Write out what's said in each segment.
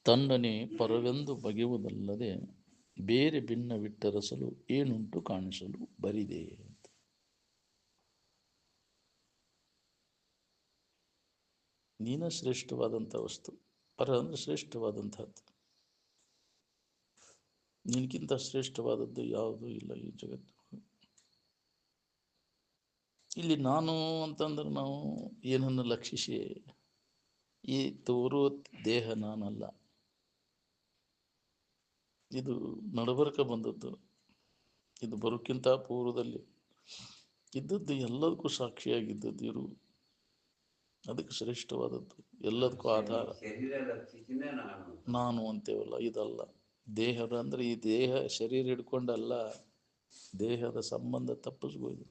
ತನ್ನನೇ ಪರವೆಂದು ಬಗೆಯುವುದಲ್ಲದೆ ಬೇರೆ ಭಿನ್ನವಿಟ್ಟರಸಲು ಏನುಂಟು ಕಾಣಿಸಲು ಬರಿದೆ. ನೀನ ಶ್ರೇಷ್ಠವಾದಂಥ ವಸ್ತು. ಪರ ಅಂದರೆ ಶ್ರೇಷ್ಠವಾದಂಥದ್ದು. ನಿನಗಿಂತ ಶ್ರೇಷ್ಠವಾದದ್ದು ಯಾವುದೂ ಇಲ್ಲ ಈ ಜಗತ್ತು. ಇಲ್ಲಿ ನಾನು ಅಂತಂದ್ರೆ ನಾವು ಏನನ್ನು ಲಕ್ಷಿಸಿ ಈ ತೋರು ದೇಹ ನಾನಲ್ಲ. ಇದು ನಡಬರ್ಕ ಬಂದದ್ದು. ಇದು ಬರೋಕ್ಕಿಂತ ಪೂರ್ವದಲ್ಲಿ ಇದ್ದದ್ದು, ಎಲ್ಲದಕ್ಕೂ ಸಾಕ್ಷಿಯಾಗಿದ್ದದ್ದು ಇರು. ಅದಕ್ಕೆ ಶ್ರೇಷ್ಠವಾದದ್ದು, ಎಲ್ಲದಕ್ಕೂ ಆಧಾರ ನಾನು ಅಂತೇವಲ್ಲ, ಇದಲ್ಲ. ದೇಹದ ಅಂದರೆ ಈ ದೇಹ ಶರೀರ ಹಿಡ್ಕೊಂಡಲ್ಲ, ದೇಹದ ಸಂಬಂಧ ತಪ್ಪಿಸ್ಬೋದು.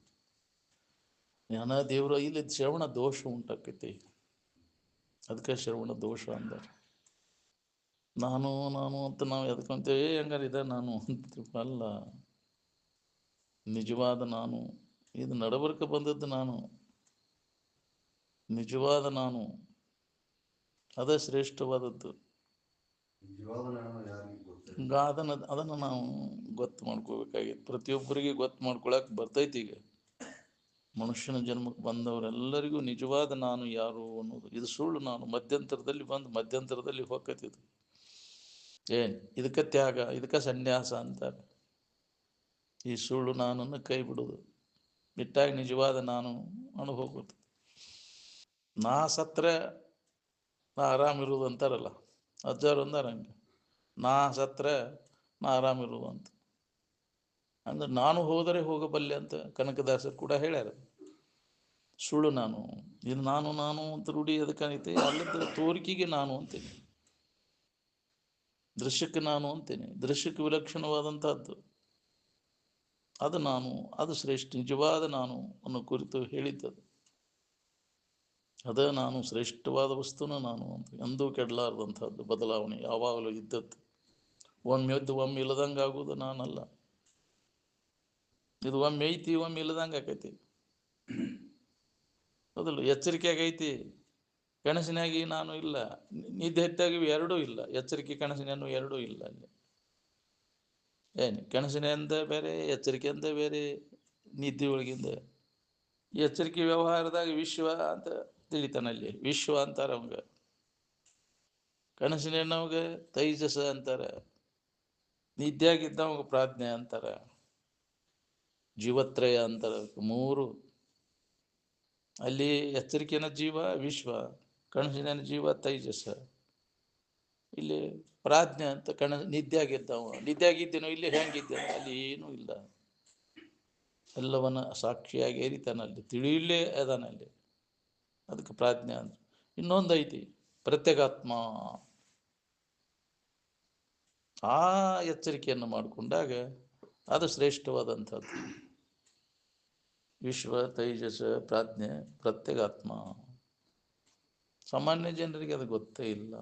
ಜ್ಞಾನ ದೇವರ ಇಲ್ಲಿ ಶ್ರವಣ ದೋಷ ಉಂಟಾಕೈತಿ. ಅದಕ್ಕೆ ಶ್ರವಣ ದೋಷ ಅಂದಾರೆ. ನಾನು ನಾನು ಅಂತ ನಾವು ಎದ್ಕೊಂತೇವೆ, ಹಂಗಾರೆ ಇದೆ ನಾನು ಅಂತ ಅಲ್ಲ. ನಿಜವಾದ ನಾನು, ಇದು ನಡಬರ್ಕ ಬಂದದ್ದು ನಾನು, ನಿಜವಾದ ನಾನು, ಅದೇ ಶ್ರೇಷ್ಠವಾದದ್ದು. ಅದನ್ನು ನಾವು ಗೊತ್ತು ಮಾಡ್ಕೋಬೇಕಾಗಿತ್ತು. ಪ್ರತಿಯೊಬ್ಬರಿಗೆ ಗೊತ್ತು ಮಾಡ್ಕೊಳಕ್ ಬರ್ತೈತಿ. ಈಗ ಮನುಷ್ಯನ ಜನ್ಮಕ್ಕೆ ಬಂದವರೆಲ್ಲರಿಗೂ ನಿಜವಾದ ನಾನು ಯಾರು ಅನ್ನೋದು, ಇದು ಸುಳ್ಳು ನಾನು ಮಧ್ಯಂತರದಲ್ಲಿ ಬಂದು ಮಧ್ಯಂತರದಲ್ಲಿ ಹೋಗ್ಕತ್ತಿದ್ದು. ಇದಕ್ಕೆ ತ್ಯಾಗ, ಇದಕ್ಕೆ ಸನ್ಯಾಸ ಅಂತಾರೆ. ಈ ಸುಳ್ಳು ನಾನನ್ನು ಕೈ ಬಿಡೋದು, ಬಿಟ್ಟಾಗ ನಿಜವಾದ ನಾನು ಅನುಭವ. ನಾ ಸತ್ರ ನಾ ಆರಾಮಿರುವುದು ಅಂತಾರಲ್ಲ, ಅಜ್ಜಾರು ಅಂದಾರ ಹಂಗೆ. ನಾ ಸತ್ರ ನಾ ಆರಾಮಿರುವುದು ಅಂತ ಅಂದ್ರೆ ನಾನು ಹೋದರೆ ಹೋಗಬಲ್ಲೆ ಅಂತ ಕನಕದಾಸರು ಕೂಡ ಹೇಳ್ಯಾರ. ಸುಳ್ಳು ನಾನು, ಇದು ನಾನು ನಾನು ಅಂತ ರೂಢಿ ಅದಕ್ಕೈತೆ. ಅಲ್ಲದ ತೋರಿಕೆಗೆ ನಾನು ಅಂತೇನೆ, ದೃಶ್ಯಕ್ಕೆ ನಾನು ಅಂತೇನೆ. ದೃಶ್ಯಕ್ಕೆ ವಿಲಕ್ಷಣವಾದಂತಹದ್ದು ಅದು ನಾನು, ಅದು ಶ್ರೇಷ್ಠ ನಿಜವಾದ ನಾನು ಅನ್ನೋ ಕುರಿತು ಹೇಳಿದ್ದದು. ಅದೇ ನಾನು, ಶ್ರೇಷ್ಠವಾದ ವಸ್ತುನ ನಾನು ಅಂತ. ಎಂದೂ ಕೆಡಲಾರದಂಥದ್ದು, ಬದಲಾವಣೆ ಯಾವಾಗಲೂ ಇದ್ದದ್ದು. ಒಮ್ಮೆ ಎದ್ದು ಒಮ್ಮೆ ಇಲ್ಲದಂಗೆ ಆಗುವುದು ನಾನಲ್ಲ. ಇದು ಒಮ್ಮೆ ಐತಿ ಒಮ್ಮೆ ಇಲ್ಲದಂಗೆ ಆಕೈತಿ. ಹೌದಲ್ಲ? ಎಚ್ಚರಿಕೆ ಆಗೈತಿ, ಕನಸಿನಾಗಿ ನಾನು ಇಲ್ಲ. ನಿದ್ದೆ ಹೆಚ್ಚಾಗಿ ಎರಡೂ ಇಲ್ಲ. ಎಚ್ಚರಿಕೆ ಕನಸಿನ ಎರಡೂ ಇಲ್ಲ. ಅಲ್ಲಿ ಕನಸಿನಿಂದ ಬೇರೆ, ಎಚ್ಚರಿಕೆಯಿಂದ ಬೇರೆ, ನಿದ್ದೆ ಒಳಗಿಂದ. ಎಚ್ಚರಿಕೆ ವ್ಯವಹಾರದಾಗ ವಿಶ್ವ ಅಂತ ತಿಳಿತಾನಲ್ಲಿ, ವಿಶ್ವ ಅಂತಾರ ಅವಂಗ. ಕನಸಿನವ್ಗೆ ತೈಜಸ ಅಂತಾರೆ, ನಿದ್ಯಾಗಿದ್ದವಾಗ ಪ್ರಾಜ್ಞೆ ಅಂತಾರ, ಜೀವತ್ರಯ ಅಂತಾರ. ಮೂರು. ಅಲ್ಲಿ ಎಚ್ಚರಿಕೆನ ಜೀವ ವಿಶ್ವ, ಕನಸಿನ ಜೀವ ತೈಜಸ. ಇಲ್ಲಿ ಪ್ರಾಜ್ಞೆ ಅಂತ ನಿದ್ಯಾಗಿದ್ದವ. ನಿದ್ಯಾಗಿದ್ದೇನೋ ಇಲ್ಲಿ ಹೆಂಗಿದ್ದೇನೋ ಅಲ್ಲಿ ಏನೂ ಇಲ್ಲ. ಎಲ್ಲವನ್ನ ಸಾಕ್ಷಿಯಾಗಿ ಏರಿತಾನಲ್ಲಿ, ತಿಳಿಯಲೇ ಅದಾನಲ್ಲಿ. ಅದಕ್ಕೆ ಪ್ರಾಜ್ಞೆ ಅಂದ್ರೆ. ಇನ್ನೊಂದು ಐತಿ ಪ್ರತ್ಯೇಗಾತ್ಮ. ಆ ಎಚ್ಚರಿಕೆಯನ್ನು ಮಾಡಿಕೊಂಡಾಗ ಅದು ಶ್ರೇಷ್ಠವಾದಂಥದ್ದು. ವಿಶ್ವ, ತೈಜಸ, ಪ್ರಾಜ್ಞೆ, ಪ್ರತ್ಯೇಗಾತ್ಮ. ಸಾಮಾನ್ಯ ಜನರಿಗೆ ಅದು ಗೊತ್ತೇ ಇಲ್ಲ.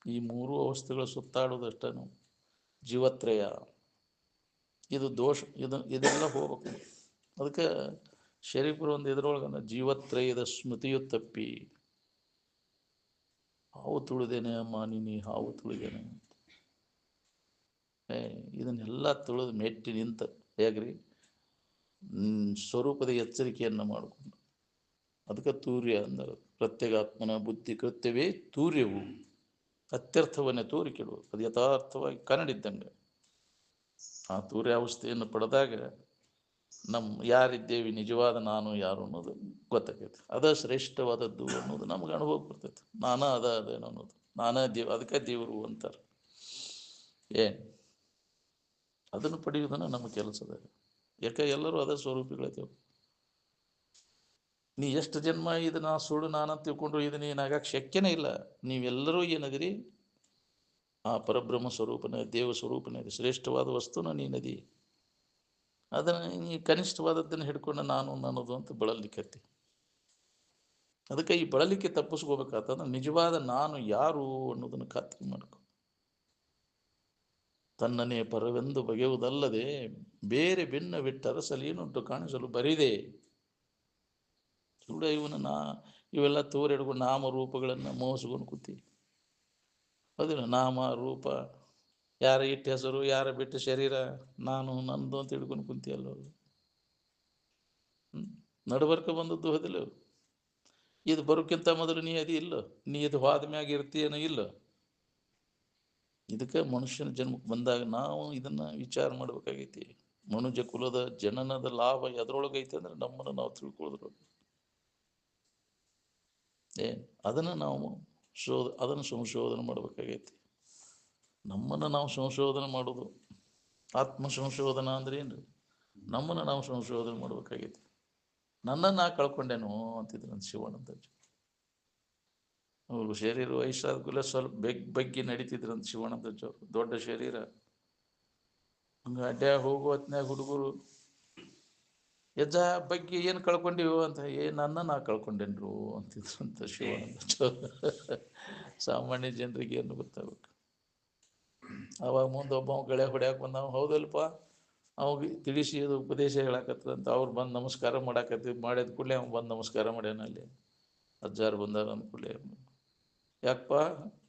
ಈ ಮೂರು ಅವಸ್ಥೆಗಳು ಸುತ್ತಾಡೋದಷ್ಟೇನು. ಜೀವತ್ರಯ ಇದು ದೋಷ, ಇದೆಲ್ಲ ಹೋಗ್ಬೇಕು. ಅದಕ್ಕೆ ಶರೀಫರು ಒಂದು ಇದರೊಳಗ ಜೀವತ್ರಯದ ಸ್ಮೃತಿಯು ತಪ್ಪಿ ಹಾವು ತುಳಿದೇನೆ ಅಮ್ಮ ನೀನಿ, ಹಾವು ತುಳಿದೇನೆ. ಇದನ್ನೆಲ್ಲ ತುಳಿದು ಮೆಟ್ಟಿ ನಿಂತ ಹೇಗ್ರಿ ಸ್ವರೂಪದ ಎಚ್ಚರಿಕೆಯನ್ನು ಮಾಡಿಕೊಂಡು. ಅದಕ್ಕೆ ತೂರ್ಯ ಅಂದರೆ ಪ್ರತ್ಯೇಗಾತ್ಮನ ಬುದ್ಧಿ ಕೃತ್ಯವೇ ತೂರ್ಯವು. ಅತ್ಯರ್ಥವನ್ನೇ ತೋರಿಕೆಡು, ಅದು ಯಥಾರ್ಥವಾಗಿ ಕನ್ನಡಿದ್ದಂಗೆ. ಆ ತೂರ್ಯಾವಸ್ಥೆಯನ್ನು ಪಡೆದಾಗ ಯಾರಿದ್ದೇವೆ, ನಿಜವಾದ ನಾನು ಯಾರು ಅನ್ನೋದು ಗೊತ್ತಾಗೈತೆ. ಅದ ಶ್ರೇಷ್ಠವಾದದ್ದು ಅನ್ನೋದು ನಮ್ಗೆ ಅನುಭವ ಬರ್ತೈತೆ. ನಾನಾ ಅದೇನೋ ಅನ್ನೋದು, ನಾನಾ ಅದಕ್ಕೆ ದೇವರು ಅಂತಾರೆ. ಅದನ್ನು ಪಡೆಯುವುದನ್ನು ನಮ್ಮ ಕೆಲಸದ. ಯಾಕೆ ಎಲ್ಲರೂ ಅದೇ ಸ್ವರೂಪಿಗಳೈತೇವೆ. ನೀ ಎಷ್ಟು ಜನ್ಮ ಇದನ್ನ ಸುಳ್ಳು ನಾನು ತಿಳ್ಕೊಂಡ್ರು ಇದನ್ನ ಏನಾಗಕ್ಕೆ ಶಕ್ಯನೇ ಇಲ್ಲ. ನೀವೆಲ್ಲರೂ ಏನದಿರಿ, ಆ ಪರಬ್ರಹ್ಮ ಸ್ವರೂಪನೇ, ದೇವ ಸ್ವರೂಪನೇ, ಶ್ರೇಷ್ಠವಾದ ವಸ್ತುನ ನೀನದಿ. ಅದನ್ನು ನೀ ಕನಿಷ್ಠವಾದದ್ದನ್ನು ಹಿಡ್ಕೊಂಡು ನಾನು ನನ್ನದು ಅಂತ ಬಳಲಿಕ್ಕತ್ತಿ. ಅದಕ್ಕೆ ಈ ಬಳಲಿಕ್ಕೆ ತಪ್ಪಿಸ್ಕೋಬೇಕಾತಂದ್ರೆ ನಿಜವಾದ ನಾನು ಯಾರು ಅನ್ನೋದನ್ನು ಖಾತ್ರಿ ಮಾಡ್ಕೊ. ತನ್ನನೇ ಪರವೆಂದು ಬಗೆಯುವುದಲ್ಲದೆ ಬೇರೆ ಭಿನ್ನವಿಟ್ಟರಸಲು ಏನುಂಟು ಕಾಣಿಸಲು ಬರಿದೆ. ಸುಳ್ಳ ಇವೆಲ್ಲ ತೋರಿಡ್ಕೊಂಡು ನಾಮರೂಪಗಳನ್ನು ಮೋಸಗೊಂಡು ಕೂತಿ. ಹೌದಿಲ್ಲ? ನಾಮ ರೂಪ, ಯಾರ ಇಟ್ಟ ಹೆಸರು, ಯಾರ ಬಿಟ್ಟ ಶರೀರ, ನಾನು ನಂದು ಅಂತ ಹಿಡ್ಕೊಂಡು ಕುಂತಿಯಲ್ಲ. ನಡಬರ್ಕ ಬಂದದ್ದು ಹೌದಿಲ್ಲ? ಇದು ಬರೋಕ್ಕಿಂತ ಮೊದಲು ನೀ ಅದಿ ಇಲ್ಲ, ನೀ ಇದು ಹೋದ ಮ್ಯಾಗ ಇರ್ತೀಯನೋ ಇಲ್ಲ. ಇದಕ್ಕೆ ಮನುಷ್ಯನ ಜನ್ಮಕ್ಕೆ ಬಂದಾಗ ನಾವು ಇದನ್ನ ವಿಚಾರ ಮಾಡ್ಬೇಕಾಗೈತಿ. ಮನುಜ ಕುಲದ ಜನನದ ಲಾಭ ಎದ್ರೊಳಗೈತೆ ಅಂದ್ರೆ ನಮ್ಮನ್ನು ನಾವು ತಿಳ್ಕೊಳ್ಳೋದ್ರ ಅದನ್ನು ನಾವು ಅದನ್ನು ಸಂಶೋಧನೆ ಮಾಡ್ಬೇಕಾಗೈತಿ. ನಮ್ಮನ್ನು ನಾವು ಸಂಶೋಧನೆ ಮಾಡೋದು. ಆತ್ಮ ಸಂಶೋಧನ ಅಂದ್ರೆ ಏನ್ರಿ? ನಮ್ಮನ್ನು ನಾವು ಸಂಶೋಧನೆ ಮಾಡ್ಬೇಕಾಗೈತಿ. ನನ್ನನ್ನು ನಾ ಕಳ್ಕೊಂಡೇನು ಅಂತಿದ್ರು ಶಿವಾನಂದ. ಅವರು ಶರೀರ ವಯಸ್ಸಾದ ಕೂಡಲೇ ಸ್ವಲ್ಪ ಬಗ್ಗಿ ನಡೀತಿದ್ರಂತ ಶಿವಾನಂದ. ದೊಡ್ಡ ಶರೀರ, ಹಂಗ ಅಡ್ಡ ಹೋಗು ಹೊತ್ನ್ಯಾಗ ಹುಡುಗರು ಯಜ್ಜ ಬಗ್ಗೆ ಏನು ಕಳ್ಕೊಂಡಿವು ಅಂತ, ನನ್ನ ನಾ ಕಳ್ಕೊಂಡೇನ್ರು ಅಂತಿದ್ರಂತ ಶಿವಾನಂದ. ಸಾಮಾನ್ಯ ಜನರಿಗೆ ಏನು ಗೊತ್ತಾಗಬೇಕು. ಅವಾಗ ಮುಂದೆ ಒಬ್ಬ ಗೆಳೆ ಹೊಡ್ಯಾಕ ಬಂದ, ಹೌದಲ್ಪ ಅವಾಗ ತಿಳಿಸಿ ಅದು ಉಪದೇಶ ಹೇಳಾಕತ್ತಂತ. ಅವ್ರು ಬಂದು ನಮಸ್ಕಾರ ಮಾಡಾಕತ್ತಿ, ಮಾಡಿದ ಕೂಡಲೇ ಅವ್ನು ಬಂದು ನಮಸ್ಕಾರ ಮಾಡ್ಯಾನ. ಅಲ್ಲಿ ಅಜ್ಜಾರು ಬಂದಾರ ಅಂದ ಕೂಡಲೇ, ಯಾಕಪ್ಪ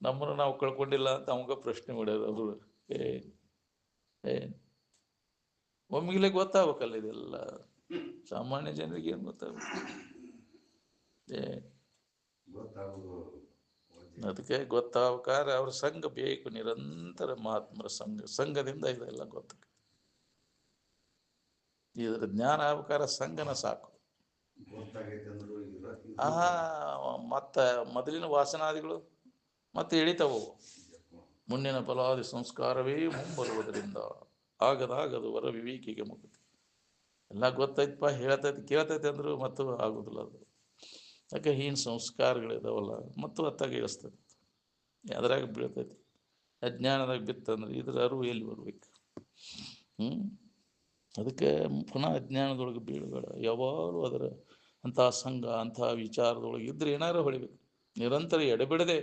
ನಮ್ಮನ್ನು ನಾವು ಕಳ್ಕೊಂಡಿಲ್ಲ ಅಂತ ಅವಾಗ ಪ್ರಶ್ನೆ ಮಾಡ್ಯಾರ ಅವರು. ಒಮ್ಮಿಗ್ಲೇ ಗೊತ್ತಾಗಬೇಕಲ್ಲ ಇದೆಲ್ಲ. ಸಾಮಾನ್ಯ ಜನರಿಗೆ ಏನು ಗೊತ್ತಾಗಬೇಕು? ಅದಕ್ಕೆ ಗೊತ್ತಾಗ್ಬೇಕಾದ್ರೆ ಅವ್ರ ಸಂಘ ಬೇಕು, ನಿರಂತರ ಮಹಾತ್ಮರ ಸಂಘದಿಂದ ಇದೆಲ್ಲ ಗೊತ್ತ. ಇದ್ರ ಜ್ಞಾನ ಆಗ್ಬೇಕಾದ್ರೆ ಸಂಘನ ಸಾಕು. ಮತ್ತ ಮೊದಲಿನ ವಾಸನಾದಿಗಳು ಮತ್ತೆ ಎಳಿತಾವು. ಮುಂದಿನ ಫಲಾದಿ ಸಂಸ್ಕಾರವೇ ಮುಂಬರುವುದರಿಂದ ಆಗದಾಗದು ವರ ವಿವೇಕಿಗೆ ಮುಕ್ತಿ. ಎಲ್ಲ ಗೊತ್ತೈತಪ್ಪ, ಕೇಳ್ತೈತಿ ಅಂದ್ರು ಮತ್ತು ಆಗುದಿಲ್ಲ ಅದು. ಯಾಕೆ ಹೀನ ಸಂಸ್ಕಾರಗಳಿದಾವಲ್ಲ, ಮತ್ತು ಅತ್ತಾಗ ಇಳಿಸ್ತೈತಿ, ಅದ್ರಾಗ ಬೀಳ್ತೈತಿ. ಅಜ್ಞಾನದಾಗ ಬಿತ್ತಂದ್ರೆ ಇದ್ರ ಅರಿವು ಎಲ್ಲಿ ಬರ್ಬೇಕು? ಅದಕ್ಕೆ ಪುನಃ ಅಜ್ಞಾನದೊಳಗೆ ಬೀಳಬೇಡ. ಯಾವಾಗಲೂ ಅದರ ಅಂತಹ ಸಂಘ, ಅಂತಹ ವಿಚಾರದೊಳಗೆ ಇದ್ರೆ ಏನಾರು ಹೊಳಿಬೇಕು. ನಿರಂತರ ಎಡೆಬಿಡದೆ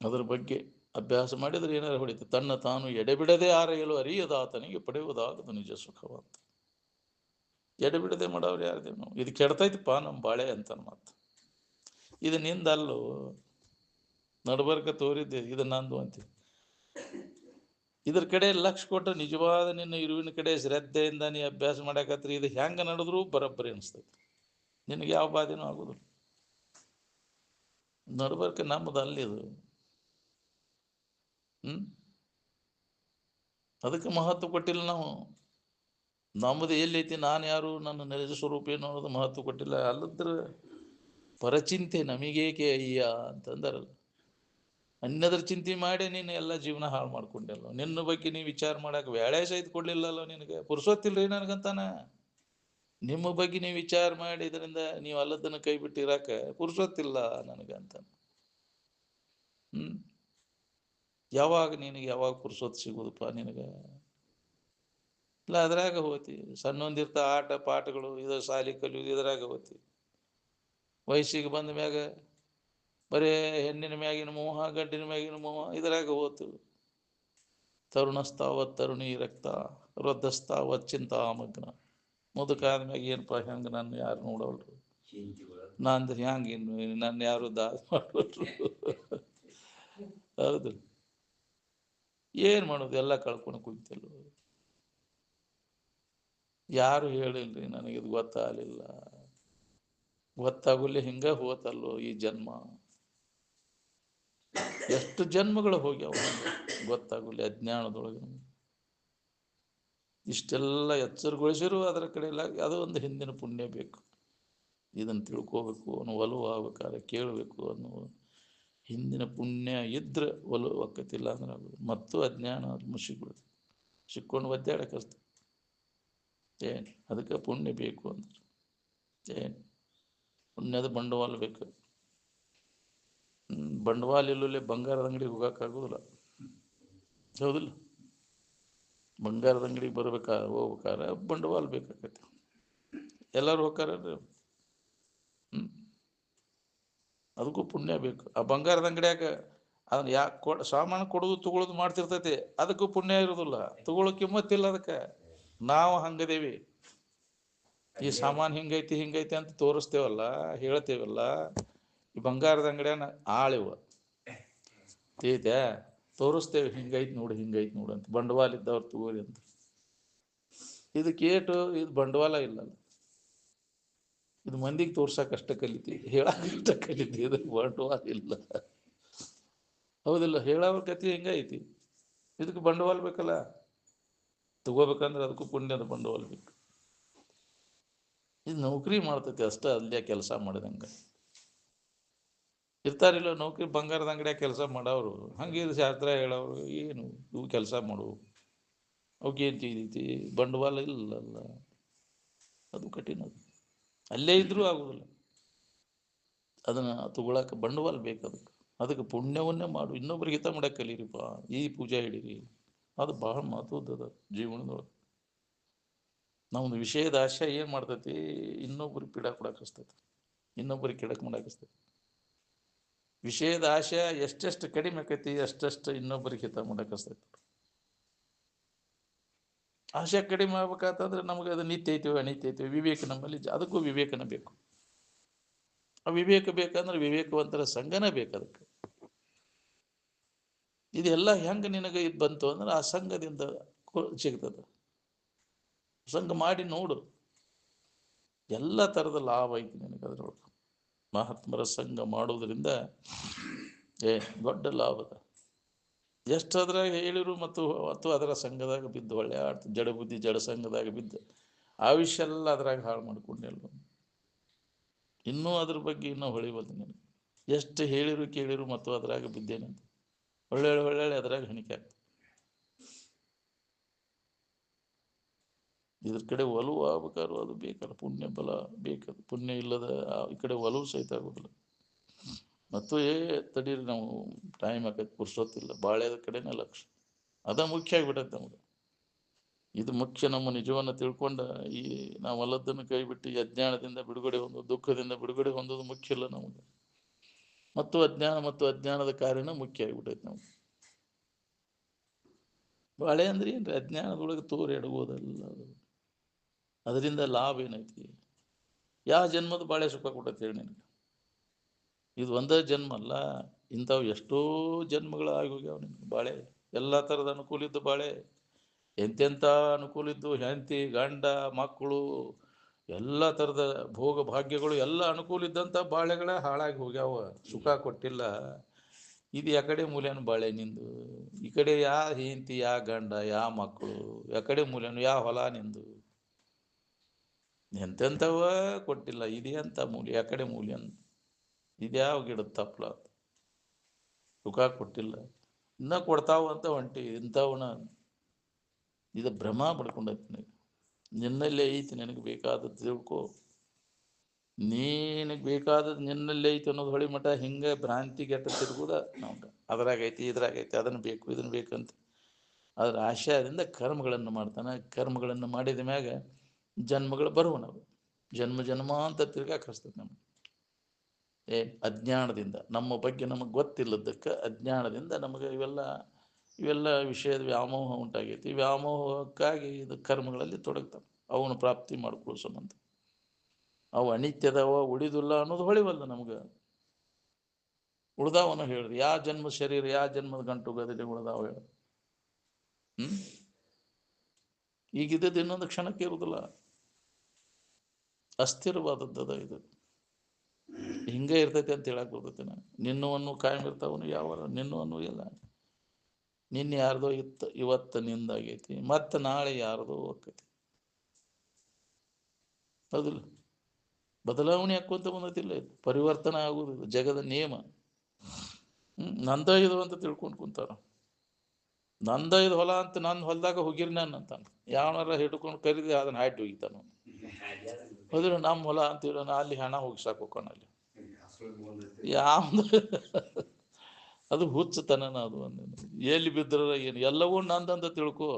ಅದರ ಬಗ್ಗೆ ಅಭ್ಯಾಸ ಮಾಡಿದರೆ ಏನಾರು ಹೊಳಿತು. ತನ್ನ ತಾನು ಎಡೆಬಿಡದೆ ಆರೆಯಲು ಅರಿಯದಾತನಿಗೆ ಪಡೆಯುವುದಾಗದು ನಿಜ ಸುಖವಂತ. ಎಡೆಬಿಡದೆ ಮಾಡೋರು ಯಾರ್ದೇವ್ ನಾವು? ಇದು ಕೆಡ್ತೈತಿಪ್ಪ ನಮ್ಮ ಬಾಳೆ ಅಂತ ಮಾತು. ಇದು ನಿಂದಲ್ಲೋ, ನಡ್ಬರ್ಕ ತೋರಿದ್ದೆ, ಇದು ನಂದು ಅಂತೀವಿ. ಇದ್ರ ಕಡೆ ಲಕ್ಷ್ಯ ಕೊಟ್ಟು ನಿಜವಾದ ನಿನ್ನ ಇರುವಿನ ಕಡೆ ಶ್ರದ್ಧೆಯಿಂದ ನೀ ಅಭ್ಯಾಸ ಮಾಡಾಕತ್ರಿ, ಇದು ಹೆಂಗೆ ನಡೆದ್ರು ಬರೋಬ್ಬರಿ ಅನಿಸ್ತೈತಿ. ನಿನಗೆ ಯಾವ ಬಾಧೆನೂ ಆಗೋದಿಲ್ಲ. ನಡ್ಬರ್ಕ ನಮ್ಮದು ಅಲ್ಲಿದು. ಅದಕ್ಕೆ ಮಹತ್ವ ಕೊಟ್ಟಿಲ್ಲ ನಾವು. ನಮ್ಮದು ಎಲ್ಲೈತಿ, ನಾನು ಯಾರು, ನನ್ನ ನಿಜ ಸ್ವರೂಪ ಏನು ಅನ್ನೋದು ಮಹತ್ವ ಕೊಟ್ಟಿಲ್ಲ. ಅಲ್ಲದ್ರ ಪರಚಿಂತೆ ನಮಗೇಕೆ ಅಯ್ಯ ಅಂತಂದಾರಲ್ಲ. ಅನ್ಯದ್ರ ಚಿಂತೆ ಮಾಡಿ ನೀನು ಎಲ್ಲ ಜೀವನ ಹಾಳು ಮಾಡ್ಕೊಂಡೆಲ್ಲ. ನಿನ್ನ ಬಗ್ಗೆ ನೀವು ವಿಚಾರ ಮಾಡಕ್ಕೆ ವೇಳೆ ಸಹಿತ ಕೊಡ್ಲಿಲ್ಲಲ್ಲ ನಿನಗೆ. ಪುರುಸೊತ್ತಿಲ್ರಿ ನನಗಂತಾನ. ನಿಮ್ಮ ಬಗ್ಗೆ ನೀವು ವಿಚಾರ ಮಾಡಿ ಇದರಿಂದ ನೀವು ಅಲ್ಲದನ್ನು ಕೈ ಬಿಟ್ಟಿರಾಕ ಪುರುಸೊತ್ತಿಲ್ಲ ನನಗಂತ. ಯಾವಾಗ ನಿನಗೆ ಯಾವಾಗ ಪುರುಸೊತ್ತು ಸಿಗೋದಪ್ಪ ನಿನಗೆ? ಇಲ್ಲ ಅದ್ರಾಗ ಹೋತಿ. ಸಣ್ಣೊಂದಿರ್ತ ಆಟ ಪಾಠಗಳು, ಇದು ಶಾಲಿ ಕಲಿಯೋದು, ಇದ್ರಾಗ ಹೋತಿ. ವಯಸ್ಸಿಗೆ ಬಂದ ಮ್ಯಾಗ ಬರೇ ಹೆಣ್ಣಿನ ಮ್ಯಾಗಿನ ಮೋಹ, ಗಂಡಿನ ಮ್ಯಾಗಿನ ಮೋಹ, ಇದ್ರಾಗ ಹೋತು. ತರುಣಸ್ತಾವತ್ ತರುಣಿ ರಕ್ತ, ವೃದ್ಧಸ್ತಾವತ್ ಚಿಂತಾಮಗ್ನ. ಮುದುಕಾದ ಮ್ಯಾಗ ಏನಪ್ಪ ಹೆಂಗೆ ನನ್ನ ಯಾರು ನೋಡೋಲ್ರು, ನಂದ್ರೆ ಹೆಂಗೆ ನನ್ನ ಯಾರು ದಾಸ ಮಾಡೋಲ್ರು. ಹೌದು, ಏನು ಮಾಡೋದು? ಎಲ್ಲ ಕಳ್ಕೊಂಡು ಕುಂತಲ್ಲ. ಯಾರು ಹೇಳಿಲ್ರಿ ನನಗಿದು ಗೊತ್ತಾಗಲಿಲ್ಲ. ಗೊತ್ತಾಗಲಿ ಹಿಂಗ ಹೋತಲ್ಲೋ ಈ ಜನ್ಮ. ಎಷ್ಟು ಜನ್ಮಗಳು ಹೋಗ್ಯಾವ ಗೊತ್ತಾಗಲಿ ಅಜ್ಞಾನದೊಳಗೆ. ಇಷ್ಟೆಲ್ಲ ಎಚ್ಚರಗೊಳಿಸಿರು ಅದರ ಕಡೆ ಎಲ್ಲ ಅದು ಒಂದು ಹಿಂದಿನ ಪುಣ್ಯ ಬೇಕು. ಇದನ್ನು ತಿಳ್ಕೋಬೇಕು ಅನ್ನೋ ಒಲವು ಆಗ್ಬೇಕಾದ್ರೆ ಕೇಳಬೇಕು ಅನ್ನೋ ಹಿಂದಿನ ಪುಣ್ಯ ಇದ್ರೆ ಒಲವು ಒಕ್ಕತಿಲ್ಲ ಅಂದ್ರೆ ಆಗೋದು. ಮತ್ತು ಅಜ್ಞಾನ ಮುಸಿಗಳು ಸಿಕ್ಕೊಂಡು ಒದ್ದಾಡಕಸ್ತ. ಅದಕ್ಕೆ ಪುಣ್ಯ ಬೇಕು ಅಂದ್ರೆ ಪುಣ್ಯದ ಬಂಡವಾಳ ಬೇಕು. ಬಂಡವಾಳ ಇಲ್ಲೇ ಬಂಗಾರದ ಅಂಗಡಿಗೆ ಹೋಗೋಕ್ಕಾಗೋದಿಲ್ಲ. ಹೌದಿಲ್ಲ? ಬಂಗಾರದ ಅಂಗಡಿಗೆ ಹೋಗ್ಬೇಕಾದ್ರೆ ಬಂಡವಾಳ ಬೇಕಾಗತ್ತೆ. ಎಲ್ಲರೂ ಹೋಗ್ತಾರಲ್ರಿ. ಅದಕ್ಕೂ ಪುಣ್ಯ ಬೇಕು. ಆ ಬಂಗಾರದ ಅಂಗಡಿಯಾಗ ಅದನ್ನ ಸಾಮಾನು ಕೊಡೋದು ತಗೊಳ್ಳೋದು ಮಾಡ್ತಿರ್ತೈತಿ, ಅದಕ್ಕೂ ಪುಣ್ಯ ಇರೋದಿಲ್ಲ. ತಗೊಳ್ಳೋ ಕಿಮ್ಮತ್ತಿಲ್ಲ ಅದಕ್ಕೆ. ನಾವು ಹಂಗದೇವಿ. ಈ ಸಾಮಾನು ಹಿಂಗೈತಿ ಅಂತ ತೋರಿಸ್ತೇವಲ್ಲ, ಹೇಳ್ತೇವಲ್ಲ. ಈ ಬಂಗಾರದ ಅಂಗಡಿಯನ್ನ ಆಳಿವ ತೇತ್ಯಾ ತೋರಿಸ್ತೇವೆ, ಹಿಂಗೈತೆ ನೋಡು ಹಿಂಗೈತೆ ನೋಡು ಅಂತ. ಬಂಡವಾಳ ಇದ್ದವ್ರು ತಗೋರಿ ಅಂತ. ಇದು ಕೇಟು, ಇದು ಬಂಡವಾಳ ಇಲ್ಲಲ್ಲ, ಇದು ಮಂದಿಗೆ ತೋರ್ಸಕ್ಕಷ್ಟ ಕಲಿತೀವಿ, ಹೇಳಕ್ಕಷ್ಟ ಕಲಿತೀವಿ, ಇದು ಬಂಡವಾಳ ಇಲ್ಲ. ಹೌದಿಲ್ಲ? ಹೇಳೋರ ಕತೆ ಹೆಂಗೈತಿ, ಇದಕ್ಕೆ ಬಂಡವಾಳ ಬೇಕಲ್ಲ. ತಗೋಬೇಕಂದ್ರೆ ಅದಕ್ಕೂ ಪುಣ್ಯದ ಬಂಡವಾಳ ಬೇಕು. ಇದು ನೌಕರಿ ಮಾಡ್ತೈತಿ ಅಷ್ಟೇ, ಅಲ್ಲೇ ಕೆಲಸ ಮಾಡಿದಂಗೆ ಇರ್ತಾರಿಲ್ಲ. ನೌಕರಿ ಬಂಗಾರದ ಅಂಗಡಿಯಾಗ ಕೆಲಸ ಮಾಡೋರು ಹಂಗೆ, ಇದು ಶಾಸ್ತ್ರ ಹೇಳೋರು ಏನು ಇವು ಕೆಲಸ ಮಾಡು, ಅವಕ್ಕೇನು ತಿಳಿದೈತಿ, ಬಂಡವಾಳ ಇಲ್ಲಲ್ಲ, ಅದು ಕಠಿಣ. ಅದು ಅಲ್ಲೇ ಇದ್ರೂ ಆಗೋದಿಲ್ಲ, ಅದನ್ನು ತಗೊಳಕ್ಕೆ ಬಂಡವಾಳ ಬೇಕು. ಅದಕ್ಕೆ ಪುಣ್ಯವನ್ನೇ ಮಾಡು, ಇನ್ನೊಬ್ರಿಗೆ ಹಿತ ಮಾಡಕ್ಕೆ ಕಲೀರಿಪ್ಪ, ಈ ಪೂಜೆ ಹಿಡೀರಿ, ಅದು ಬಹಳ ಮಹತ್ವದ ಜೀವನದೊಳಗೆ. ನಮ್ಮದು ವಿಷಯದ ಆಶಯ ಏನು ಮಾಡ್ತೈತಿ, ಇನ್ನೊಬ್ರಿಗೆ ಪೀಡ ಕೊಡಾಕಿಸ್ತೈತಿ, ಇನ್ನೊಬ್ರಿಗೆ ಕೆಡಕ್ ಮಾಡಾಕಿಸ್ತೈತಿ. ವಿಷಯದ ಆಶಯ ಎಷ್ಟೆಷ್ಟು ಕಡಿಮೆ ಆಕೈತಿ ಅಷ್ಟೆಷ್ಟು ಇನ್ನೊಬ್ಬರಿಗೆ ಹಿತ ಮಾಡಾಕಿಸ್ತೈತಿ. ಆಶಯ ಕಡಿಮೆ ಆಗ್ಬೇಕಂತಂದ್ರೆ ನಮಗೆ ಅದು ನಿತ್ಯ ಐತಿವಿ ಅನಿತ್ಯ ಐತಿವಿ, ವಿವೇಕ ನಮ್ಮಲ್ಲಿ, ಅದಕ್ಕೂ ವಿವೇಕನ ಬೇಕು. ಆ ವಿವೇಕ ಬೇಕಂದ್ರೆ ವಿವೇಕವಂತರ ಸಂಘನೇ ಬೇಕು ಅದಕ್ಕೆ. ಇದೆಲ್ಲ ಹೆಂಗೆ ನಿನಗೆ ಇದು ಬಂತು ಅಂದ್ರೆ ಆ ಸಂಘದಿಂದ ಸಿಗ್ತದೆ. ಸಂಘ ಮಾಡಿ ನೋಡು, ಎಲ್ಲ ಥರದ ಲಾಭ ಐತಿ ನಿನಗೆ ಅದರೊಳಗೆ. ಮಹಾತ್ಮರ ಸಂಘ ಮಾಡೋದ್ರಿಂದ ದೊಡ್ಡ ಲಾಭದ. ಎಷ್ಟು ಅದ್ರಾಗ ಹೇಳಿರು ಮತ್ತು ಅದರ ಸಂಘದಾಗ ಬಿದ್ದು ಒಳ್ಳೆ ಆಡ್ತು, ಜಡ ಬುದ್ಧಿ ಜಡ ಸಂಘದಾಗ ಬಿದ್ದು ಆಯುಷ್ಯ ಎಲ್ಲ ಅದ್ರಾಗ ಹಾಳು ಮಾಡ್ಕೊಂಡೆಲ್ಲ. ಇನ್ನೂ ಅದ್ರ ಬಗ್ಗೆ ಇನ್ನೂ ಹೊಳಿಬೋದು ನನಗೆ. ಎಷ್ಟು ಹೇಳಿರು ಕೇಳಿರು ಮತ್ತು ಅದ್ರಾಗ ಬಿದ್ದೇನಂತ ಒಳ್ಳೆ ಅದ್ರಾಗ ಹಣಿಕೆ ಆಗ್ತದೆ. ಇದ್ರ ಕಡೆ ಒಲವು ಆಗ್ಬೇಕಾದ್ರು ಅದು ಬೇಕಲ್ಲ, ಪುಣ್ಯ ಬಲ ಬೇಕದು. ಪುಣ್ಯ ಇಲ್ಲದ ಈ ಕಡೆ ಒಲವು ಸಹಿತ ಆಗೋದಿಲ್ಲ. ಮತ್ತು ತಡೀರಿ, ನಾವು ಟೈಮ್ ಆಕೈತೆ, ಪುರ್ಸೊತ್ತಿಲ್ಲ, ಬಾಳ್ಯದ ಕಡೆನೇ ಲಕ್ಷ್ಯ, ಅದ ಮುಖ್ಯ ಆಗಿಬಿಟ್ಟೈತೆ ನಮಗೆ. ಇದು ಮುಖ್ಯ. ನಮ್ಮ ನಿಜವನ್ನು ತಿಳ್ಕೊಂಡ ಈ ನಾವೆಲ್ಲದನ್ನು ಕೈ ಬಿಟ್ಟು ಈ ಅಜ್ಞಾನದಿಂದ ಬಿಡುಗಡೆ ಹೊಂದೋದು, ದುಃಖದಿಂದ ಬಿಡುಗಡೆ ಹೊಂದೋದು ಮುಖ್ಯ ಇಲ್ಲ ನಮಗೆ. ಮತ್ತು ಅಜ್ಞಾನದ ಕಾರ್ಯನ ಮುಖ್ಯ ಆಗಿಬಿಟ್ಟೈತೆ ನಮ್ಗೆ. ಬಾಳೆ ಅಂದ್ರೆ ಏನ್ರಿ, ಅಜ್ಞಾನದೊಳಗೆ ತೋರಿ ಎಡಗೋದಲ್ಲ. ಅದರಿಂದ ಲಾಭ ಏನೈತಿ? ಯಾವ ಜನ್ಮದ ಬಾಳೆ ಸುಖ ಕೊಟ್ಟೈತೆ ಹೇಳಿ ನಿನಗೆ? ಇದು ಒಂದೇ ಜನ್ಮ ಅಲ್ಲ, ಇಂಥವು ಎಷ್ಟೋ ಜನ್ಮಗಳು ಆಗೋಗ್ಯಾವ ನಿನಗೆ. ಬಾಳೆ ಎಲ್ಲ ಥರದ ಅನುಕೂಲ ಇದ್ದು ಬಾಳೆ, ಎಂತೆಂಥ ಅನುಕೂಲ ಇದ್ದು, ಹೆಂಡತಿ ಗಂಡ ಮಕ್ಕಳು ಎಲ್ಲ ಥರದ ಭೋಗ ಭಾಗ್ಯಗಳು ಎಲ್ಲ ಅನುಕೂಲ ಇದ್ದಂಥ ಬಾಳೆಗಳ ಹಾಳಾಗಿ ಹೋಗ್ಯಾವ, ಸುಖ ಕೊಟ್ಟಿಲ್ಲ. ಇದು ಯಾಕಡೆ ಮೂಲೆಯನ್ನು ಬಾಳೆ ನಿಂದು, ಈ ಕಡೆ ಯಾ ಹೆಂಡತಿ ಯಾ ಗಂಡ ಯಾ ಮಕ್ಕಳು, ಯಾಕಡೆ ಮೂಲೆಯನ್ನು ಯಾ ಹೊಲ ನಿಂದು, ಎಂತೆಂಥವ ಕೊಟ್ಟಿಲ್ಲ. ಇದೆಯಂತ ಮೂಲೆ, ಯಾಕಡೆ ಮೂಲೆ ಅಂತ, ಇದ್ಯಾವ ಗಿಡದ ತಪ್ಪಲ, ಸುಖ ಕೊಟ್ಟಿಲ್ಲ, ಇನ್ನೂ ಕೊಡ್ತಾವ ಅಂತ ಹೊಂಟಿ ಇಂಥವನ. ಇದು ಭ್ರಮ ಪಡ್ಕೊಂಡೈತಿ. ನಿನ್ನಲ್ಲೇ ಐತಿ, ನಿನಗೆ ಬೇಕಾದದ್ದು ತಿಳ್ಕೊ. ನಿನಗೆ ಬೇಕಾದದ್ದು ನಿನ್ನಲ್ಲೇ ಐತಿ ಅನ್ನೋದು ಹೊಳಿ ಮಠ ಹಿಂಗೆ ಭ್ರಾಂತಿ ಗೆಟ್ಟ ತಿರುಗುದ ನಮ್ಗೆ. ಅದ್ರಾಗೈತಿ ಇದ್ರಾಗೈತಿ, ಅದನ್ನು ಬೇಕು ಇದನ್ನು ಬೇಕಂತ ಅದ್ರ ಆಶಯದಿಂದ ಕರ್ಮಗಳನ್ನು ಮಾಡ್ತಾನೆ. ಕರ್ಮಗಳನ್ನು ಮಾಡಿದ ಮ್ಯಾಗ ಜನ್ಮಗಳು ಬರುವ, ನಾವು ಜನ್ಮ ಅಂತ ತಿರ್ಗಾಕಸ್ತದೆ ನಮ್ಗೆ. ಅಜ್ಞಾನದಿಂದ, ನಮ್ಮ ಬಗ್ಗೆ ನಮಗೆ ಗೊತ್ತಿಲ್ಲದಕ್ಕೆ ಅಜ್ಞಾನದಿಂದ ನಮಗೆ ಇವೆಲ್ಲ ವಿಷಯದ ವ್ಯಾಮೋಹ ಉಂಟಾಗೈತಿ. ವ್ಯಾಮೋಹಕ್ಕಾಗಿ ಇದು ಕರ್ಮಗಳಲ್ಲಿ ತೊಡಗ್ತಾನೆ, ಅವನು ಪ್ರಾಪ್ತಿ ಮಾಡ್ಕೊಳ್ಳೋ ಸಂಬಂಧ. ಅವು ಅನಿತ್ಯದವ, ಉಳಿದಿಲ್ಲ ಅನ್ನೋದು ಹೊಳಿವಲ್ಲ ನಮ್ಗೆ. ಉಳ್ದಾವನ ಹೇಳ್ರಿ, ಯಾವ ಜನ್ಮದ ಶರೀರ ಯಾವ ಜನ್ಮದ ಗಂಟು ಗದಲಿ ಉಳ್ದಾವ ಹೇಳ. ಈಗಿದ್ದದ್ದು ಇನ್ನೊಂದು ಕ್ಷಣಕ್ಕೆ ಇರುವುದಿಲ್ಲ, ಅಸ್ಥಿರವಾದದ್ದದ ಇದು. ಹಿಂಗೆ ಇರ್ತೈತಿ ಅಂತ ಹೇಳಕ್ ಬರ್ತೈತೆ. ನಿನ್ನವನ್ನು ಕಾಯಂ ಇರ್ತಾವನು, ಯಾವ ನಿನ್ನವನ್ನು ಇಲ್ಲ. ನಿನ್ನೆ ಯಾರ್ದೋ ಇತ್ತು, ಇವತ್ತು ನಿಂದಾಗೈತಿ, ಮತ್ತೆ ನಾಳೆ ಯಾರ್ದೋ ಹೋಗ್ತೈತಿ. ಹೌದಿಲ್ಲ? ಬದಲಾವಣೆ ಹಾಕುವಂತ ಬಂದೈತಿಲ್ಲ, ಇದು ಪರಿವರ್ತನೆ ಆಗುವುದು, ಇದು ಜಗದ ನಿಯಮ. ನಂದ ಇದು ಅಂತ ತಿಳ್ಕೊಂಡು ಕುಂತಾರ. ನಂದ ಇದು ಹೊಲ ಅಂತ, ನನ್ನ ಹೊಲದಾಗ ಹೋಗಿರಿ ನಾನು ಅಂತಾನ. ಯಾವನಾರ ಹಿಡ್ಕೊಂಡು ಕರೀದಿ ಅದನ್ನ ಹಾಯ್ತು ಹೋಗಿತಾನ. ಹೌದಿಲ್ಲ? ನಮ್ಮ ಹೊಲ ಅಂತೀರ, ಅಲ್ಲಿ ಹಣ ಹೋಗಿಸಾಕ ಹೋಗೋಣ ಅಲ್ಲಿ ಯಾವ್ದು ಅದು ಹುಚ್ಚತನ. ಅದು ಎಲ್ಲಿ ಬಿದ್ರ ಏನು, ಎಲ್ಲವೂ ನಂದಂತ ತಿಳ್ಕೊ.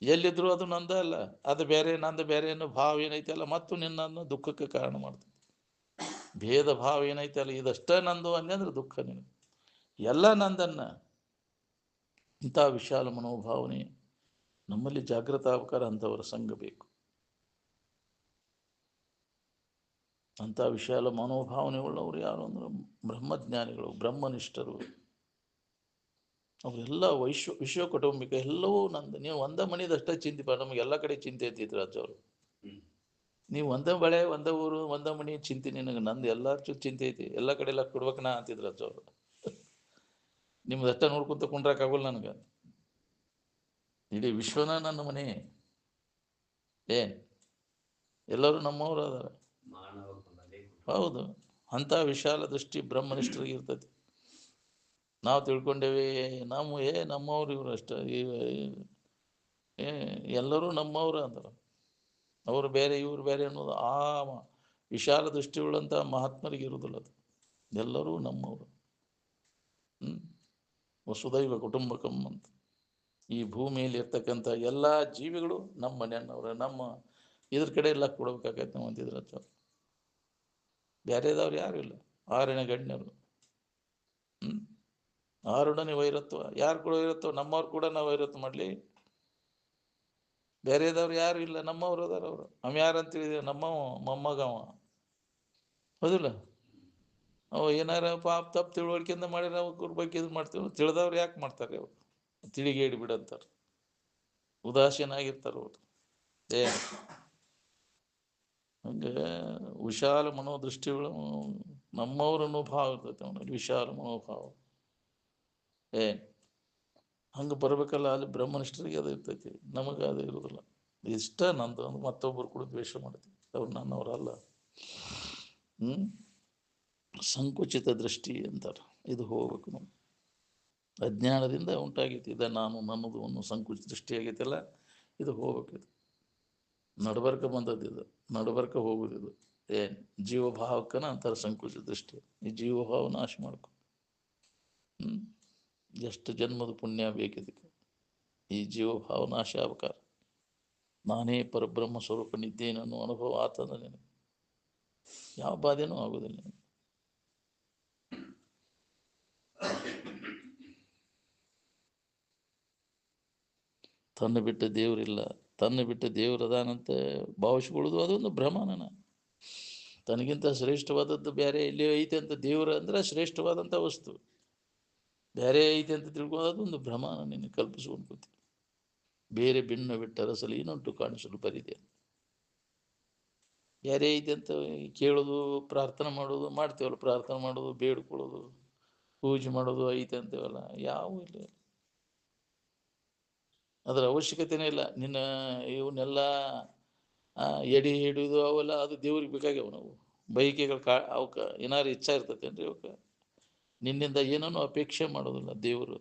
ಎಲ್ಲಿದ್ರು ಅದು ನಂದ ಅಲ್ಲ, ಅದು ಬೇರೆ ನಂದು ಬೇರೆ ಅನ್ನೋ ಭಾವ ಏನೈತೆ ಅಲ್ಲ, ಮತ್ತು ನಿನ್ನನ್ನು ದುಃಖಕ್ಕೆ ಕಾರಣ ಮಾಡ್ತದೆ. ಭೇದ ಭಾವ ಏನೈತೆ ಅಲ್ಲ, ಇದಷ್ಟೇ ನಂದು ಅಂದ್ರೆ ದುಃಖ ನಿನಗೆ. ಎಲ್ಲ ನಂದನ್ನ. ಇಂಥ ವಿಶಾಲ ಮನೋಭಾವನೆ ನಮ್ಮಲ್ಲಿ ಜಾಗೃತ ಆಗ್ಬೇಕಾದ್ರೆ ಅಂಥವರ ಸಂಘ ಬೇಕು. ಅಂಥ ವಿಶಾಲ ಮನೋಭಾವನೆಯುಳ್ಳವರು ಯಾರು ಅಂದ್ರೆ ಬ್ರಹ್ಮಜ್ಞಾನಿಗಳು, ಬ್ರಹ್ಮನಿಷ್ಠರು. ಅವರೆಲ್ಲ ವಿಶ್ವ ಕುಟುಂಬಿಕ ಎಲ್ಲವೂ ನಂದು. ನೀವು ಒಂದೇ ಮನೆಯದಷ್ಟೇ ಚಿಂತೆ ನಮಗೆ ಎಲ್ಲ ಕಡೆ ಚಿಂತೆ ಐತಿದ್ರು ರಾಜವರು. ನೀವು ಒಂದೇ ಬಳೆ, ಒಂದೇ ಊರು, ಒಂದೇ ಮನೆ ಚಿಂತೆ, ನಿನಗೆ ನಂದು ಎಲ್ಲಾರು ಚಿಂತೆ ಐತಿ, ಎಲ್ಲ ಕಡೆ ಎಲ್ಲ ಕೊಡ್ಬೇಕು ನಾ ಅಂತಿದ್ರು ರಾಜವರು. ನಿಮ್ದು ಅಷ್ಟೇ ನೋಡ್ಕೊಂತ ಕುಂಡ್ರಕ್ಕಾಗಲ್ಲ ನನಗೆ. ಇಡೀ ವಿಶ್ವನ ನನ್ನ ಮನೆ. ಏನ್ ಎಲ್ಲರೂ ನಮ್ಮವರು ಅದಾರ. ಹೌದು, ಅಂಥ ವಿಶಾಲ ದೃಷ್ಟಿ ಬ್ರಹ್ಮನಿಷ್ಠರಿಗೆ ಇರ್ತೈತಿ. ನಾವು ತಿಳ್ಕೊಂಡೇವಿ ನಮ್ಮವ್ರು ಇವರು ಅಷ್ಟೇ, ಎಲ್ಲರೂ ನಮ್ಮವ್ರು ಅಂತಾರೆ. ಅವರು ಬೇರೆ ಇವರು ಬೇರೆ ಅನ್ನೋದು ಆ ವಿಶಾಲ ದೃಷ್ಟಿಯುಳ್ಳಂಥ ಮಹಾತ್ಮರಿಗೆ ಇರುವುದಿಲ್ಲ. ಅದು ಎಲ್ಲರೂ ನಮ್ಮವರು. ವಸುದೈವ ಕುಟುಂಬಕಂ ಅಂತ. ಈ ಭೂಮಿಯಲ್ಲಿ ಇರ್ತಕ್ಕಂಥ ಎಲ್ಲ ಜೀವಿಗಳು ನಮ್ಮ ಮನೆಯನ್ನವ್ರ, ನಮ್ಮ ಇದ್ರ ಕಡೆ ಎಲ್ಲ ಕೊಡ್ಬೇಕಾಗತ್ತೆ ನಾವು ಅಂತಿದ್ರ. ಬೇರೆದವ್ರು ಯಾರು ಇಲ್ಲ. ಆರಣ ಗಣ್ಯರು. ಆರುಡನೆ ವೈರತ್ವ. ಯಾರು ಕೂಡ ವೈರತ್ವ? ನಮ್ಮವ್ರು ಕೂಡ ನಾವು ವೈರತ್ವ ಮಾಡಲಿ. ಬೇರೆದವ್ರು ಯಾರು ಇಲ್ಲ, ನಮ್ಮವ್ರು ಅದಾರ. ಅವರು ಅವ ಯಾರಂತ ತಿಳಿದೇವೆ, ನಮ್ಮವ ಮೊಮ್ಮಗವ. ಹೌದಿಲ್ಲ? ಅವ ಏನಾರ ಪಾಪ ತಪ್ಪು ತಿಳುವಳಿಕೆಯಿಂದ ಮಾಡಿರ ಅವ್ರ ಬಗ್ಗೆ ಇದು ಮಾಡ್ತೀವಿ. ತಿಳಿದವ್ರು ಯಾಕೆ ಮಾಡ್ತಾರೆ? ಅವರು ತಿಳಿಗೇಡಿ ಬಿಡಂತಾರೆ, ಉದಾಸೀನ ಆಗಿರ್ತಾರೆ ಅವರು. ಹಂಗೆ ವಿಶಾಲ ಮನೋದೃಷ್ಟಿಗಳು ನಮ್ಮವ್ರ ಅನುಭಾವ ಇರ್ತೈತೆ ಅವನಲ್ಲಿ, ವಿಶಾಲ ಮನೋಭಾವ. ಹಂಗೆ ಬರಬೇಕಲ್ಲ. ಅಲ್ಲಿ ಬ್ರಹ್ಮನಿಷ್ಠರಿಗೆ ಅದು ಇರ್ತೈತಿ, ನಮಗೆ ಅದು ಇರೋದಿಲ್ಲ. ಇಷ್ಟ ನಂದು ಅಂದ್ರೆ ಮತ್ತೊಬ್ಬರು ಕೂಡ ದ್ವೇಷ ಮಾಡ್ತೀವಿ, ಅವ್ರು ನನ್ನವರಲ್ಲ. ಸಂಕುಚಿತ ದೃಷ್ಟಿ ಅಂತಾರೆ. ಇದು ಹೋಗ್ಬೇಕು ನಾವು. ಅಜ್ಞಾನದಿಂದ ಉಂಟಾಗೈತಿ ಇದು ನಾನು ನನ್ನದು ಅನ್ನೋ ಸಂಕುಚಿತ ದೃಷ್ಟಿ ಆಗೈತಿಲ್ಲ, ಇದು ಹೋಗ್ಬೇಕಿದು. ನಡಬರ್ಕ ಬಂದದ್ದು ಇದು, ನಡಬರ್ಕ ಹೋಗುದಿದು. ಜೀವಭಾವಕ್ಕನ ಅಂತಾರೆ ಸಂಕುಚಿತ ದೃಷ್ಟಿ. ಈ ಜೀವಭಾವ ನಾಶ ಮಾಡ್ಕೊ. ಎಷ್ಟು ಜನ್ಮದ ಪುಣ್ಯ ಬೇಕಿದಕ್ಕೆ ಈ ಜೀವಭಾವ ನಾಶ ಆಗ್ಬೇಕಾರ. ನಾನೇ ಪರಬ್ರಹ್ಮ ಸ್ವರೂಪ ನಿದ್ದೇನೆ ಅನ್ನೋ ಅನುಭವ ಆತಂದ್ರೆ ನಿನಗೆ ಯಾವ ಬಾಧೆನೂ ಆಗೋದಿಲ್ಲ. ತನ್ನ ಬಿಟ್ಟ ದೇವರಿಲ್ಲ, ತನ್ನ ಬಿಟ್ಟ ದೇವರದಾನಂತ ಭಾವಿಸ್ಕೊಳ್ಳೋದು ಅದೊಂದು ಭ್ರಮನ. ತನಗಿಂತ ಶ್ರೇಷ್ಠವಾದದ್ದು ಬೇರೆ ಎಲ್ಲಿ ಐತೆ ಅಂತ ದೇವರು ಅಂದ್ರೆ ಶ್ರೇಷ್ಠವಾದಂಥ ವಸ್ತು. ಬೇರೆ ಐತೆ ಅಂತ ತಿಳ್ಕೊಳ್ಳೋದೊಂದು ಭ್ರಮನ ನಿನ್ನ ಕಲ್ಪಿಸ್ಕೊಂಡು ಕೂತಿ. ಬೇರೆ ಭಿನ್ನ ಬಿಟ್ಟರಸಲು ಏನಂಟು ಕಾಣಿಸಲು ಬರಿದೆ. ಬೇರೆ ಐತೆ ಅಂತ ಕೇಳೋದು, ಪ್ರಾರ್ಥನೆ ಮಾಡೋದು ಮಾಡ್ತೇವಲ್ಲ, ಪ್ರಾರ್ಥನೆ ಮಾಡೋದು, ಬೇಡ್ಕೊಳ್ಳೋದು, ಪೂಜೆ ಮಾಡೋದು ಐತೆ ಅಂತೇವಲ್ಲ, ಯಾವ ಇಲ್ಲ. ಅದರ ಅವಶ್ಯಕತೆನೇ ಇಲ್ಲ. ನಿನ್ನ ಇವನ್ನೆಲ್ಲ ಎಡಿ ಹಿಡಿದು ಅವೆಲ್ಲ ಅದು ದೇವ್ರಿಗೆ ಬೇಕಾಗ್ಯಾವ. ನಾವು ಬೈಕೆಗಳು ಅವಕ್ಕೆ ಏನಾರು ಇಚ್ಛಾ ಇರ್ತೈತೇನ್ರಿ? ಅವಕ್ಕೆ ನಿನ್ನಿಂದ ಏನೂ ಅಪೇಕ್ಷೆ ಮಾಡೋದಿಲ್ಲ ದೇವರು.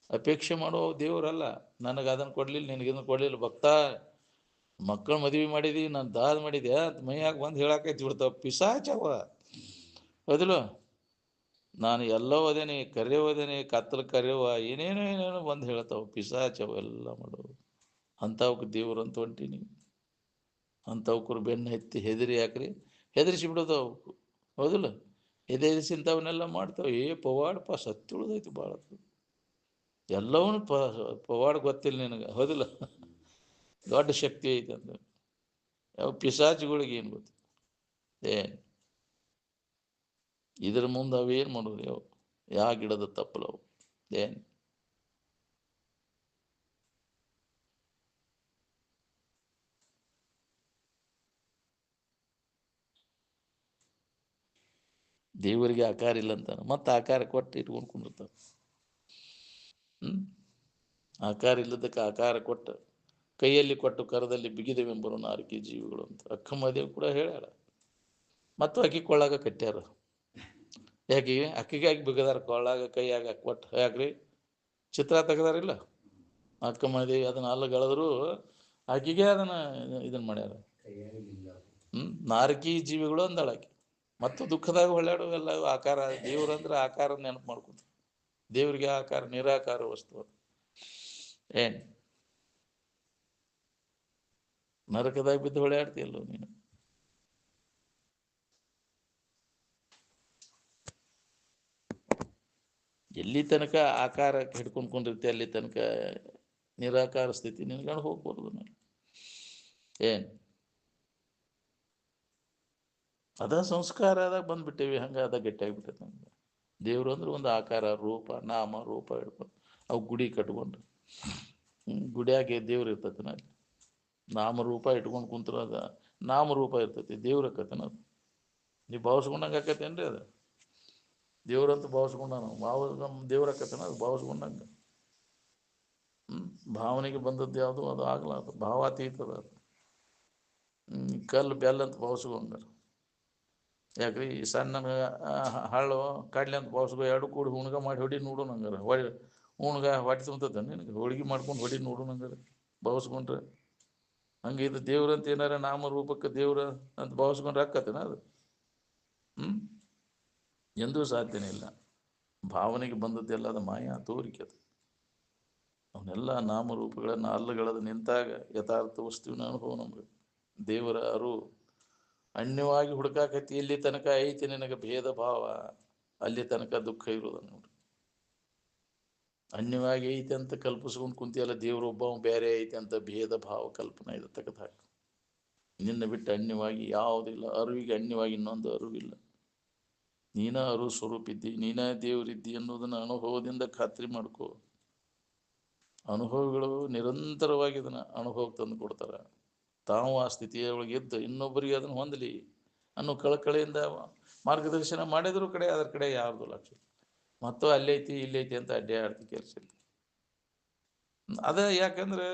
ಅಪೇಕ್ಷೆ ಮಾಡುವ ದೇವರಲ್ಲ. ನನಗೆ ಅದನ್ನು ಕೊಡ್ಲಿಲ್ಲ, ನಿನಗಿದನ್ನು ಕೊಡ್ಲಿಲ್ಲ. ಭಕ್ತ, ಮಕ್ಕಳು ಮದುವೆ ಮಾಡಿದಿ, ನಾನು ದಾದ ಮಾಡಿದೆ ಅಂತ ಮೈಯಾಗ ಬಂದು ಹೇಳಾಕೈತಿ ಬಿಡ್ತಾವ ಪಿಸಾಚವ. ಹೌದಿಲ್ಲ? ನಾನು ಎಲ್ಲೋ ಓದೇನಿ, ಕರೆ ಓದೇನಿ, ಕತ್ತಲು ಕರೆಯುವ ಏನೇನೋ ಬಂದು ಹೇಳ್ತಾವ ಪಿಸಾಚವ ಎಲ್ಲ ಮಾಡೋದು. ಅಂಥವಕ್ಕೆ ದೇವರು ಅಂತ ಹೊಂಟೀನಿ. ಅಂಥವ್ಕರು ಬೆನ್ನು ಎತ್ತಿ ಹೆದರಿ ಹಾಕ್ರಿ, ಹೆದರಿಸಿ ಬಿಡೋದು ಅವಕ್ಕೆ. ಹೌದಿಲ್ಲ? ಹೆದರಿಸಿಂಥವನ್ನೆಲ್ಲ ಮಾಡ್ತಾವೆ. ಪವಾಡಪ್ಪ ಸತ್ಯ ಉಳಿದೈತಿ ಭಾಳ. ಎಲ್ಲವೂ ಪವಾಡ ಗೊತ್ತಿಲ್ಲ ನಿನಗೆ. ಹೌದಿಲ್ಲ? ದೊಡ್ಡ ಶಕ್ತಿ ಐತೆ ಅಂತ. ಯಾವ ಪಿಸಾಚಿಗಳಿಗೆ ಏನು ಗೊತ್ತು? ಇದ್ರ ಮುಂದೆ ಅವೇನು ಮಾಡೋದು? ಯಾವ ಗಿಡದ ತಪ್ಪಲವು? ದೇವರಿಗೆ ಆಕಾರ ಇಲ್ಲ ಅಂತಾನೆ, ಮತ್ತೆ ಆಕಾರ ಕೊಟ್ಟು ಇಟ್ಕೊಂಡು ಕುಂದಿರ್ತಾನೆ. ಆಕಾರ ಇಲ್ಲದಕ್ಕೆ ಆಕಾರ ಕೊಟ್ಟು ಕೈಯಲ್ಲಿ ಕೊಟ್ಟು ಕರದಲ್ಲಿ ಬಿಗಿದೆವೆಂಬರು ನಾಲ್ಕೇ ಜೀವಿಗಳು ಅಂತ ಅಕ್ಕಮ್ಮದೇವಿ ಕೂಡ ಹೇಳ್ಯಾರ. ಮತ್ತು ಅಕ್ಕಿ ಕೊಳ್ಳಾಗ ಕಟ್ಟ್ಯಾರ. ಯಾಕೆ ಅಕ್ಕಿಗಾಗಿ ಬಿಗದಾರ, ಕೊಳ್ಳಾಗ ಕೈಯಾಗ ಕೊಟ್ಟು. ಯಾಕ್ರಿ? ಚಿತ್ರ ತೆಗದಾರಿಲ್ಲ ಅಕ್ಕಮ್ಮದೇವಿ, ಅದನ್ನ ಅಲ್ಲಗಳೆದ್ರು ಆಕಿಗೆ ಅದನ್ನ ಇದನ್ನ ಮಾಡ್ಯಾರ. ನಾರಕಿ ಜೀವಿಗಳು ಅಂದಳಾಕಿ. ಮತ್ತು ದುಃಖದಾಗ ಹೊಳ್ಯಾಡು ಎಲ್ಲ ಆಕಾರ. ದೇವ್ರಂದ್ರೆ ಆಕಾರ ನೆನಪು ಮಾಡ್ಕೊತ. ದೇವ್ರಿಗೆ ಆಕಾರ ನಿರಾಕಾರ ವಸ್ತು. ನರಕದಾಗ ಬಿದ್ದು ಹೊಳ್ಯಾಡ್ತಿಯಲ್ಲೋ ನೀನು. ಎಲ್ಲಿ ತನಕ ಆಕಾರ ಹಿಡ್ಕೊಂಡ್ಕೊಂಡಿರ್ತಿ ಅಲ್ಲಿ ತನಕ ನಿರಾಕಾರ ಸ್ಥಿತಿ ನಿನ್ಗಂಡು ಹೋಗ್ಬಾರ್ದು. ಅದ ಸಂಸ್ಕಾರದಾಗ ಬಂದ್ಬಿಟ್ಟೇವಿ, ಹಂಗೆ ಅದ ಗಟ್ಟಿಯಾಗಿಬಿಟ್ಟೈತೆ ನಮ್ಗೆ. ದೇವ್ರು ಅಂದ್ರೆ ಒಂದು ಆಕಾರ, ರೂಪ, ನಾಮ ರೂಪ ಹಿಡ್ಕೊಂಡು ಅವು ಗುಡಿ ಕಟ್ಕೊಂಡು ಗುಡಿಯಾಗೆ ದೇವ್ರು ಇರ್ತೈತೆ ಅಲ್ಲಿ. ನಾಮರೂಪ ಇಟ್ಕೊಂಡು ಕುಂತ್ರ ಅದ ನಾಮರೂಪ ಇರ್ತೈತಿ, ದೇವ್ರ ಆಕತನ ಅದು. ನೀವು ಭಾವಿಸ್ಕೊಂಡಂಗೆ ಆಕೈತೇನ್ರಿ ಅದು? ದೇವ್ರಂತ ಭಾವಿಸ್ಕೊಂಡ ನಾವು ನಮ್ಮ ದೇವ್ರ ಆಕತನ ಅದು ಭಾವಿಸ್ಕೊಂಡಂಗೆ. ಭಾವನೆಗೆ ಬಂದದ್ದು ಯಾವುದು ಅದು ಆಗಲ್ಲ, ಅದು ಭಾವಾತೀತದ ಅದು. ಕಲ್ಲು ಬೆಲ್ಲ ಅಂತ ಭಾವಿಸ್ಕೊಂಡ್ರೆ ಯಾಕ್ರಿ ಸಣ್ಣ ಹಳ್ಳು ಕಡ್ಲೆ ಅಂತ ಭಾವಿಸ್ಕೊ, ಎರಡು ಕೂಡಿ ಹುಣ್ಗ ಮಾಡಿ ಹೊಡಿ ನೋಡು ನಂಗಾರ ಹುಣ್ಗ ಹೊಟ್ಟೆ ತುಂಬತದ ನಿನಗೆ, ಹೋಳಿಗೆ ಮಾಡ್ಕೊಂಡು ಹೊಡಿ ನೋಡು ನಂಗಾರ ಭಾವಿಸ್ಕೊಂಡ್ರೆ. ಹಂಗೆ ಇದು ದೇವ್ರಂತ ಏನಾರ ನಾಮರೂಪಕ್ಕೆ ದೇವ್ರ ಅಂತ ಭಾವಿಸ್ಕೊಂಡ್ರೆ ಆಕತ್ತೇನ ಅದು? ಎಂದೂ ಸಾಧ್ಯನೇ ಇಲ್ಲ. ಭಾವನೆಗೆ ಬಂದದ್ದೆಲ್ಲ ಅದು ಮಾಯಾ ತೋರಿಕೆ ಅದು. ಅವನ್ನೆಲ್ಲ ನಾಮರೂಪಗಳನ್ನು ಅಲ್ಲಗಳದು ನಿಂತಾಗ ಯಥಾರ್ಥ ವಸ್ತುವಿನ ಅನುಭವ ನಮ್ಗೆ. ದೇವರ ಅರು ಅನ್ಯವಾಗಿ ಹುಡುಕಾಕತಿ ಎಲ್ಲಿ ತನಕ ಐತಿ ನಿನಗೆ ಭೇದ ಭಾವ, ಅಲ್ಲಿ ತನಕ ದುಃಖ ಇರೋದ ನೋಡ್ರಿ. ಅನ್ಯವಾಗಿ ಐತಿ ಅಂತ ಕಲ್ಪಿಸ್ಕೊಂಡು ಕುಂತಿಯಲ್ಲ, ದೇವರೊಬ್ಬ ಬೇರೆ ಐತಿ ಅಂತ ಭೇದ ಭಾವ ಕಲ್ಪನೆ ಇದೆ, ತೆಗೆದು ಹಾಕಿ. ನಿನ್ನ ಬಿಟ್ಟು ಅನ್ಯವಾಗಿ ಯಾವುದಿಲ್ಲ, ಅರಿವಿಗೆ ಅನ್ಯವಾಗಿ ಇನ್ನೊಂದು ಅರಿವಿಲ್ಲ. ನೀನ ಅರು ಸ್ವರೂಪಿದ್ದಿ, ನೀನ ದೇವರಿದ್ದಿ ಅನ್ನೋದನ್ನ ಅನುಭವದಿಂದ ಖಾತ್ರಿ ಮಾಡ್ಕೋ. ಅನುಭವಗಳು ನಿರಂತರವಾಗಿ ಇದನ್ನ ಅನುಭವಕ್ಕೆ ತಂದು ಕೊಡ್ತಾರ. ತಾವು ಆ ಸ್ಥಿತಿಯ ಒಳಗೆ ಎದ್ದು ಇನ್ನೊಬ್ಬರಿಗೆ ಅದನ್ನು ಹೊಂದಲಿ ಅನ್ನೋ ಕಳಕಳಿಯಿಂದ ಮಾರ್ಗದರ್ಶನ ಮಾಡಿದ್ರು ಕಡೆ ಅದರ ಕಡೆ ಯಾರ್ದು ಲಕ್ಷ್ಯ ಮತ್ತು ಅಲ್ಲೈತಿ ಇಲ್ಲೈತಿ ಅಂತ ಅಡ್ಡಾಡ್ತಿ ಕೆಲಸ ಇಲ್ಲ. ಅದ ಯಾಕಂದ್ರೆ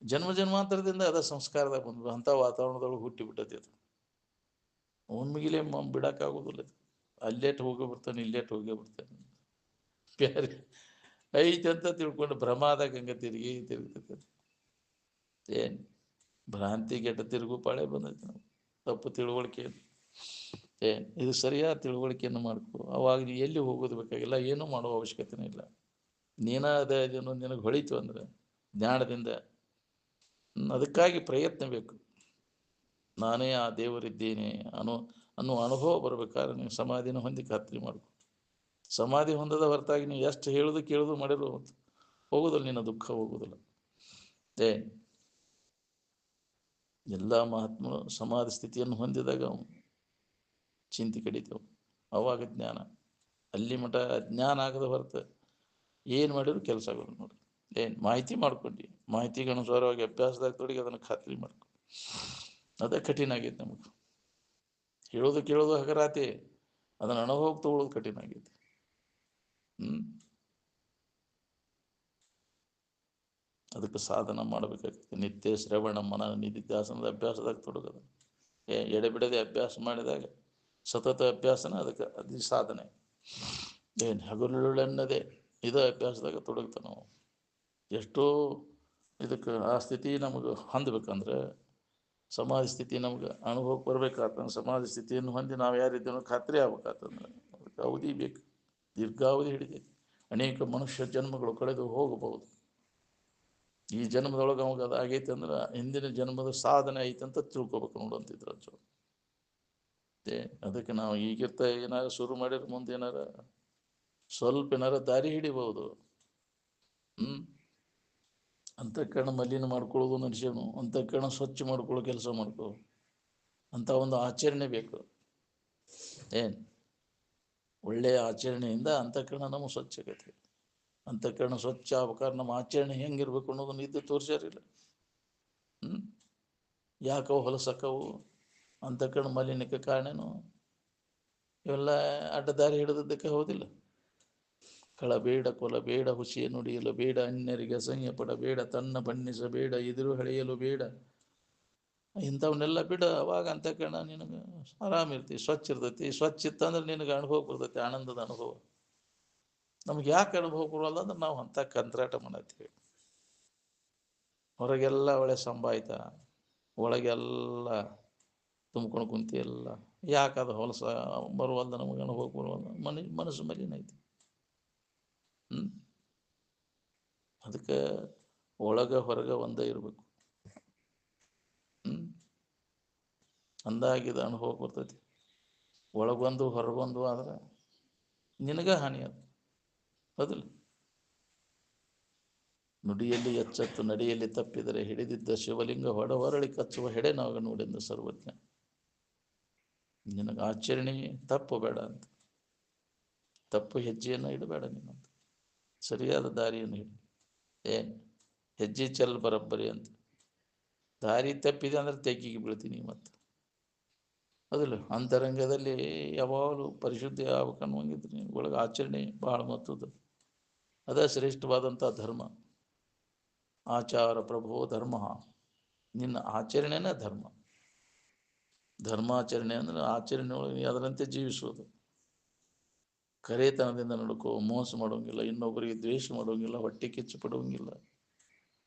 ಜನ್ಮ ಜನ್ಮಾಂತರದಿಂದ ಅದ ಸಂಸ್ಕಾರದಾಗ ಬಂದು ಅಂಥ ವಾತಾವರಣದೊಳಗೆ ಹುಟ್ಟಿ ಬಿಟ್ಟತಿ ಅದು. ಒಮ್ಮಿಗಿಲೆ ಬಿಡಕ್ಕಾಗೋದಿಲ್ಲ. ಅಲ್ಲೇಟ್ ಹೋಗೇ ಬಿಡ್ತಾನೆ, ಇಲ್ಲೇಟ್ ಹೋಗೇ ಬಿಡ್ತಾನೆ. ಬೇರೆ ಐತಿ ಅಂತ ತಿಳ್ಕೊಂಡು ಭ್ರಮಾದಾಗ ಹಂಗೆ ತಿರುಗ್ತೈತೆ. ಏನು ಭ್ರಾಂತಿ ಗೆಟ್ಟ ತಿರುಗು ಪಾಳೆ ಬಂದೈತೆ ನಾವು. ತಪ್ಪು ತಿಳುವಳಿಕೆ ಇದು ಸರಿಯಾದ ತಿಳುವಳಿಕೆಯನ್ನು ಮಾಡ್ಕೊ. ಅವಾಗ ನೀ ಎಲ್ಲಿ ಹೋಗೋದು ಬೇಕಾಗಿಲ್ಲ, ಏನೂ ಮಾಡುವ ಅವಶ್ಯಕತೆನೇ ಇಲ್ಲ. ನೀನ ಅದೇ ಇದನ್ನು ನಿನಗೆ ಹೊಳಿತು ಅಂದ್ರೆ ಜ್ಞಾನದಿಂದ. ಅದಕ್ಕಾಗಿ ಪ್ರಯತ್ನ ಬೇಕು. ನಾನೇ ಆ ದೇವರಿದ್ದೇನೆ ಅನ್ನೋ ಅನುಭವ ಬರ್ಬೇಕಾದ್ರೆ ನೀವು ಸಮಾಧಿನ ಹೊಂದಿ ಖಾತ್ರಿ ಮಾಡ್ಕೊ. ಸಮಾಧಿ ಹೊಂದದ ಹೊರತಾಗಿ ನೀವು ಎಷ್ಟು ಹೇಳೋದು ಕೇಳೋದು ಮಾಡಿರೋ ಹೋಗೋದಿಲ್ಲ, ನಿನ್ನ ದುಃಖ ಹೋಗೋದಿಲ್ಲ. ಎಲ್ಲ ಮಹಾತ್ಮರು ಸಮಾಧಿ ಸ್ಥಿತಿಯನ್ನು ಹೊಂದಿದಾಗ ಚಿಂತೆ ಕಡಿತೇವೆ, ಅವಾಗ ಜ್ಞಾನ. ಅಲ್ಲಿ ಮಠ ಜ್ಞಾನ ಆಗದ ಹೊರತು ಏನು ಮಾಡಿದ್ರು ಕೆಲಸ ಆಗೋದು ನೋಡ್ರಿ. ಮಾಹಿತಿ ಮಾಡ್ಕೊಂಡು ಮಾಹಿತಿಗೆ ಅನುಸಾರವಾಗಿ ಅಭ್ಯಾಸದಾಗ ತೊಡಗಿ ಅದನ್ನು ಖಾತ್ರಿ ಮಾಡ್ಕೊ. ಅದೇ ಕಠಿಣ ಆಗೈತೆ ನಮಗೆ. ಹೇಳೋದು ಕೇಳೋದು ಹಗರಾತಿ, ಅದನ್ನು ಅನುಭವ ತಗೊಳ್ಳೋದು ಕಠಿಣ ಆಗೈತಿ. ಅದಕ್ಕೆ ಸಾಧನ ಮಾಡಬೇಕಾಗುತ್ತೆ. ನಿತ್ಯ ಶ್ರವಣ ಮನನ ನಿಧಿಧ್ಯಾಸನದ ಅಭ್ಯಾಸದಾಗ ತೊಡಗೋದು. ಎಡೆಬಿಡದೆ ಅಭ್ಯಾಸ ಮಾಡಿದಾಗ ಸತತ ಅಭ್ಯಾಸನ ಅದಕ್ಕೆ ಅದು ಸಾಧನೆ. ಹಗಲುಳ್ಳನ್ನದೇ ಇದು ಅಭ್ಯಾಸದಾಗ ತೊಡಗ್ತಾವೆ ನಾವು. ಎಷ್ಟೋ ಇದಕ್ಕೆ ಆ ಸ್ಥಿತಿ ನಮಗೆ ಹೊಂದಬೇಕಂದ್ರೆ ಸಮಾಧಿ ಸ್ಥಿತಿ ನಮ್ಗೆ ಅನುಭವಕ್ಕೆ ಬರ್ಬೇಕಾತಂದ್ರೆ ಸಮಾಧಿ ಸ್ಥಿತಿಯನ್ನು ಹೊಂದಿ ನಾವು ಯಾರಿದ್ದೇನೋ ಖಾತ್ರಿ ಆಗ್ಬೇಕಾತಂದ್ರೆ ಅದಕ್ಕೆ ಅವಧಿ ಬೇಕು, ದೀರ್ಘಾವಧಿ ಹಿಡಿದೈತಿ. ಅನೇಕ ಮನುಷ್ಯ ಜನ್ಮಗಳು ಕಳೆದು ಹೋಗಬಹುದು. ಈ ಜನ್ಮದೊಳಗೆ ಅವಾಗ ಅದು ಆಗೈತೆ ಅಂದ್ರೆ ಹಿಂದಿನ ಜನ್ಮದ ಸಾಧನೆ ಐತೆ ಅಂತ ತಿಳ್ಕೊಬೇಕು ನೋಡುವಂತಿದ್ರು ಅಜ್ಜ. ಅದಕ್ಕೆ ನಾವು ಈಗಿರ್ತ ಏನಾರ ಶುರು ಮಾಡಿದ್ರೆ ಮುಂದೆ ಏನಾರ ಸ್ವಲ್ಪ ಏನಾರ ದಾರಿ ಹಿಡಿಬಹುದು. ಅಂತಃಕರಣ ಮಲಿನ ಮಾಡ್ಕೊಳ್ಳೋದು ನಡೆಸೋನು, ಅಂತಃಕರಣ ಸ್ವಚ್ಛ ಮಾಡ್ಕೊಳ್ಳೋ ಕೆಲಸ ಮಾಡ್ಕೋ ಅಂತ ಒಂದು ಆಚರಣೆ ಬೇಕು. ಒಳ್ಳೆಯ ಆಚರಣೆಯಿಂದ ಅಂತಃಕರಣ ನಮಗೆ ಸ್ವಚ್ಛ ಆಗತ್ತೆ. ಅಂತಃಕರಣ ಸ್ವಚ್ಛ ಆಗ್ಬೇಕಾದ್ರೆ ನಮ್ಮ ಆಚರಣೆ ಹೆಂಗಿರ್ಬೇಕು ಅನ್ನೋದನ್ನ ಇದ್ದು ತೋರಿಸ್ಯಾರಿಲ್ಲ. ಯಾಕವು ಹೊಲಸಕ್ಕವು ಅಂತಃಕರಣ ಮಲಿನಕ್ಕೆ ಕಾರಣನು ಇವೆಲ್ಲ ಅಡ್ಡದಾರಿ ಹಿಡಿದದ್ದಕ್ಕೆ ಹೌದಿಲ್ಲ. ಕಳಬೇಡ, ಕೊಲಬೇಡ, ಹುಸಿಯ ನುಡಿಯಲು ಬೇಡ, ಅನ್ಯರಿಗೆ ಅಸಹ್ಯ ಪಡಬೇಡ, ತನ್ನ ಬಣ್ಣಿಸಬೇಡ, ಎದುರು ಹಳೆಯಲು ಬೇಡ. ಇಂಥವನ್ನೆಲ್ಲ ಬಿಡ, ಅವಾಗ ಅಂತಃಕರಣ ನಿನಗೆ ಆರಾಮಿರ್ತಿ, ಸ್ವಚ್ಛ ಇರ್ತೈತಿ. ಸ್ವಚ್ಛ ಇತ್ತಂದ್ರೆ ನಿನಗೆ ಅನುಭವ ಬರ್ತೈತಿ, ಆನಂದದ ಅನುಭವ. ನಮ್ಗೆ ಯಾಕೆ ಅನುಭವ ಬರೋಲ್ಲ ಅಂದ್ರೆ ನಾವು ಅಂತ ಕಂತ್ರಾಟ ಮಾಡತ್ತೀವಿ. ಹೊರಗೆಲ್ಲ ಒಳ್ಳೆ ಸಂಭಾಯ್ತ, ಒಳಗೆಲ್ಲ ತುಂಬ್ಕೊಂಡು ಕುಂತಿ ಎಲ್ಲ. ಯಾಕದು ಹೊಲಸ ಬರುವಲ್ದ, ನಮಗೆ ಅನುಭವ ಬರುವಲ್ಲ, ಮನಸ್ಸು ಮಲಿನ ಐತಿ. ಅದಕ್ಕೆ ಒಳಗ ಹೊರಗೆ ಒಂದೇ ಇರಬೇಕು. ಅಂದಾಗಿದ ಅನುಭವ ಬರ್ತೈತಿ. ಒಳಗೊಂದು ಹೊರಗೊಂದು ಆದ್ರೆ ನಿನಗ ಹಾನಿ ಅದು ಹೌದಿಲ್ಲ. ನುಡಿಯಲ್ಲಿ ಎಚ್ಚೆತ್ತು ನಡಿಯಲ್ಲಿ ತಪ್ಪಿದರೆ ಹಿಡಿದಿದ್ದ ಶಿವಲಿಂಗ ಹೊರಳಿ ಕಚ್ಚುವ ಹೆಡೆ ನಾಗ ನೋಡೆಂದು ಸರ್ವಜ್ಞ. ನಿನಗೆ ಆಚರಣೆ ತಪ್ಪು ಬೇಡ ಅಂತ, ತಪ್ಪು ಹೆಜ್ಜೆಯನ್ನು ಇಡಬೇಡ ನೀನಂತ, ಸರಿಯಾದ ದಾರಿಯನ್ನು ಹಿಡಿ. ಏನು ಹೆಜ್ಜೆ ಚೆಲ್ ಬರಬ್ಬರಿ ಅಂತ, ದಾರಿ ತಪ್ಪಿದೆ ಅಂದ್ರೆ ತೆಗ್ಗಿಗೆ ಬೀಳ್ತೀನಿ ಮತ್ತು. ಅದಲ್ಲ ಅಂತರಂಗದಲ್ಲಿ ಯಾವಾಗಲೂ ಪರಿಶುದ್ಧಿ ಆಗ್ಬೇಕನ್ನುವಂಗಿದ್ರೆ ಒಳಗೆ ಆಚರಣೆ ಭಾಳ ಮಹತ್ವದ. ಅದೇ ಶ್ರೇಷ್ಠವಾದಂಥ ಧರ್ಮ. ಆಚಾರ ಪ್ರಭೋ ಧರ್ಮ, ನಿನ್ನ ಆಚರಣೆನೇ ಧರ್ಮ. ಧರ್ಮಾಚರಣೆ ಅಂದರೆ ಆಚರಣೆ ಒಳಗೆ ಅದರಂತೆ ಜೀವಿಸೋದು. ಕರೆತನದಿಂದ ನಡ್ಕೋ, ಮೋಸ ಮಾಡೋಂಗಿಲ್ಲ, ಇನ್ನೊಬ್ಬರಿಗೆ ದ್ವೇಷ ಮಾಡೋಂಗಿಲ್ಲ, ಹೊಟ್ಟೆ ಕಿಚ್ಚು ಪಡೋಂಗಿಲ್ಲ.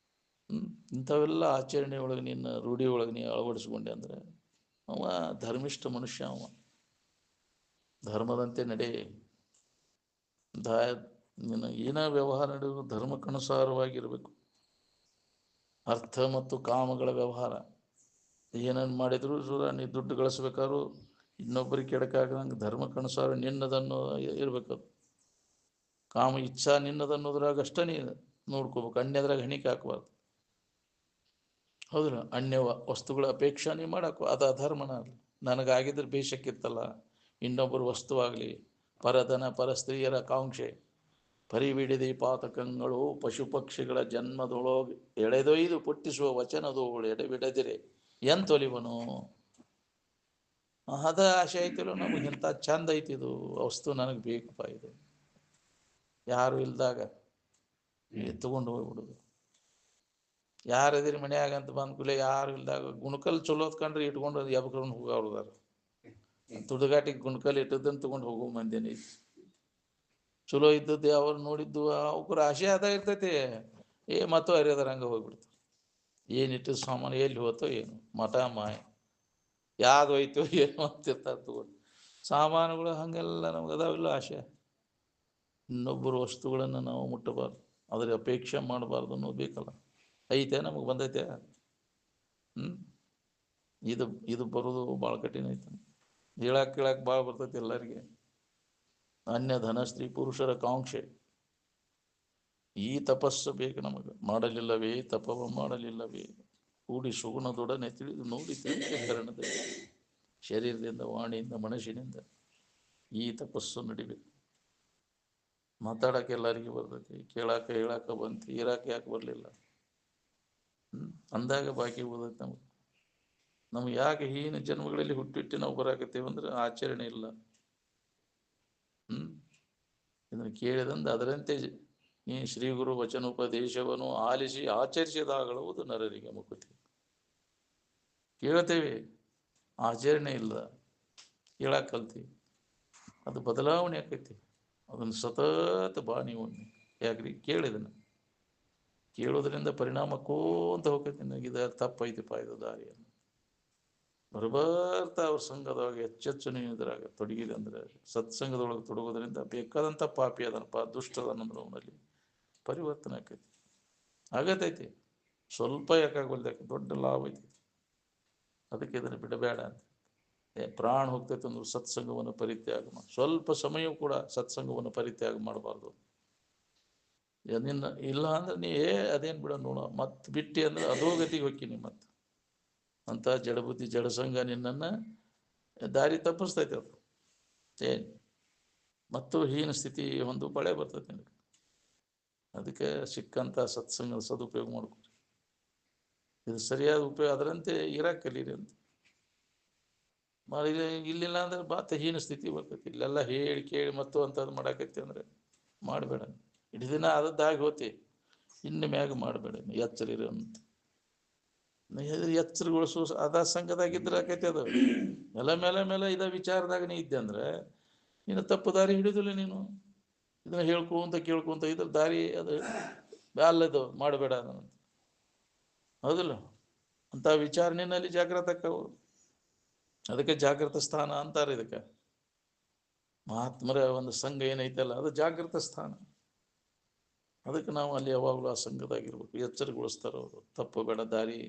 ಇಂಥವೆಲ್ಲ ಆಚರಣೆ ಒಳಗೆ ನಿನ್ನ ರೂಢಿ ಒಳಗೆ ನೀ ಅಳವಡಿಸ್ಕೊಂಡೆ ಅಂದರೆ ಅವ ಧರ್ಮಿಷ್ಠ ಮನುಷ್ಯ. ಅವ ಧರ್ಮದಂತೆ ನಡೆ. ನಿನ್ನ ಏನ ವ್ಯವಹಾರ ನಡೆಯುವುದು ಧರ್ಮಕ್ಕನುಸಾರವಾಗಿರಬೇಕು. ಅರ್ಥ ಮತ್ತು ಕಾಮಗಳ ವ್ಯವಹಾರ ಏನನ್ನು ಮಾಡಿದ್ರು ನೀ ದುಡ್ಡು ಗಳಿಸ್ಬೇಕಾದ್ರು ಇನ್ನೊಬ್ಬರಿಗೆ ಕೆಡಕಾಗದಂಗೆ ಧರ್ಮಕ್ಕನುಸಾರ ನಿನ್ನದನ್ನು ಇರ್ಬೇಕದು. ಕಾಮ ಇಚ್ಛಾ ನಿನ್ನದನ್ನೋದ್ರಾಗ ಅಷ್ಟೇ ನೀ ನೋಡ್ಕೋಬೇಕು, ಅನ್ಯದ್ರಾಗ ಹಣಿಕೆ ಹಾಕಬಾರ್ದು. ಹೌದ್ರ ಅನ್ಯ ವಸ್ತುಗಳ ಅಪೇಕ್ಷೆ ನೀ ಮಾಡಾಕು, ಅದು ಅಧರ್ಮನ. ನನಗಾಗಿದ್ರೆ ಬೇಷಕ್ಕಿತ್ತಲ್ಲ, ಇನ್ನೊಬ್ಬರು ವಸ್ತುವಾಗಲಿ, ಪರಧನ ಪರ ಸ್ತ್ರೀಯರ ಕಾಂಕ್ಷೆ, ಪರಿಬಿಡಿದಿ ಪಾತಕಗಳು ಪಶು ಪಕ್ಷಿಗಳ ಜನ್ಮದೊಳಗೆ ಎಳೆದೊಯ್ದು ಪುಟ್ಟಿಸುವ ವಚನದೋಳು ಎಡೆಬಿಡದಿರೆ ಎಂತೊಲಿವನು. ಅದ ಆಸೆ ಐತಿಲ್ಲ ನಮಗೆ, ಇಂಥ ಚಂದ ಐತಿದು ವಸ್ತು ನನಗೆ ಬೇಕಪ್ಪ, ಇದು ಯಾರು ಇಲ್ದಾಗ ತಗೊಂಡು ಹೋಗ್ಬಿಡುದು. ಯಾರದಿರಿ ಮನ್ಯಾಗ ಅಂತ ಬಂದ್ಕೂಲೆ ಯಾರು ಇಲ್ದಾಗ ಗುಣಕಲ್ ಚಲೋದ್ ಕಂಡ್ರೆ ಇಟ್ಕೊಂಡು ಯಾಬ್ಕೊಂಡು ಹೋಗೋದಾರ. ತುಡುಗಾಟಿಗೆ ಗುಣಕಲ್ ಇಟ್ಟದನ್ನು ತಗೊಂಡು ಹೋಗೋ ಮಂದಿನ ಐತಿ. ಚಲೋ ಇದ್ದದ್ದು ಅವ್ರು ನೋಡಿದ್ದು ಅವ್ರ ಆಸೆ ಅದ ಇರ್ತೈತಿ, ಮತ್ತು ಹರಿಯೋದ್ರ ಹಂಗೆ ಹೋಗ್ಬಿಡ್ತಾರೆ. ಏನಿಟ್ಟು ಸಾಮಾನು ಎಲ್ಲಿ ಹೋತೋ ಏನು, ಮಠ ಮಾಯ ಯಾವ್ದು ಹೋಯ್ತು ಏನು ಅಂತಿರ್ತಾರೆ ತಗೊಂಡು. ಸಾಮಾನುಗಳು ಹಾಗೆಲ್ಲ ನಮ್ಗೆ ಅದಾವಿಲ್ಲ ಆಸೆ. ಇನ್ನೊಬ್ಬರು ವಸ್ತುಗಳನ್ನು ನಾವು ಮುಟ್ಟಬಾರ್ದು, ಅದ್ರ ಅಪೇಕ್ಷೆ ಮಾಡಬಾರ್ದು ಅನ್ನೋದು ಬೇಕಲ್ಲ. ಐತೆ ನಮಗೆ ಬಂದೈತೆ. ಇದು ಇದು ಬರೋದು ಭಾಳ ಕಠಿಣ ಐತೆ. ಕೇಳಕ್ಕೆ ಭಾಳ ಬರ್ತೈತಿ ಎಲ್ಲರಿಗೆ. ಅನ್ಯ ಧನ ಸ್ತ್ರೀ ಪುರುಷರ ಕಾಂಕ್ಷೆ, ಈ ತಪಸ್ಸು ಬೇಕು ನಮಗೆ. ಮಾಡಲಿಲ್ಲವೇ ತಪವ ಮಾಡಲಿಲ್ಲವೇ, ಕೂಡಿ ಸುಗುಣದೊಡನೆ ತಿಳಿದು ನೋಡಿ ಕರಣದಲ್ಲಿ, ಶರೀರದಿಂದ ವಾಣಿಯಿಂದ ಮನಸ್ಸಿನಿಂದ ಈ ತಪಸ್ಸು ನಡಿಬೇಕು. ಮಾತಾಡಕ್ಕೆ ಎಲ್ಲರಿಗೂ ಬರ್ತೈತಿ, ಕೇಳಾಕ ಹೇಳಾಕ ಬಂತು, ಇರಾಕ ಯಾಕೆ ಬರಲಿಲ್ಲ ಅಂದಾಗ ಬಾಕಿ ಉಳಿದೈತೆ ನಮಗೆ. ನಮ್ಗೆ ಯಾಕೆ ಹೀನ ಜನ್ಮಗಳಲ್ಲಿ ಹುಟ್ಟಿಟ್ಟು ನಾವು ಬರಾಕತ್ತೇವೆ ಅಂದ್ರೆ ಆಚರಣೆ ಇಲ್ಲ. ಇದನ್ನು ಕೇಳಿದಂದು ಅದರಂತೆ ನೀ ಶ್ರೀ ಗುರು ವಚನೋಪದೇಶವನ್ನು ಆಲಿಸಿ ಆಚರಿಸಿದಾಗಳುವುದು ನರರಿಗೆ ಮುಕುತಿ. ಕೇಳ್ತೇವೆ, ಆಚರಣೆ ಇಲ್ಲ, ಕೇಳಾಕ ಕಲ್ತೀವಿ, ಅದು ಬದಲಾವಣೆ ಆಕೈತಿ. ಅದನ್ನು ಸತತ ಬಾ ನೀವು ಯಾಕ್ರಿ ಕೇಳಿದನು. ಕೇಳೋದ್ರಿಂದ ಪರಿಣಾಮಕ್ಕೂ ಅಂತ ಹೋಗ್ತೈತಿ. ನನಗೆ ಇದು ತಪ್ಪೈತಿಪ್ಪ ಇದು ದಾರಿಯನ್ನು ಬರಬರ್ತಾ ಅವ್ರ ಸಂಘದೊಳಗೆ ಹೆಚ್ಚೆಚ್ಚು ನೀವು ಇದ್ರಾಗ ತೊಡಗಿದೆ ಅಂದರೆ, ಸತ್ಸಂಗದೊಳಗೆ ತೊಡಗೋದ್ರಿಂದ ಬೇಕಾದಂಥ ಪಾಪಿ ಅದನಪ್ಪ, ದುಷ್ಟದನಂದ್ರೆ ಅವನಲ್ಲಿ ಪರಿವರ್ತನೆ ಆಕೈತಿ, ಆಗತೈತಿ. ಸ್ವಲ್ಪ ಯಾಕಾಗಲ್ದಾಕೆ ದೊಡ್ಡ ಲಾಭ ಐತಿ. ಅದಕ್ಕೆ ಇದನ್ನು ಬಿಡಬೇಡ ಅಂತ. ಪ್ರಾಣ ಹೋಗ್ತೈತೆ ಅಂದ್ರೆ ಸತ್ಸಂಗವನ್ನು ಪರಿತ್ಯಾಗ ಮಾಡಿ. ಸ್ವಲ್ಪ ಸಮಯ ಕೂಡ ಸತ್ಸಂಗವನ್ನು ಪರಿತ್ಯಾಗ ಮಾಡಬಾರ್ದು. ನಿನ್ನ ಇಲ್ಲ ಅಂದ್ರೆ ನೀ ಅದೇನು ಬಿಡ ನೋಡ, ಮತ್ತೆ ಬಿಟ್ಟು ಅಂದ್ರೆ ಅಧೋಗತಿಗೆ ಹೋಗ್ತೀನಿ. ಮತ್ತೆ ಅಂತ ಜಡಬುದ್ಧಿ ಜಡಸಂಗ ನಿನ್ನನ್ನು ದಾರಿ ತಪ್ಪಿಸ್ತೈತೆ. ಅದು ಏನು ಮತ್ತು ಹೀನ ಸ್ಥಿತಿ ಒಂದು ಬಳೆ ಬರ್ತೈತೆ ನಿನಗೆ. ಅದಕ್ಕೆ ಸಿಕ್ಕಂಥ ಸತ್ಸಂಗದ ಸದುಪಯೋಗ ಮಾಡ್ಕೊರಿ. ಇದು ಸರಿಯಾದ ಉಪಯೋಗ, ಅದರಂತೆ ಇರಾಕ್ ಕಲೀರಿ ಅಂತ ಮಾಡಿ. ಇಲ್ಲಿಲ್ಲ ಅಂದ್ರೆ ಬಾತ ಹೀನ ಸ್ಥಿತಿ ಬರ್ತೈತಿ. ಇಲ್ಲೆಲ್ಲ ಹೇಳಿ ಕೇಳಿ ಮತ್ತು ಅಂಥದ್ದು ಮಾಡಾಕೈತಿ ಅಂದ್ರೆ ಮಾಡಬೇಡ. ಇಡೀ ದಿನ ಅದದ್ದಾಗಿ ಹೋತಿ, ಇನ್ನು ಮ್ಯಾಗ ಮಾಡಬೇಡ, ಎಚ್ಚರಿರು ಅಂತ. ಎಚ್ಚರಗೊಳಿಸು ಅದ ಸಂಘದಾಗಿದ್ರೆ ಆಕೈತಿ. ಅದು ಮೇಲೆ ಮೇಲೆ ಮೇಲೆ ಇದ ವಿಚಾರದಾಗ ನೀ ಇದ್ದೆ ಅಂದ್ರೆ ನೀನು ತಪ್ಪು ದಾರಿ ಹಿಡಿದಿಲ್ಲ. ನೀನು ಇದನ್ನ ಹೇಳ್ಕೊಂತ ಕೇಳ್ಕೊಂತ ಇದ್ರ ದಾರಿ ಅದು ಅಲ್ಲದು ಮಾಡಬೇಡ ಅಂತ. ಹೌದಿಲ್ಲ? ಅಂತ ವಿಚಾರ ನಿನ್ನಲ್ಲಿ ಜಾಗೃತ ಆಕ್ಕವು. ಅದಕ್ಕೆ ಜಾಗೃತ ಸ್ಥಾನ ಅಂತಾರೆ. ಇದಕ್ಕೆ ಮಹಾತ್ಮರ ಒಂದು ಸಂಘ ಏನೈತಲ್ಲ, ಅದು ಜಾಗೃತ ಸ್ಥಾನ. ಅದಕ್ಕೆ ನಾವು ಅಲ್ಲಿ ಯಾವಾಗಲೂ ಆ ಸಂಘದಾಗಿರ್ಬೇಕು. ಎಚ್ಚರಗೊಳಿಸ್ತಾರೆ ಅವರು, ತಪ್ಪು ಬೇಡ ದಾರಿ.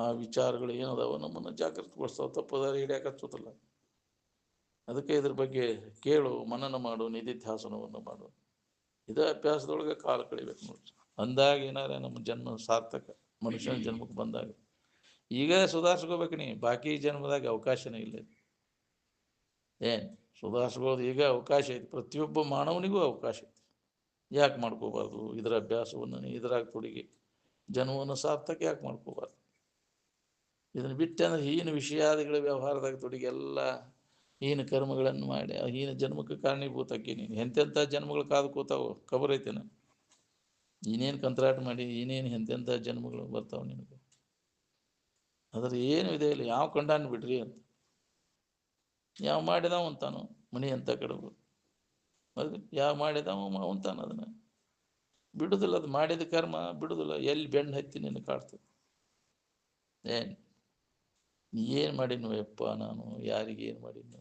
ಆ ವಿಚಾರಗಳು ಏನದಾವ ನಮ್ಮನ್ನು ಜಾಗೃತಗೊಳಿಸ್ತಾವ, ತಪ್ಪು ದಾರಿ ಹಿಡಿಯಾಕ ಹಚ್ಚೋದಿಲ್ಲ. ಅದಕ್ಕೆ ಇದ್ರ ಬಗ್ಗೆ ಕೇಳು, ಮನನ ಮಾಡು, ನಿಧಿಧ್ಯಾಸನವನ್ನು ಮಾಡು. ಇದೇ ಅಭ್ಯಾಸದೊಳಗೆ ಕಾಲ ಕಳಿಬೇಕು ನೋಡಿ. ಅಂದಾಗ ಏನಾರ ನಮ್ಮ ಜನ್ಮ ಸಾರ್ಥಕ. ಮನುಷ್ಯನ ಜನ್ಮಕ್ಕೆ ಬಂದಾಗ ಈಗ ಸುಧಾರಿಸ್ಕೋಬೇಕು ನೀ, ಬಾಕಿ ಜನ್ಮದಾಗ ಅವಕಾಶನೇ ಇಲ್ಲ. ಏನು ಸುಧಾರಿಸ್ಕೊಳ್ಳೋದು ಈಗ ಅವಕಾಶ ಐತಿ, ಪ್ರತಿಯೊಬ್ಬ ಮಾನವನಿಗೂ ಅವಕಾಶ ಐತಿ. ಯಾಕೆ ಮಾಡ್ಕೋಬಾರ್ದು ಇದರ ಅಭ್ಯಾಸವನ್ನು, ಇದ್ರಾಗ ತೊಡಗಿ ಜನ್ಮವನ್ನು ಸಾರ್ಥಕ ಯಾಕೆ ಮಾಡ್ಕೋಬಾರ್ದು? ಇದನ್ನು ಬಿಟ್ಟೆ ಅಂದ್ರೆ ಹೀನ ವಿಷಯಾದಿಗಳ ವ್ಯವಹಾರದಾಗ ತೊಡಗಿ ಎಲ್ಲ ಹೀನ ಕರ್ಮಗಳನ್ನು ಮಾಡಿ ಹೀನ ಜನ್ಮಕ್ಕೆ ಕಾರಣೀಭೂತಕ್ಕೆ ನೀನು ಎಂತೆಂಥ ಜನ್ಮಗಳು ಕಾದು ಕೂತಾವು ಖಬರ್ ಐತೇನ? ಇನ್ನೇನು ಕಂತ್ರಾಟ ಮಾಡಿ ಇನ್ನೇನು ಎಂತೆಂಥ ಜನ್ಮಗಳು ಬರ್ತಾವೆ ನಿನಗೆ. ಅದ್ರ ಏನು ಇದೆ ಇಲ್ಲ, ಯಾವ ಕಂಡಾನು ಬಿಡ್ರಿ ಅಂತ. ಯಾವ ಮಾಡಿದವ ಅಂತಾನು ಮಣಿ ಅಂತ ಕಡವು, ಅದು ಯಾವ ಮಾಡಿದವ ಅಂತಾನ ಅದನ್ನ ಬಿಡುದಿಲ್ಲ. ಅದು ಮಾಡಿದ ಕರ್ಮ ಬಿಡುದಿಲ್ಲ. ಎಲ್ಲಿ ಬೆಣ್ಣು ಹತ್ತಿ ನಿನ್ನ ಕಾಡ್ತದೆ. ಏನು ಏನು ಮಾಡೀನಿ ಯಪ್ಪ ನಾನು, ಯಾರಿಗೆ ಏನು ಮಾಡೀನಿ?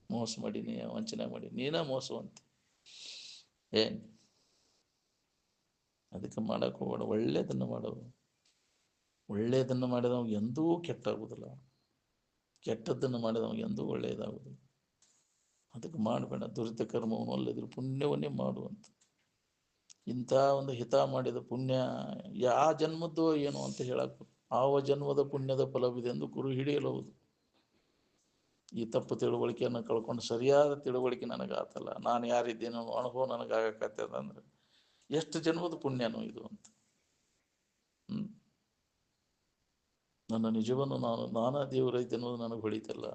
ಮೋಸ ಮಾಡೀನಿ, ವಂಚನೆ ಮಾಡೀನಿ, ನೀನ ಮೋಸವಂತೆ. ಏನು ಅದಕ್ಕೆ ಮಾಡಕ್ಕೆ ಹೋಗೋಣ, ಒಳ್ಳೇದನ್ನು ಮಾಡೋದು. ಒಳ್ಳೆಯದನ್ನು ಮಾಡಿದವಾಗ ಎಂದೂ ಕೆಟ್ಟಾಗುವುದಿಲ್ಲ, ಕೆಟ್ಟದ್ದನ್ನು ಮಾಡಿದವಾಗ ಎಂದೂ ಒಳ್ಳೆಯದಾಗುವುದಿಲ್ಲ. ಅದಕ್ಕೆ ಮಾಡಬೇಡ. ದುರಿತ ಕರ್ಮವನ್ನು ಅಲ್ಲದಿರು ಪುಣ್ಯವನ್ನೇ ಮಾಡುವಂತ. ಇಂಥ ಒಂದು ಹಿತ ಮಾಡಿದ ಪುಣ್ಯ ಯಾವ ಜನ್ಮದ್ದೋ ಏನು ಅಂತ ಹೇಳಕ್ಕೆ, ಆವ ಜನ್ಮದ ಪುಣ್ಯದ ಫಲವಿದೆ ಎಂದು ಗುರು ಹಿಡಿಯಲುವುದು. ಈ ತಪ್ಪು ತಿಳುವಳಿಕೆಯನ್ನು ಕಳ್ಕೊಂಡು ಸರಿಯಾದ ತಿಳುವಳಿಕೆ ನನಗಾತಲ್ಲ, ನಾನು ಯಾರಿದ್ದೇನೋ ಅನುಭವ ನನಗಾಗಕತ್ತದ ಅಂದ್ರೆ ಎಷ್ಟು ಜನ್ಮದ ಪುಣ್ಯನೋ ಇದು ಅಂತ. ನನ್ನ ನಿಜವನ್ನು ನಾನಾ ದೇವರೈತೆ ಅನ್ನೋದು ನನಗೆ ಹೊಳಿತಲ್ಲ.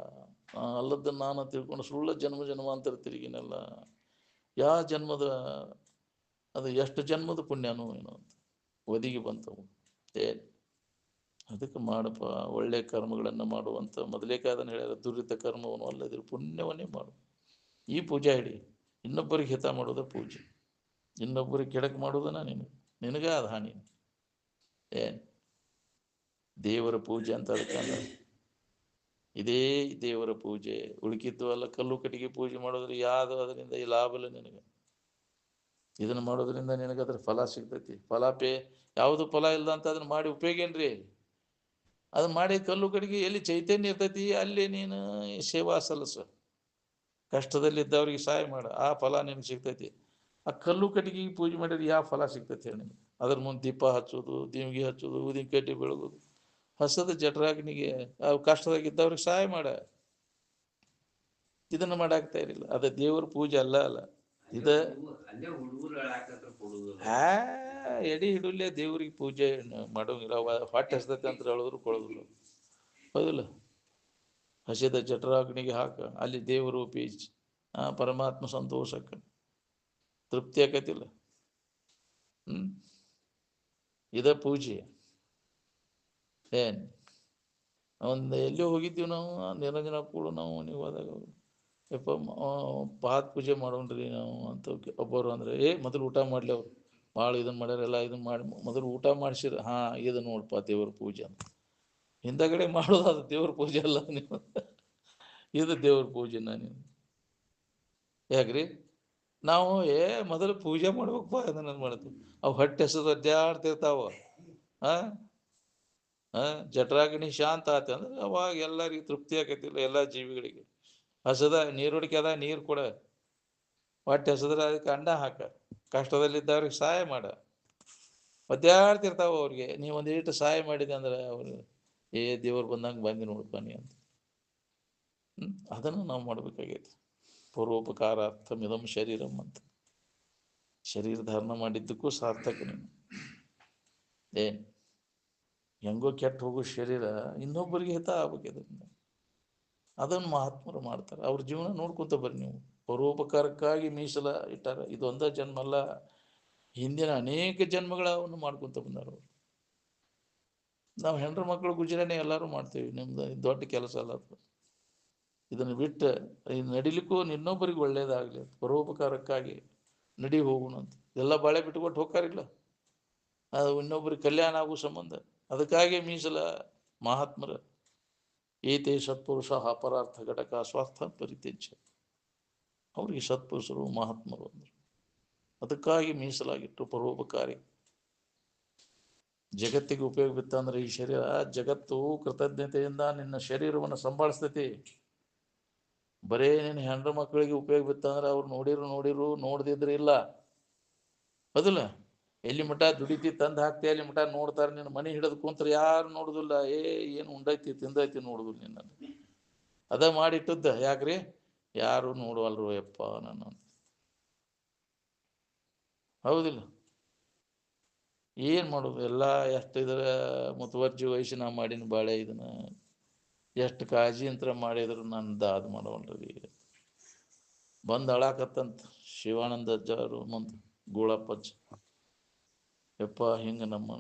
ಅಲ್ಲದನ್ನು ನಾನು ತಿಳ್ಕೊಂಡು ಸುಳ್ಳ ಜನ್ಮಾಂತರ ತಿರುಗಿನಲ್ಲ. ಯಾವ ಜನ್ಮದ ಅದು ಎಷ್ಟು ಜನ್ಮದ ಪುಣ್ಯನೋ ಏನೋ ಅಂತ ಒದಿಗಿ ಬಂತವು. ಅದಕ್ಕೆ ಮಾಡಪ್ಪ, ಒಳ್ಳೆ ಕರ್ಮಗಳನ್ನು ಮಾಡುವಂಥ ಮೊದಲೇಕಾದನ್ನು ಹೇಳ್ಯಾರ, ದುರಿತ ಕರ್ಮವನ್ನು ಅಲ್ಲದಿರು ಪುಣ್ಯವನ್ನೇ ಮಾಡು. ಈ ಪೂಜೆ ಹಿಡಿ. ಇನ್ನೊಬ್ಬರಿಗೆ ಹಿತ ಮಾಡೋದ ಪೂಜೆ, ಇನ್ನೊಬ್ಬರಿಗೆ ಕೆಡಕು ಮಾಡೋದನ್ನ ನಿನಗೆ ಅದು ಹಾನಿ. ಏನು ದೇವರ ಪೂಜೆ ಅಂತ ಅದಕ್ಕೆ ಇದೇ ದೇವರ ಪೂಜೆ. ಉಳುಕಿದ್ದು ಅಲ್ಲ, ಕಲ್ಲು ಕಟ್ಟಿಗೆ ಪೂಜೆ ಮಾಡೋದ್ರೆ ಯಾವುದು ಅದರಿಂದ ಈ ಲಾಭ ಇಲ್ಲ ನಿನಗೆ. ಇದನ್ನು ಮಾಡೋದ್ರಿಂದ ನಿನಗೆ ಅದ್ರ ಫಲ ಸಿಗ್ತೈತಿ. ಯಾವುದು ಫಲ ಇಲ್ಲ ಅಂತ ಅದನ್ನ ಮಾಡಿ ಉಪಯೋಗ ಏನ್ರಿ? ಅದನ್ನ ಮಾಡಿ ಕಲ್ಲು ಕಟ್ಟಿಗೆ ಎಲ್ಲಿ ಚೈತನ್ಯ ಇರ್ತೈತಿ ಅಲ್ಲಿ ನೀನು ಸೇವಾ ಸಲ್ಲಿಸು, ಕಷ್ಟದಲ್ಲಿದ್ದವ್ರಿಗೆ ಸಹಾಯ ಮಾಡ, ಆ ಫಲ ನಿನಗೆ ಸಿಗ್ತೈತಿ. ಆ ಕಲ್ಲು ಕಟ್ಟಿಗೆ ಪೂಜೆ ಮಾಡಿದ್ರೆ ಯಾವ ಫಲ ಸಿಗ್ತೈತಿ ಹೇಳಿ ನಿನಗೆ? ಅದ್ರ ಮುಂದೆ ದೀಪ ಹಚ್ಚೋದು, ದೀವಿಗೆ ಹಚ್ಚೋದು, ಊದಿನ ಕಡ್ಡಿ ಬೆಳಗೋದು, ಹಸದ ಜಠರಾಗ್ನಿಗೆ ಕಷ್ಟದಾಗಿದ್ದವ್ರಿಗೆ ಸಹಾಯ ಮಾಡ. ಇದನ್ನ ಮಾಡಾಕ್ತಾ ಇರಲಿಲ್ಲ. ಅದ ದೇವ್ರ ಪೂಜೆ ಅಲ್ಲ. ಇದ ಎಡಿ ಹಿಡುಲ್ಲೇ ದೇವ್ರಿಗೆ ಪೂಜೆ ಮಾಡೋಂಗಿಲ್ಲ. ಹೊಟ್ಟೆ ಹಸದೈತೆ ಅಂತ ಹೇಳಿದ್ರು ಕೊಡೋದಿಲ್ಲ, ಹೌದಿಲ್ಲ? ಹಸಿದ ಜಠರಾಗ್ನಿಗೆ ಹಾಕ, ಅಲ್ಲಿ ದೇವರು ಪೀಜ್ ಪರಮಾತ್ಮ ಸಂತೋಷಕ್ಕೆ ತೃಪ್ತಿ ಆಕತಿಲ್ಲ. ಇದ ಪೂಜೆ. ಏನು ಒಂದು ಎಲ್ಲೋ ಹೋಗಿದ್ದೀವಿ ನಾವು, ನಿರಂಜನ ಕೂಡ ನಾವು ನೀವು ಹೋದಾಗ, ಯಪ್ಪ ಪಾದ ಪೂಜೆ ಮಾಡೋಣ್ರಿ ನಾವು ಅಂತ ಒಬ್ಬರು ಅಂದ್ರೆ, ಮೊದಲು ಊಟ ಮಾಡ್ಲಿ ಅವ್ರು, ಭಾಳ ಇದನ್ನ ಮಾಡ್ಯಾರೆಲ್ಲ, ಇದನ್ನ ಮಾಡಿ ಮೊದಲು ಊಟ ಮಾಡಿಸಿರ. ಇದು ನೋಡಪ್ಪ ದೇವ್ರ ಪೂಜೆ ಅಂತ. ಹಿಂದಗಡೆ ಮಾಡೋದು ಅದು ದೇವ್ರ ಪೂಜೆ ಅಲ್ಲ. ನೀವು ಇದು ದೇವ್ರ ಪೂಜೆನ ನೀವು ಯಾಕ್ರಿ? ನಾವು ಮೊದಲು ಪೂಜೆ ಮಾಡ್ಬೇಕಪ್ಪ ಅದನ್ನ ಮಾಡ್ತೀವಿ. ಅವು ಹೊಟ್ಟೆ ಹೆಸರು ಅಡ್ಡಾಡ್ತಿರ್ತಾವ. ಜಠರಾಗ್ನಿ ಶಾಂತ ಆತ ಅಂದ್ರೆ ಅವಾಗ ಎಲ್ಲರಿಗೂ ತೃಪ್ತಿ ಆಕತಿಲ್ಲ, ಎಲ್ಲ ಜೀವಿಗಳಿಗೆ. ಹಸದ ನೀರುಡಿಕೆ ಅದ, ನೀರು ಕೊಡ. ಹೊಟ್ಟೆ ಹಸದ್ರ ಅದಕ್ಕೆ ಅಂಡ ಹಾಕ, ಕಷ್ಟದಲ್ಲಿದ್ದವ್ರಿಗೆ ಸಹಾಯ ಮಾಡ. ಒದ್ದಾಡ್ತಿರ್ತಾವ ಅವ್ರಿಗೆ. ನೀವು ಒಂದೀಟು ಸಹಾಯ ಮಾಡಿದೆ ಅಂದ್ರೆ ಅವ್ರು ದೇವ್ರು ಬಂದಂಗೆ ಬಂದು ನೋಡ್ಪ ನೀ ಅಂತ. ಅದನ್ನು ನಾವು ಮಾಡ್ಬೇಕಾಗೈತಿ. ಪೂರ್ವೋಪಕಾರಾರ್ಥ ಮಿದಂ ಶರೀರಂ ಅಂತ. ಶರೀರ ಧಾರಣ ಮಾಡಿದ್ದಕ್ಕೂ ಸಾರ್ಥಕ. ನೀನು ಹೆಂಗೋ ಕೆಟ್ಟು ಹೋಗೋ ಶರೀರ ಇನ್ನೊಬ್ಬರಿಗೆ ಹಿತ ಆಗ್ಬೇಕು. ಅದನ್ನು ಮಹಾತ್ಮರು ಮಾಡ್ತಾರೆ. ಅವ್ರ ಜೀವನ ನೋಡ್ಕೊತ ಬರ್ರಿ ನೀವು. ಪರೋಪಕಾರಕ್ಕಾಗಿ ಮೀಸಲ ಇಟ್ಟಾರ. ಇದೊಂದ ಜನ್ಮ ಅಲ್ಲ, ಹಿಂದಿನ ಅನೇಕ ಜನ್ಮಗಳನ್ನು ಮಾಡ್ಕೊತ ಬಂದಾರ ಅವರು. ನಾವು ಹೆಂಡ್ರ ಮಕ್ಕಳು ಗುಜರಾನೆ ಎಲ್ಲರೂ ಮಾಡ್ತೇವೆ. ನಿಮ್ದು ದೊಡ್ಡ ಕೆಲಸ ಅಲ್ಲ ಅದು. ಇದನ್ನು ಬಿಟ್ಟು ನಡಿಲಿಕ್ಕೂ ಇನ್ನೊಬ್ಬರಿಗೆ ಒಳ್ಳೇದಾಗಲಿ, ಪರೋಪಕಾರಕ್ಕಾಗಿ ನಡಿ ಹೋಗೋಣ ಅಂತ ಎಲ್ಲ ಬಾಳೆ ಬಿಟ್ಟುಕೊಟ್ಟು ಹೋಗ್ತಾರಿಲ್ಲ. ಅದು ಇನ್ನೊಬ್ಬರಿಗೆ ಕಲ್ಯಾಣ ಆಗೋ ಸಂಬಂಧ. ಅದಕ್ಕಾಗಿ ಮೀಸಲ ಮಹಾತ್ಮರ ಏತೇ ಸತ್ಪುರುಷ ಅಪರಾರ್ಥ ಘಟಕ ಸ್ವಾರ್ಥ ಪರಿತ್ಯಜ್ಯ. ಅವ್ರಿಗೆ ಸತ್ಪುರುಷರು ಮಹಾತ್ಮರು ಅಂದರು. ಅದಕ್ಕಾಗಿ ಮೀಸಲಾಗಿಟ್ಟು ಪರೋಪಕಾರಿ. ಜಗತ್ತಿಗೆ ಉಪಯೋಗ ಬಿತ್ತ ಅಂದ್ರೆ ಈ ಶರೀರ, ಜಗತ್ತು ಕೃತಜ್ಞತೆಯಿಂದ ನಿನ್ನ ಶರೀರವನ್ನು ಸಂಭಾಳಿಸ್ತೈತಿ. ಬರೇ ನಿನ್ನ ಹೆಂಡ್ರ ಮಕ್ಕಳಿಗೆ ಉಪಯೋಗ ಬಿತ್ತ ಅಂದ್ರೆ ಅವ್ರು ನೋಡಿರು ನೋಡದಿದ್ರೆ ಇಲ್ಲ, ಹೌದಿಲ್ಲ? ಎಲ್ಲಿ ಮಠ ದುಡಿತಿ ತಂದು ಹಾಕ್ತಿ ಅಲ್ಲಿ ಮಠ ನೋಡ್ತಾರೆ. ನಿನ್ನ ಮನೆ ಹಿಡಿದು ಕುಂತ್ರೆ ಯಾರು ನೋಡುದಿಲ್ಲ. ಏನು ಉಂಡೈತಿ ತಿಂದೈತಿ ನೋಡುದಿಲ್ಲ ನಿನ್ನ. ಅದ ಮಾಡಿಟ್ಟದ್ದ ಯಾಕ್ರಿ? ಯಾರು ನೋಡುವಲ್ರು ಯಪ್ಪ ನನ್ನ. ಹೌದಿಲ್ಲ? ಏನ್ ಮಾಡೋದು? ಎಲ್ಲ ಎಷ್ಟು ಇದರ ಮುತುವರ್ಜಿ ವಹಿಸಿ ನಾ ಮಾಡಿನ ಬಾಳೆ ಇದನ್ನ ಎಷ್ಟು ಕಾಳಜಿ ಅಂತ ಮಾಡಿದ್ರು ನಂದು ಅದು ಮಾಡೋಲ್ರಿ. ಬಂದು ಅಳಾಕತ್ತಂತ ಶಿವಾನಂದ ಅಜ್ಜಾರು ಮುಂದೆ ಗೂಳಪ್ಪಜ್ಜ. ಯಪ್ಪ ಹಿಂಗೆ ನಮ್ಮ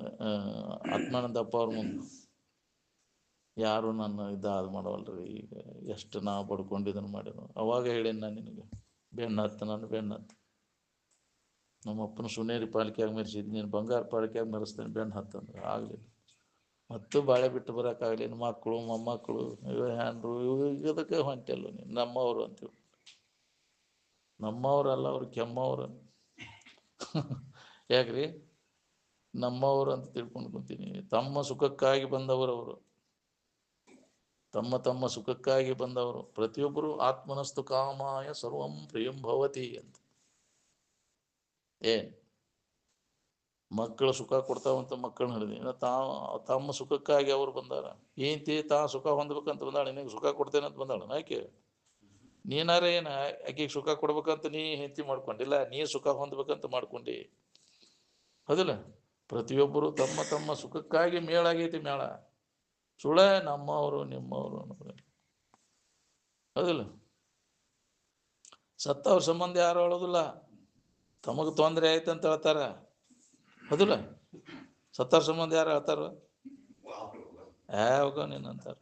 ಆತ್ಮಾನಂದಪ್ಪ ಅವ್ರ ಮುಂದೆ ಯಾರು ನನ್ನ ಅದು ಮಾಡವಲ್ರಿ. ಈಗ ಎಷ್ಟು ನಾವು ಪಡ್ಕೊಂಡಿದ್ದನ್ನು ಮಾಡಿದ್ರು. ಅವಾಗ ಹೇಳೇನು ನಾನು ನಿನಗೆ, ಬೆನ್ನು ಹತ್ತು ನಾನು ಬೆನ್ನು ಹತ್ತು. ನಮ್ಮಪ್ಪನ ಸುನೇರಿ ಪಾಲಿಕೆಯಾಗಿ ಮೆರೆಸಿದ್ದು, ನೀನು ಬಂಗಾರ ಪಾಲಿಕೆಯಾಗಿ ಮೆರೆಸ್ತೇನೆ ಬೆನ್ನು ಹತ್ತಂದ್ರೆ ಆಗಲಿಲ್ಲ. ಮತ್ತು ಬಾಳೆ ಬಿಟ್ಟು ಬರೋಕ್ಕಾಗಲಿಲ್ಲ. ಮಕ್ಕಳು ಮೊಮ್ಮಕ್ಕಳು ಇವ ಹ್ಯಾಂಡ್ರು ಇದಕ್ಕೆ ಹೊಂಟೆಲ್ಲ ನೀನು ನಮ್ಮವರು ಅಂತೀವಿ. ನಮ್ಮವ್ರಲ್ಲ, ಅವ್ರು ಕೆಮ್ಮವ್ರು. ಯಾಕ್ರಿ? ನಮ್ಮವರು ಅಂತ ತಿಳ್ಕೊಂಡು ಕುಂತೀನಿ. ತಮ್ಮ ಸುಖಕ್ಕಾಗಿ ಬಂದವರು ಅವರು, ತಮ್ಮ ತಮ್ಮ ಸುಖಕ್ಕಾಗಿ ಬಂದವರು. ಪ್ರತಿಯೊಬ್ಬರು ಆತ್ಮನಸ್ತು ಕಾಮಾಯ ಸರ್ವಂ ಪ್ರಿಯಂ ಭವತಿ ಅಂತ. ಮಕ್ಕಳು ಸುಖ ಕೊಡ್ತಾವಂತ ಮಕ್ಕಳನ್ನ ಹಿಡಿದು ತಮ್ಮ ಸುಖಕ್ಕಾಗಿ ಅವ್ರು ಬಂದಾರ. ಏಂತಿ ತಾ ಸುಖ ಹೊಂದ್ಬೇಕಂತ ಬಂದಾಳ, ನಿನಗೆ ಸುಖ ಕೊಡ್ತೇನೆ ಅಂತ ಬಂದಾಳ. ಆಕೆ ನೀನಾರ ಏನು ಆಕೆಗೆ ಸುಖ ಕೊಡ್ಬೇಕಂತ ನೀ ಹೆಂಡತಿ ಮಾಡ್ಕೊಂಡಿಲ್ಲ, ನೀ ಸುಖ ಹೊಂದ್ಬೇಕಂತ ಮಾಡ್ಕೊಂಡಿ. ಹೌದಿಲ್ಲ? ಪ್ರತಿಯೊಬ್ಬರು ತಮ್ಮ ತಮ್ಮ ಸುಖಕ್ಕಾಗಿ ಮೇಳಾಗೈತಿ ಮೇಳ. ಸುಳ ನಮ್ಮವರು ನಿಮ್ಮವರು ಅನ್ನೋದು. ಹೌದಿಲ್ಲ? ಸತ್ತವ್ರ ಸಂಬಂಧ ಯಾರು ಹೇಳೋದಿಲ್ಲ. ತಮಗೆ ತೊಂದರೆ ಆಯ್ತು ಅಂತ ಹೇಳ್ತಾರ. ಹೌದಿಲ್ಲ? ಸತ್ತವ್ರ ಸಂಬಂಧ ಯಾರು ಹೇಳ್ತಾರ? ಯಾವಾಗ ನೀನಂತಾರ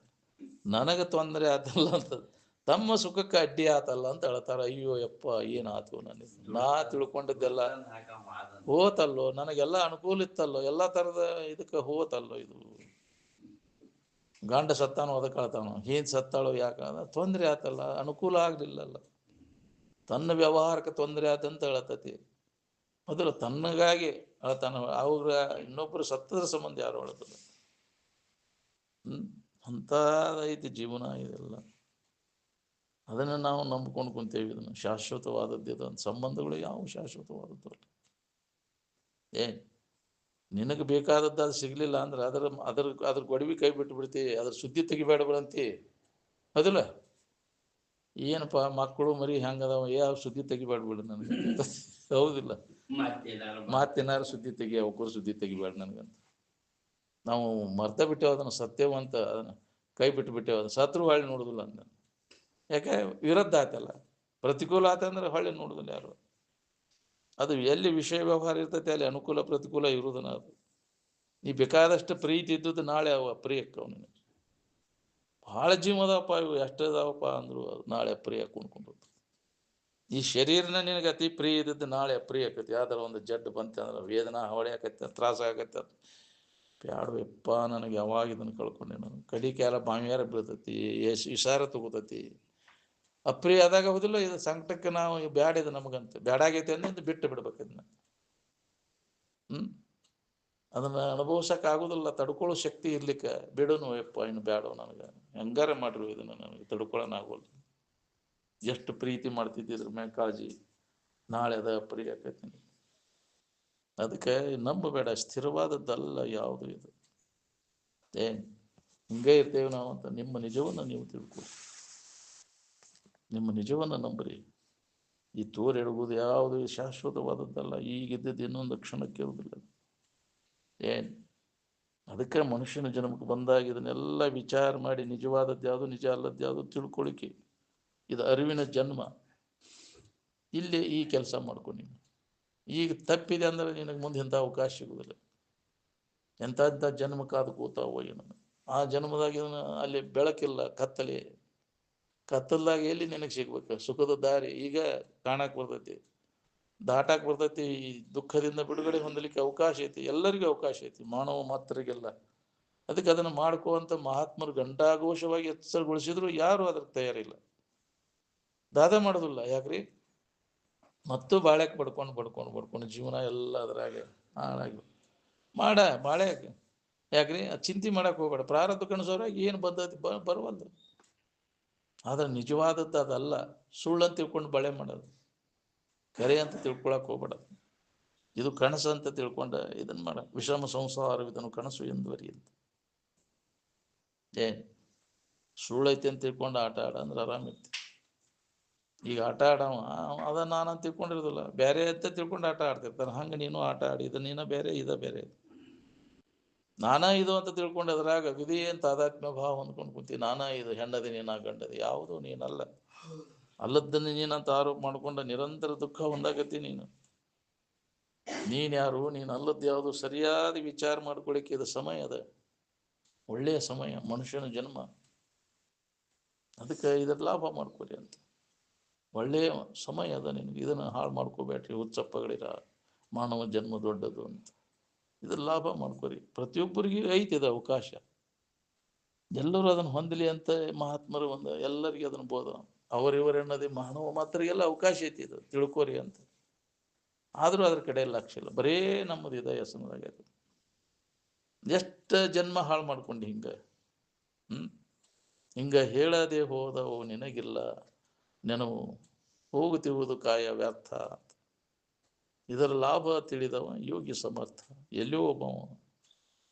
ನನಗೆ ತೊಂದರೆ ಆತಲ್ಲ ಅಂತ, ತಮ್ಮ ಸುಖಕ್ಕೆ ಅಡ್ಡಿ ಆತಲ್ಲ ಅಂತ ಹೇಳ್ತಾರ. ಅಯ್ಯೋ ಯಪ್ಪ ಏನಾಯ್ತು ನನಗೆ, ನಾ ತಿಳ್ಕೊಂಡಿದ್ದೆಲ್ಲ ಹೋತಲ್ಲೋ, ನನಗೆಲ್ಲ ಅನುಕೂಲ ಇತ್ತಲ್ಲೋ, ಎಲ್ಲ ಥರದ ಇದಕ್ಕೆ ಹೋತಲ್ಲೋ. ಇದು ಗಂಡ ಸತ್ತಾನೋ ಅದಕ್ಕೆ ಹೇಳ್ತಾನೋ, ಏನ್ ಸತ್ತಾಳೋ ಯಾಕ ತೊಂದರೆ ಆತಲ್ಲ, ಅನುಕೂಲ ಆಗ್ಲಿಲ್ಲಲ್ಲ, ತನ್ನ ವ್ಯವಹಾರಕ್ಕೆ ತೊಂದರೆ ಆತಂತ ಹೇಳತತಿ. ಮೊದಲು ತನ್ನಗಾಗಿ ಹೇಳ್ತಾನ. ಅವ್ರ ಇನ್ನೊಬ್ಬರು ಸತ್ತದ್ರ ಸಂಬಂಧ ಯಾರು ಹೇಳ್ತದ? ಐತಿ ಜೀವನ ಇದೆಲ್ಲ. ಅದನ್ನು ನಾವು ನಂಬ್ಕೊಂಡು ಕುಂತೇವಿ. ಇದನ್ನು ಶಾಶ್ವತವಾದದ್ದು ಅಂತ. ಸಂಬಂಧಗಳು ಯಾವ ಶಾಶ್ವತವಾದದ್ದು ಅಲ್ಲ. ನಿನಗೆ ಬೇಕಾದದ್ದು ಅದು ಸಿಗ್ಲಿಲ್ಲ ಅಂದ್ರೆ ಅದ್ರ ಗೊಡವಿ ಕೈ ಬಿಟ್ಟು ಬಿಡ್ತೀವಿ, ಅದ್ರ ಸುದ್ದಿ ತೆಗಿಬೇಡ ಬಿಡಂತಿ. ಹೌದಿಲ್ಲ? ಏನಪ್ಪ ಮಕ್ಕಳು ಮರಿ ಹೆಂಗದಾವ, ಯಾವ ಸುದ್ದಿ ತೆಗಿಬೇಡ ಬಿಡು ನನಗೆ. ಹೌದಿಲ್ಲ? ಮಾತೇನಾರು ಸುದ್ದಿ ತೆಗಿ, ಅವಕ್ಕೂ ಸುದ್ದಿ ತೆಗಿಬೇಡ ನನಗಂತ. ನಾವು ಮರ್ತ ಬಿಟ್ಟೇವ ಅದನ್ನು, ಸತ್ಯವಂತ ಅದನ್ನು ಕೈ ಬಿಟ್ಟು ಬಿಟ್ಟೇವ. ಅದನ್ನು ಸತ್ರು ಹೊಳ್ಳಿ ನೋಡುದಿಲ್ಲ ಅಂದ. ಯಾಕೆ? ವಿರುದ್ಧ ಆಯ್ತಲ್ಲ, ಪ್ರತಿಕೂಲ ಆತಂದ್ರೆ ಹೊಳ್ಳಿ ನೋಡುದಿಲ್ಲ ಯಾರು. ಅದು ಎಲ್ಲಿ ವಿಷಯ ವ್ಯವಹಾರ ಇರ್ತೈತೆ ಅಲ್ಲಿ ಅನುಕೂಲ ಪ್ರತಿಕೂಲ ಇರುವುದನ್ನ. ಅದು ನೀ ಬೇಕಾದಷ್ಟು ಪ್ರೀತಿ ಇದ್ದದ್ದು ನಾಳೆ ಅವ ಪ್ರಿಯಕ್ಕೆ ಅವನಿಗೆ ಭಾಳ ಜೀವದಪ್ಪ, ಇವು ಎಷ್ಟದಾವಪ್ಪ ಅಂದ್ರು ಅದು ನಾಳೆ ಅಪ್ರಿಯ ಕುಣ್ಕೊಂಡು. ಈ ಶರೀರನ ನಿನಗೆ ಅತಿ ಪ್ರಿಯ ಇದ್ದದ್ದು ನಾಳೆ ಅಪ್ರಿಯ ಆಕತಿ. ಯಾವ್ದಾರ ಒಂದು ಜಡ್ಡು ಬಂತಂದ್ರೆ ವೇದನಾ ಹೊಳೆ ಆಕೈತೆ, ತ್ರಾಸ ಆಗತ್ತೆ. ಬ್ಯಾಡಪ್ಪ ನನಗೆ, ಯಾವಾಗ ಇದನ್ನು ಕಳ್ಕೊಂಡೆ ನಾನು. ಕಡಿಕೆ ಯಾರ ಬಾವಿಯಾರ ಬೀಳ್ತೈತಿ, ವಿಷಾರ ತಗೋತೈತಿ. ಅಪ್ರಿಯ ಆದಾಗ ಹೋದಿಲ್ಲ. ಇದು ಸಂಕಟಕ್ಕೆ ನಾವು ಬ್ಯಾಡಿದ ನಮಗಂತ ಬ್ಯಾಡಾಗೈತೆ ಅಂದ್ರೆ ಬಿಟ್ಟು ಬಿಡ್ಬೇಕು ಇದನ್ನ. ಅದನ್ನ ಅನುಭವಿಸಕ್ ಆಗುದಿಲ್ಲ, ತಡ್ಕೊಳ್ಳೋ ಶಕ್ತಿ ಇರ್ಲಿಕ್ಕೆ ಬಿಡೋನು ಯಪ್ಪ ಇನ್ನು ಬ್ಯಾಡೋ ನನಗೆ, ಹೆಂಗಾರ ಮಾಡಿರು ಇದನ್ನ ನನಗೆ ತಡ್ಕೊಳ್ಳೋನಾಗೋಲ್ಲ. ಎಷ್ಟು ಪ್ರೀತಿ ಮಾಡ್ತಿದ್ದಿದ್ರ ಮ್ಯಾಗ ಕಾಳಜಿ, ನಾಳೆ ಅದ ಅಪ್ರಿಯ ಆಕೈತಿ. ಅದಕ್ಕೆ ನಂಬಬೇಡ, ಸ್ಥಿರವಾದದ್ದಲ್ಲ ಯಾವುದು ಇದು. ಹಿಂಗೆ ಇರ್ತೇವೆ ನಾವು ಅಂತ. ನಿಮ್ಮ ನಿಜವನ್ನು ನೀವು ತಿಳ್ಕೊಳ್ಳಿ, ನಿಮ್ಮ ನಿಜವನ್ನು ನಂಬ್ರಿ. ಈ ತೋರೆಡುವುದು ಯಾವುದು ಶಾಶ್ವತವಾದದ್ದಲ್ಲ. ಈಗಿದ್ದದ್ದು ಇನ್ನೊಂದು ಕ್ಷಣಕ್ಕೆ ಇರುವುದಿಲ್ಲ. ಅದಕ್ಕೆ ಮನುಷ್ಯನ ಜನ್ಮಕ್ಕೆ ಬಂದಾಗ ಇದನ್ನೆಲ್ಲ ವಿಚಾರ ಮಾಡಿ ನಿಜವಾದದ್ದು ಯಾವುದು ನಿಜ ಅಲ್ಲದ್ದು ಯಾವುದು ತಿಳ್ಕೊಳಿಕೆ. ಇದು ಅರಿವಿನ ಜನ್ಮ. ಇಲ್ಲಿ ಈ ಕೆಲಸ ಮಾಡ್ಕೊಂಡು ನೀನು ಈಗ ತಪ್ಪಿದೆ ಅಂದ್ರೆ ನಿನಗೆ ಮುಂದೆ ಇಂಥ ಅವಕಾಶ ಸಿಗುವುದಿಲ್ಲ. ಎಂಥ ಜನ್ಮಕ್ಕಾದ ಕೂತಾವ ಏನು. ಆ ಜನ್ಮದಾಗ ಅಲ್ಲಿ ಬೆಳಕಿಲ್ಲ, ಕತ್ತಲ್ದಾಗ ಎಲ್ಲಿ ನಿನಗೆ ಸಿಗ್ಬೇಕು ಸುಖದ ದಾರಿ? ಈಗ ಕಾಣಕ್ ಬರ್ತೈತಿ, ದಾಟಾಕ್ ಬರ್ತೈತಿ. ಈ ದುಃಖದಿಂದ ಬಿಡುಗಡೆ ಹೊಂದಲಿಕ್ಕೆ ಅವಕಾಶ ಐತಿ, ಎಲ್ಲರಿಗೂ ಅವಕಾಶ ಐತಿ, ಮಾನವ ಮಾತ್ರರಿಗೆಲ್ಲ. ಅದಕ್ಕೆ ಅದನ್ನು ಮಾಡ್ಕೋವಂತ ಮಹಾತ್ಮರು ಗಂಟಾಘೋಷವಾಗಿ ಎಚ್ಚರಗೊಳಿಸಿದ್ರು ಯಾರು ಅದಕ್ಕೆ ತಯಾರಿಲ್ಲ, ದಾದ ಮಾಡೋದಿಲ್ಲ. ಯಾಕ್ರಿ? ಮತ್ತು ಬಾಳ್ಯಾಕ ಬಡ್ಕೊಂಡು ಜೀವನ ಎಲ್ಲ ಅದ್ರಾಗೆ ಹಾಳಾಗಿ ಬಾಳೆ ಯಾಕ್ರಿ? ಚಿಂತೆ ಮಾಡಕ್ ಹೋಗ್ಬೇಡ. ಪ್ರಾರಬ್ಧ ಕಣಸೋರಾಗಿ ಏನು ಬಂದೈತಿ ಬರುವಲ್ದು. ಆದ್ರೆ ನಿಜವಾದದ್ದು ಅದಲ್ಲ, ಸುಳ್ಳಂತ ತಿಳ್ಕೊಂಡು ಬಳೆ ಮಾಡೋದು, ಕರೆ ಅಂತ ತಿಳ್ಕೊಳಕ್ ಹೋಗ್ಬೇಡ. ಇದು ಕನಸು ಅಂತ ತಿಳ್ಕೊಂಡ ಇದನ್ನು ಮಾಡ. ವಿಷಮ ಸಂಸಾರವಿದನು ಕನಸು ಎಂದುವರಿಯಂತ. ಏನು ಸುಳ್ಳೈತಿ ಅಂತ ತಿಳ್ಕೊಂಡು ಆಟ ಆಡ ಅಂದ್ರೆ ಆರಾಮಿರ್ತಿ. ಈಗ ಆಟ ಆಡವ ಅದ ನಾನಂತ ತಿಳ್ಕೊಂಡಿರೋದಿಲ್ಲ, ಬೇರೆ ಅಂತ ತಿಳ್ಕೊಂಡು ಆಟ ಆಡ್ತಿರ್ತಾನೆ. ಹಂಗೆ ನೀನು ಆಟ ಆಡಿ, ಇದು ನೀನ ಬೇರೆ, ಇದ ಬೇರೆ, ನಾನಾ ಇದು ಅಂತ ತಿಳ್ಕೊಂಡು ಅದ್ರಾಗ ವಿಧಿ ಅಂತ ತಾದಾತ್ಮ್ಯ ಭಾವ ಅಂದ್ಕೊಂಡು ಕುಂತಿ. ನಾನಾ ಇದು ಹೆಣ್ಣದಿ ನೀನಾ ಗಂಡದಿ, ಯಾವುದು ನೀನಲ್ಲ. ಅಲ್ಲದ್ದನ್ನು ನೀನಂತ ಆರೋಪ ಮಾಡ್ಕೊಂಡ ನಿರಂತರ ದುಃಖ ಹೊಂದಾಗತ್ತಿ ನೀನು. ನೀನ್ ಯಾರು, ನೀನು ಅಲ್ಲದ್ದು ಯಾವುದು, ಸರಿಯಾದ ವಿಚಾರ ಮಾಡ್ಕೊಳಿಕ್ಕೆ ಇದು ಸಮಯ ಅದ, ಒಳ್ಳೆಯ ಸಮಯ ಮನುಷ್ಯನ ಜನ್ಮ. ಅದಕ್ಕೆ ಇದರ ಲಾಭ ಮಾಡ್ಕೊರಿ ಅಂತ. ಒಳ್ಳೆಯ ಸಮಯ ಅದ ನಿನಗೆ, ಇದನ್ನು ಹಾಳು ಮಾಡ್ಕೋಬೇಡ್ರಿ. ಹುಚ್ಚಪ್ಪಗಳಿರ ಮಾನವ ಜನ್ಮ ದೊಡ್ಡದು ಅಂತ ಇದ್ರ ಲಾಭ ಮಾಡ್ಕೊರಿ. ಪ್ರತಿಯೊಬ್ಬರಿಗೂ ಐತಿದೆ ಅವಕಾಶ, ಎಲ್ಲರೂ ಅದನ್ನು ಹೊಂದಲಿ ಅಂತ ಮಹಾತ್ಮರು ಒಂದು ಎಲ್ಲರಿಗೆ ಅದನ್ನು ಬೋಧ. ಅವರಿವರೆನ್ನದೇ ಮಾನವ ಮಾತ್ರಗೆಲ್ಲ ಅವಕಾಶ ಐತಿ, ಇದು ತಿಳ್ಕೋರಿ ಅಂತ. ಆದರೂ ಅದ್ರ ಕಡೆ ಲಕ್ಷ್ಯ ಇಲ್ಲ, ಬರೇ ನಮ್ಮದು ಇದೆ ಹೆಸರಾಗ್ಯದ. ಎಷ್ಟು ಜನ್ಮ ಹಾಳು ಮಾಡ್ಕೊಂಡು ಹಿಂಗ ಹೇಳದೆ ಹೋದವು ನಿನಗಿಲ್ಲ ನೆನವು, ಹೋಗುತ್ತಿರುವುದು ಕಾಯ ವ್ಯರ್ಥ. ಇದರ ಲಾಭ ತಿಳಿದವ ಯೋಗಿ ಸಮರ್ಥ. ಎಲ್ಲೋ ಒಬ್ಬವ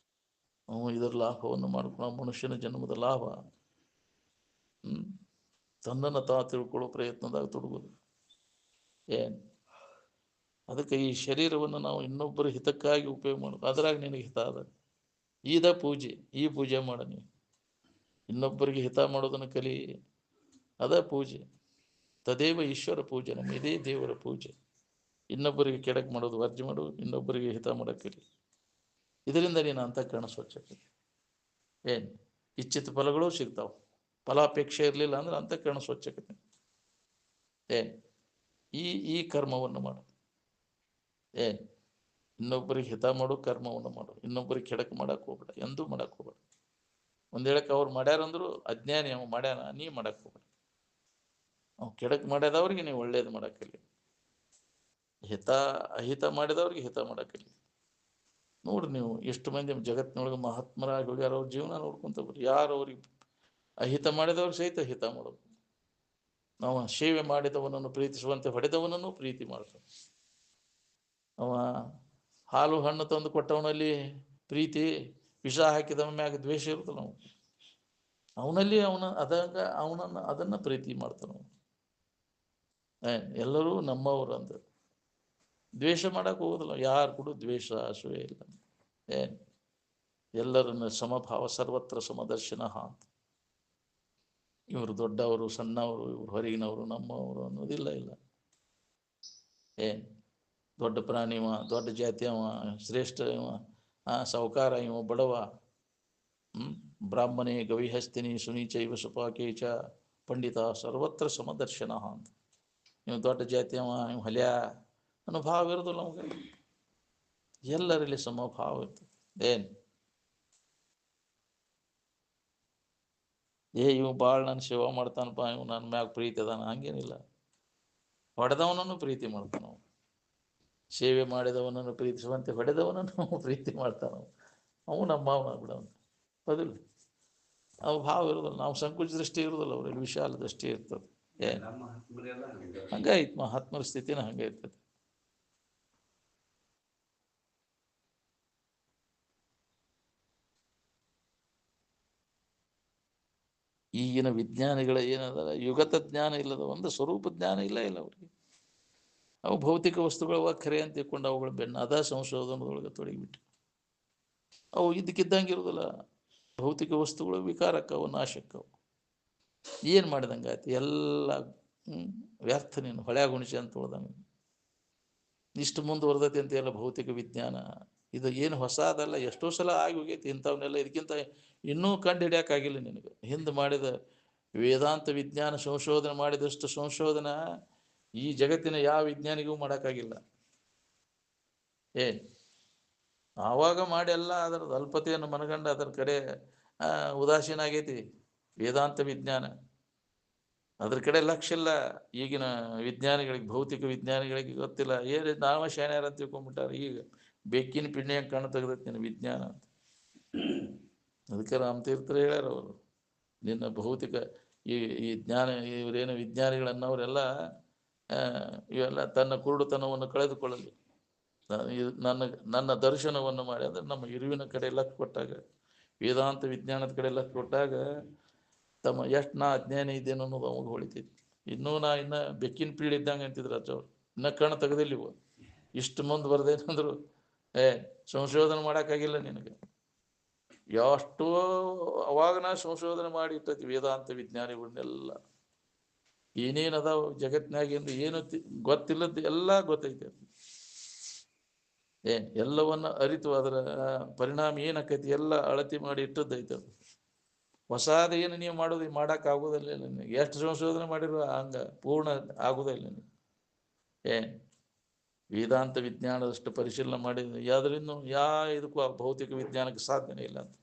ಇದರ ಲಾಭವನ್ನು ಮಾಡ್ಕೊಳ್ಳೋ ಮನುಷ್ಯನ ಜನ್ಮದ ಲಾಭ. ತನ್ನನ್ನು ತಾ ತಿಳ್ಕೊಳ್ಳೋ ಪ್ರಯತ್ನದಾಗ ತೊಡಗುದು. ಏನು ಅದಕ್ಕೆ ಈ ಶರೀರವನ್ನು ನಾವು ಇನ್ನೊಬ್ಬರ ಹಿತಕ್ಕಾಗಿ ಉಪಯೋಗ ಮಾಡೋದು, ಅದ್ರಾಗ ನಿನಗೆ ಹಿತ ಅದ. ಇದ ಪೂಜೆ, ಈ ಪೂಜೆ ಮಾಡ. ನೀವು ಇನ್ನೊಬ್ಬರಿಗೆ ಹಿತ ಮಾಡೋದನ್ನು ಕಲಿ, ಅದ ಪೂಜೆ. ತದೇವ ಈಶ್ವರ ಪೂಜೆ, ನಮ್ಮ ಇದೇ ದೇವರ ಪೂಜೆ. ಇನ್ನೊಬ್ಬರಿಗೆ ಕೆಡಕ್ ಮಾಡೋದು ವರ್ಜೆ ಮಾಡು, ಇನ್ನೊಬ್ಬರಿಗೆ ಹಿತ ಮಾಡೋಕ್ಕಲಿ. ಇದರಿಂದ ನೀನು ಅಂತಃಕರಣ ಸ್ವಚ್ಛತೆ. ಏನು ಇಚ್ಛಿತ ಫಲಗಳು ಸಿಗ್ತಾವ. ಫಲಾಪೇಕ್ಷೆ ಇರಲಿಲ್ಲ ಅಂದ್ರೆ ಅಂತಃಕರಣ ಸ್ವಚ್ಛತೆ. ಏನು ಈ ಕರ್ಮವನ್ನು ಮಾಡು. ಏನು ಇನ್ನೊಬ್ಬರಿಗೆ ಹಿತ ಮಾಡು, ಕರ್ಮವನ್ನು ಮಾಡು. ಇನ್ನೊಬ್ಬರಿಗೆ ಕೆಡಕ್ ಮಾಡಕ್ಕೆ ಹೋಗ್ಬೇಡ, ಎಂದೂ ಮಾಡಕ್ಕೆ ಹೋಗ್ಬೇಡ. ಒಂದು ಹೇಳಕ್ಕೆ ಅವ್ರು ಮಾಡ್ಯಾರಂದ್ರು ಅಜ್ಞಾನಿ, ಅವ ಮಾಡ್ಯಾನ, ನೀ ಮಾಡಕ್ಕೆ ಹೋಗ್ಬೇಡ. ಅವ್ ಕೆಡಕ್ ಮಾಡ್ಯದವ್ರಿಗೆ ನೀವು ಒಳ್ಳೇದು ಮಾಡಕ್ಕಲ್ಲಿ, ಹಿತ ಅಹಿತ ಮಾಡಿದವ್ರಿಗೆ ಹಿತ ಮಾಡಕ್ಕಲ್ಲಿ. ನೋಡ್ರಿ ನೀವು ಎಷ್ಟು ಮಂದಿ ಜಗತ್ತಿನೊಳಗೆ ಮಹಾತ್ಮರಾಗಿ ಹೋಗ್ಯಾರ, ಅವ್ರ ಜೀವನ ನೋಡ್ಕೊಂತ ಬರ್ರಿ. ಯಾರು ಅವ್ರಿಗೆ ಅಹಿತ ಮಾಡಿದವ್ರಿಗೆ ಸಹಿತ ಹಿತ ಮಾಡೋದು. ನಾವು ಸೇವೆ ಮಾಡಿದವನನ್ನು ಪ್ರೀತಿಸುವಂತೆ ಹೊಡೆದವನನ್ನು ಪ್ರೀತಿ ಮಾಡ್ತಾನೆ. ಅವ ಹಾಲು ಹಣ್ಣು ತಂದು ಕೊಟ್ಟವನಲ್ಲಿ ಪ್ರೀತಿ, ವಿಷ ಹಾಕಿದವ ಮ್ಯಾಗ ದ್ವೇಷ ಇರ್ತದೆ. ನಾವು ಅವನಲ್ಲಿ ಅದನ್ನ ಪ್ರೀತಿ ಮಾಡ್ತಾನ. ಎಲ್ಲರೂ ನಮ್ಮವರು ಅಂತ ದ್ವೇಷ ಮಾಡಕ್ಕೆ ಹೋಗೋದಿಲ್ಲ. ಯಾರು ಕೂಡ ದ್ವೇಷ ಅಸೂಯೆ ಇಲ್ಲ. ಏನು ಎಲ್ಲರನ್ನ ಸಮಭಾವ, ಸರ್ವತ್ರ ಸಮದರ್ಶನ ಅಂತ. ಇವರು ದೊಡ್ಡವರು, ಸಣ್ಣವರು, ಇವರು ಹೊರಗಿನವರು, ನಮ್ಮವರು ಅನ್ನೋದಿಲ್ಲ. ಇಲ್ಲ ಏನು ದೊಡ್ಡ ಪ್ರಾಣಿ ಇವ, ದೊಡ್ಡ ಜಾತಿ ಅವ, ಶ್ರೇಷ್ಠ ಇವ, ಸಾಹುಕಾರ ಇವ, ಬಡವ, ಬ್ರಾಹ್ಮಣೇ ಗವಿಹಸ್ತಿನಿ ಸುನೀಚೈವ ಸುಪಾಕೇಚ ಪಂಡಿತ ಸರ್ವತ್ರ ಸಮದರ್ಶನ ಅಂತ. ಇವ್ ದೊಡ್ಡ ಜಾತಿ ಅವ, ಇವ್ ಹಲ್ಯ ಅನ್ನೋ ಭಾವ ಇರೋದಿಲ್ಲ ನಮಗೆ. ಎಲ್ಲರಲ್ಲಿ ಸಮಭಾವ ಇರ್ತದೆ. ಏನು ಇವ್ ಭಾಳ ನನ್ನ ಸೇವಾ ಮಾಡ್ತಾನಪ್ಪ, ಇವ್ ನನ್ನ ಮ್ಯಾಗ ಪ್ರೀತಿ ಅದಾನ, ಹಂಗೇನಿಲ್ಲ. ಹೊಡೆದವನನ್ನು ಪ್ರೀತಿ ಮಾಡ್ತಾನ, ಸೇವೆ ಮಾಡಿದವನನ್ನು ಪ್ರೀತಿಸುವಂತೆ ಹೊಡೆದವನನ್ನು ಪ್ರೀತಿ ಮಾಡ್ತಾನ. ಅವು ನಮ್ಮ ಮಾವನಾಗ್ಬಿಡವನು ಬದಲು. ಅವು ಭಾವ ಇರೋದಿಲ್ಲ. ನಾವು ಸಂಕುಚ ದೃಷ್ಟಿ ಇರೋದಿಲ್ಲ, ಅವರಲ್ಲಿ ವಿಶಾಲ ದೃಷ್ಟಿ ಇರ್ತದೆ. ಹಂಗಾಯ್ತು ಮಹಾತ್ಮರ ಸ್ಥಿತಿನ ಹಂಗಾಯ್ತದೆ. ಈಗಿನ ವಿಜ್ಞಾನಿಗಳ ಏನದ ಯುಗತ ಜ್ಞಾನ ಇಲ್ಲದ, ಒಂದು ಸ್ವರೂಪ ಜ್ಞಾನ ಇಲ್ಲ ಅವ್ರಿಗೆ. ಅವು ಭೌತಿಕ ವಸ್ತುಗಳ ಖರೆ ಅಂತ ತಿಳ್ಕೊಂಡು ಅವುಗಳ ಬೆನ್ನ ಅದ ಸಂಶೋಧನದೊಳಗೆ ತೊಡಗಿಬಿಟ್ಟು ಅವು ಇದ್ದಕ್ಕಿದ್ದಂಗೆ ಇರೋದಿಲ್ಲ. ಭೌತಿಕ ವಸ್ತುಗಳು ವಿಕಾರಕ್ಕವು, ನಾಶಕ್ಕವು. ಏನು ಮಾಡಿದಂಗೆ ಆಯ್ತು, ಎಲ್ಲ ವ್ಯರ್ಥ. ನೀನು ಹೊಳೆ ಗುಣಿಸಿ ಅಂತ ತೊಳ್ದಂಗೆ. ಇಷ್ಟು ಮುಂದುವರೆದೈತಿ ಅಂತ ಎಲ್ಲ ಭೌತಿಕ ವಿಜ್ಞಾನ. ಇದು ಏನು ಹೊಸದಲ್ಲ, ಎಷ್ಟೋ ಸಲ ಆಗಿ ಹೋಗೈತಿ ಇಂಥವನ್ನೆಲ್ಲ. ಇದಕ್ಕಿಂತ ಇನ್ನೂ ಕಂಡು ಹಿಡಿಯೋಕ್ಕಾಗಿಲ್ಲ ನಿನಗೆ. ಹಿಂದೆ ಮಾಡಿದ ವೇದಾಂತ ವಿಜ್ಞಾನ ಸಂಶೋಧನೆ ಮಾಡಿದಷ್ಟು ಸಂಶೋಧನೆ ಈ ಜಗತ್ತಿನ ಯಾವ ವಿಜ್ಞಾನಿಗೂ ಮಾಡೋಕ್ಕಾಗಿಲ್ಲ. ಆವಾಗ ಮಾಡಿ ಎಲ್ಲ ಅದರದ್ದು ಅಲ್ಪತೆಯನ್ನು ಮನಗಂಡು ಅದರ ಕಡೆ ಉದಾಸೀನ ಆಗೈತಿ ವೇದಾಂತ ವಿಜ್ಞಾನ. ಅದ್ರ ಕಡೆ ಲಕ್ಷ್ಯ ಇಲ್ಲ ಈಗಿನ ವಿಜ್ಞಾನಿಗಳಿಗೆ, ಭೌತಿಕ ವಿಜ್ಞಾನಿಗಳಿಗೆ ಗೊತ್ತಿಲ್ಲ. ನಾವ ಶಾಣ್ಯಾರ ಅಂತ ತಿಳ್ಕೊಂಡ್ಬಿಟ್ಟಾರ. ಈಗ ಬೆಕ್ಕಿನ ಪಿಣ್ಯ ಕಣ್ಣು ತೆಗೆದೈತಿ ನಿನ್ನ ವಿಜ್ಞಾನ ಅಂತ. ಅದಕ್ಕೆ ರಾಮತೀರ್ಥರು ಹೇಳ್ಯಾರ, ಅವರು ನಿನ್ನ ಭೌತಿಕ ಈ ಜ್ಞಾನ, ಇವರೇನು ವಿಜ್ಞಾನಿಗಳನ್ನವರೆಲ್ಲ ಇವೆಲ್ಲ ತನ್ನ ಕುರುಡುತನವನ್ನು ಕಳೆದುಕೊಳ್ಳಲಿ. ನನ್ನ ನನ್ನ ದರ್ಶನವನ್ನು ಮಾಡಿ ಅಂದರೆ ನಮ್ಮ ಇರುವಿನ ಕಡೆ ಲಕ್ಷ್ಯ ಕೊಟ್ಟಾಗ, ವೇದಾಂತ ವಿಜ್ಞಾನದ ಕಡೆ ಲಕ್ಷ್ಯ ಕೊಟ್ಟಾಗ ತಮ್ಮ ಎಷ್ಟು ನಾ ಅಜ್ಞಾನಿ ಇದ್ದೇನೆ ಅನ್ನೋದು ಅವಾಗ ಹೊಳಿತೈತಿ. ಇನ್ನೂ ಇನ್ನು ಬೆಕ್ಕಿನ ಪೀಳಿ ಇದ್ದಂಗೆ ಅಂತಿದ್ರು ಅಜ್ಜವ್ರು. ಇನ್ನ ಕಣ್ಣು ತೆಗೆದಿಲ್ಲ ಇವು. ಇಷ್ಟು ಮುಂದೆ ಬರ್ದೇನಂದ್ರು, ಸಂಶೋಧನೆ ಮಾಡೋಕ್ಕಾಗಿಲ್ಲ ನಿನಗೆ. ಎಷ್ಟೋ ಅವಾಗ ನಾ ಸಂಶೋಧನೆ ಮಾಡಿ ಇರ್ತೈತಿ ವೇದಾಂತ ವಿಜ್ಞಾನಿಗಳನ್ನೆಲ್ಲ. ಏನೇನು ಅದಾವ ಜಗತ್ತಿನಾಗಿಂದ ಏನು ಗೊತ್ತಿಲ್ಲದ್ದು ಎಲ್ಲ ಗೊತ್ತೈತೆ. ಎಲ್ಲವನ್ನ ಅರಿತು ಅದರ ಪರಿಣಾಮ ಏನಾಕೈತಿ ಎಲ್ಲ ಅಳತಿ ಮಾಡಿ ಇಟ್ಟದ್ದೈತೆ. ಅದು ಹೊಸಾದ ಏನು ನೀವು ಮಾಡೋದು ಮಾಡಕ್ ಆಗುದಿಲ್ಲ. ನಿನಗೆ ಎಷ್ಟು ಸಂಶೋಧನೆ ಮಾಡಿರುವ ಹಂಗ ಪೂರ್ಣ ಆಗುದಿಲ್ಲ ನಿನಗೆ. ವೇದಾಂತ ವಿಜ್ಞಾನದಷ್ಟು ಪರಿಶೀಲನೆ ಮಾಡಿದ ಯಾವ್ದ್ರಿಂದ ಇದಕ್ಕೂ ಭೌತಿಕ ವಿಜ್ಞಾನಕ್ಕೆ ಸಾಧ್ಯನೇ ಇಲ್ಲ ಅಂತ.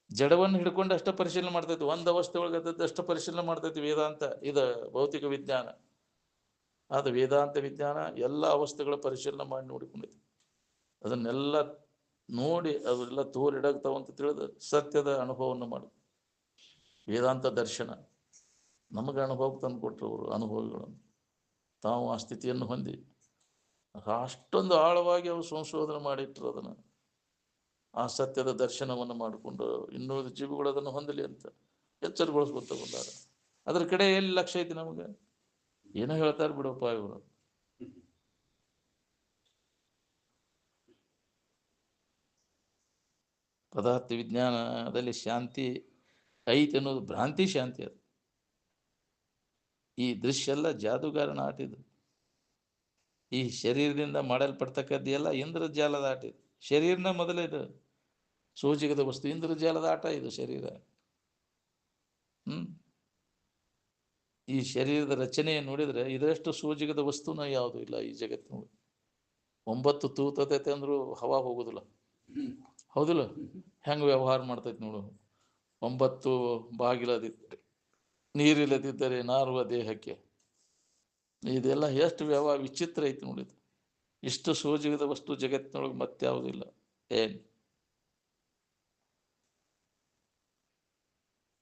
ಜಡವನ್ನು ಹಿಡ್ಕೊಂಡು ಅಷ್ಟ ಪರಿಶೀಲನೆ ಮಾಡ್ತೈತಿ. ಒಂದು ಅವಸ್ಥೆ ಒಳಗದದ್ದು ಅಷ್ಟ ಪರಿಶೀಲನೆ ಮಾಡ್ತೈತಿ ವೇದಾಂತ, ಇದು ಭೌತಿಕ ವಿಜ್ಞಾನ. ಅದು ವೇದಾಂತ ವಿಜ್ಞಾನ ಎಲ್ಲ ಅವಸ್ಥೆಗಳ ಪರಿಶೀಲನೆ ಮಾಡಿ ನೋಡಿಕೊಂಡೈತಿ. ಅದನ್ನೆಲ್ಲ ನೋಡಿ ಅದೆಲ್ಲ ತೋರಿಡಾಗ್ತಾವಂತ ತಿಳಿದು ಸತ್ಯದ ಅನುಭವವನ್ನು ಮಾಡು. ವೇದಾಂತ ದರ್ಶನ ನಮಗೆ ಅನುಭವಕ್ಕೆ ತಂದು ಕೊಟ್ಟರು ಅವರು. ಅನುಭವಿಗಳನ್ನು ತಾವು ಆ ಸ್ಥಿತಿಯನ್ನು ಹೊಂದಿ ಅಷ್ಟೊಂದು ಆಳವಾಗಿ ಅವರು ಸಂಶೋಧನೆ ಮಾಡಿಟ್ರು. ಅದನ್ನು ಆ ಸತ್ಯದ ದರ್ಶನವನ್ನು ಮಾಡಿಕೊಂಡು ಇನ್ನೂರು ಜೀವಿಗಳು ಅದನ್ನು ಹೊಂದಲಿ ಅಂತ ಎಚ್ಚರಗೊಳಿಸ್ಕೊತ ಬಂದಾರ. ಅದ್ರ ಕಡೆ ಎಲ್ಲಿ ಲಕ್ಷ್ಯ ಐತಿ ನಮಗೆ? ಏನೋ ಹೇಳ್ತಾರೆ ಬಿಡಪ್ಪ ಇವರು. ಪದಾರ್ಥ ವಿಜ್ಞಾನದಲ್ಲಿ ಶಾಂತಿ ಐತಿ ಅನ್ನೋದು ಭ್ರಾಂತಿ ಶಾಂತಿ. ಅದು ಈ ದೃಶ್ಯ ಎಲ್ಲ ಜಾದುಗಾರನ ಆಟಿದು. ಈ ಶರೀರದಿಂದ ಮಾಡಲ್ಪಡ್ತಕ್ಕದ್ದು ಎಲ್ಲ ಇಂದ್ರಜಾಲದ ಆಟ ಇದು. ಶರೀರನ ಮೊದಲೇ ಇದು ಸೋಜಿಗದ ವಸ್ತು, ಇಂದ್ರಜಾಲದ ಆಟ ಇದು ಶರೀರ. ಈ ಶರೀರದ ರಚನೆ ನೋಡಿದ್ರೆ ಇದರಷ್ಟು ಸೋಜಿಗದ ವಸ್ತುನ ಯಾವುದು ಇಲ್ಲ ಈ ಜಗತ್ತಿನ. 9 ತೂತತೈತೆ ಅಂದ್ರೂ ಹವಾ ಹೋಗುದಿಲ್ಲ, ಹೌದಿಲ್ಲ? ಹೆಂಗೆ ವ್ಯವಹಾರ ಮಾಡ್ತೈತಿ ನೋಡು. 9 ಬಾಗಿಲದಿದ್ದರೆ ನೀರಿಲ್ಲದಿದ್ದರೆ ನಾರುವ ದೇಹಕ್ಕೆ. ಇದೆಲ್ಲ ಎಷ್ಟು ವ್ಯವಹಾರ ವಿಚಿತ್ರ ಐತಿ ನೋಡಿದ್ದು. ಇಷ್ಟು ಸೋಜಿಗದ ವಸ್ತು ಜಗತ್ತಿನೊಳಗೆ ಮತ್ತೆ ಯಾವುದಿಲ್ಲ.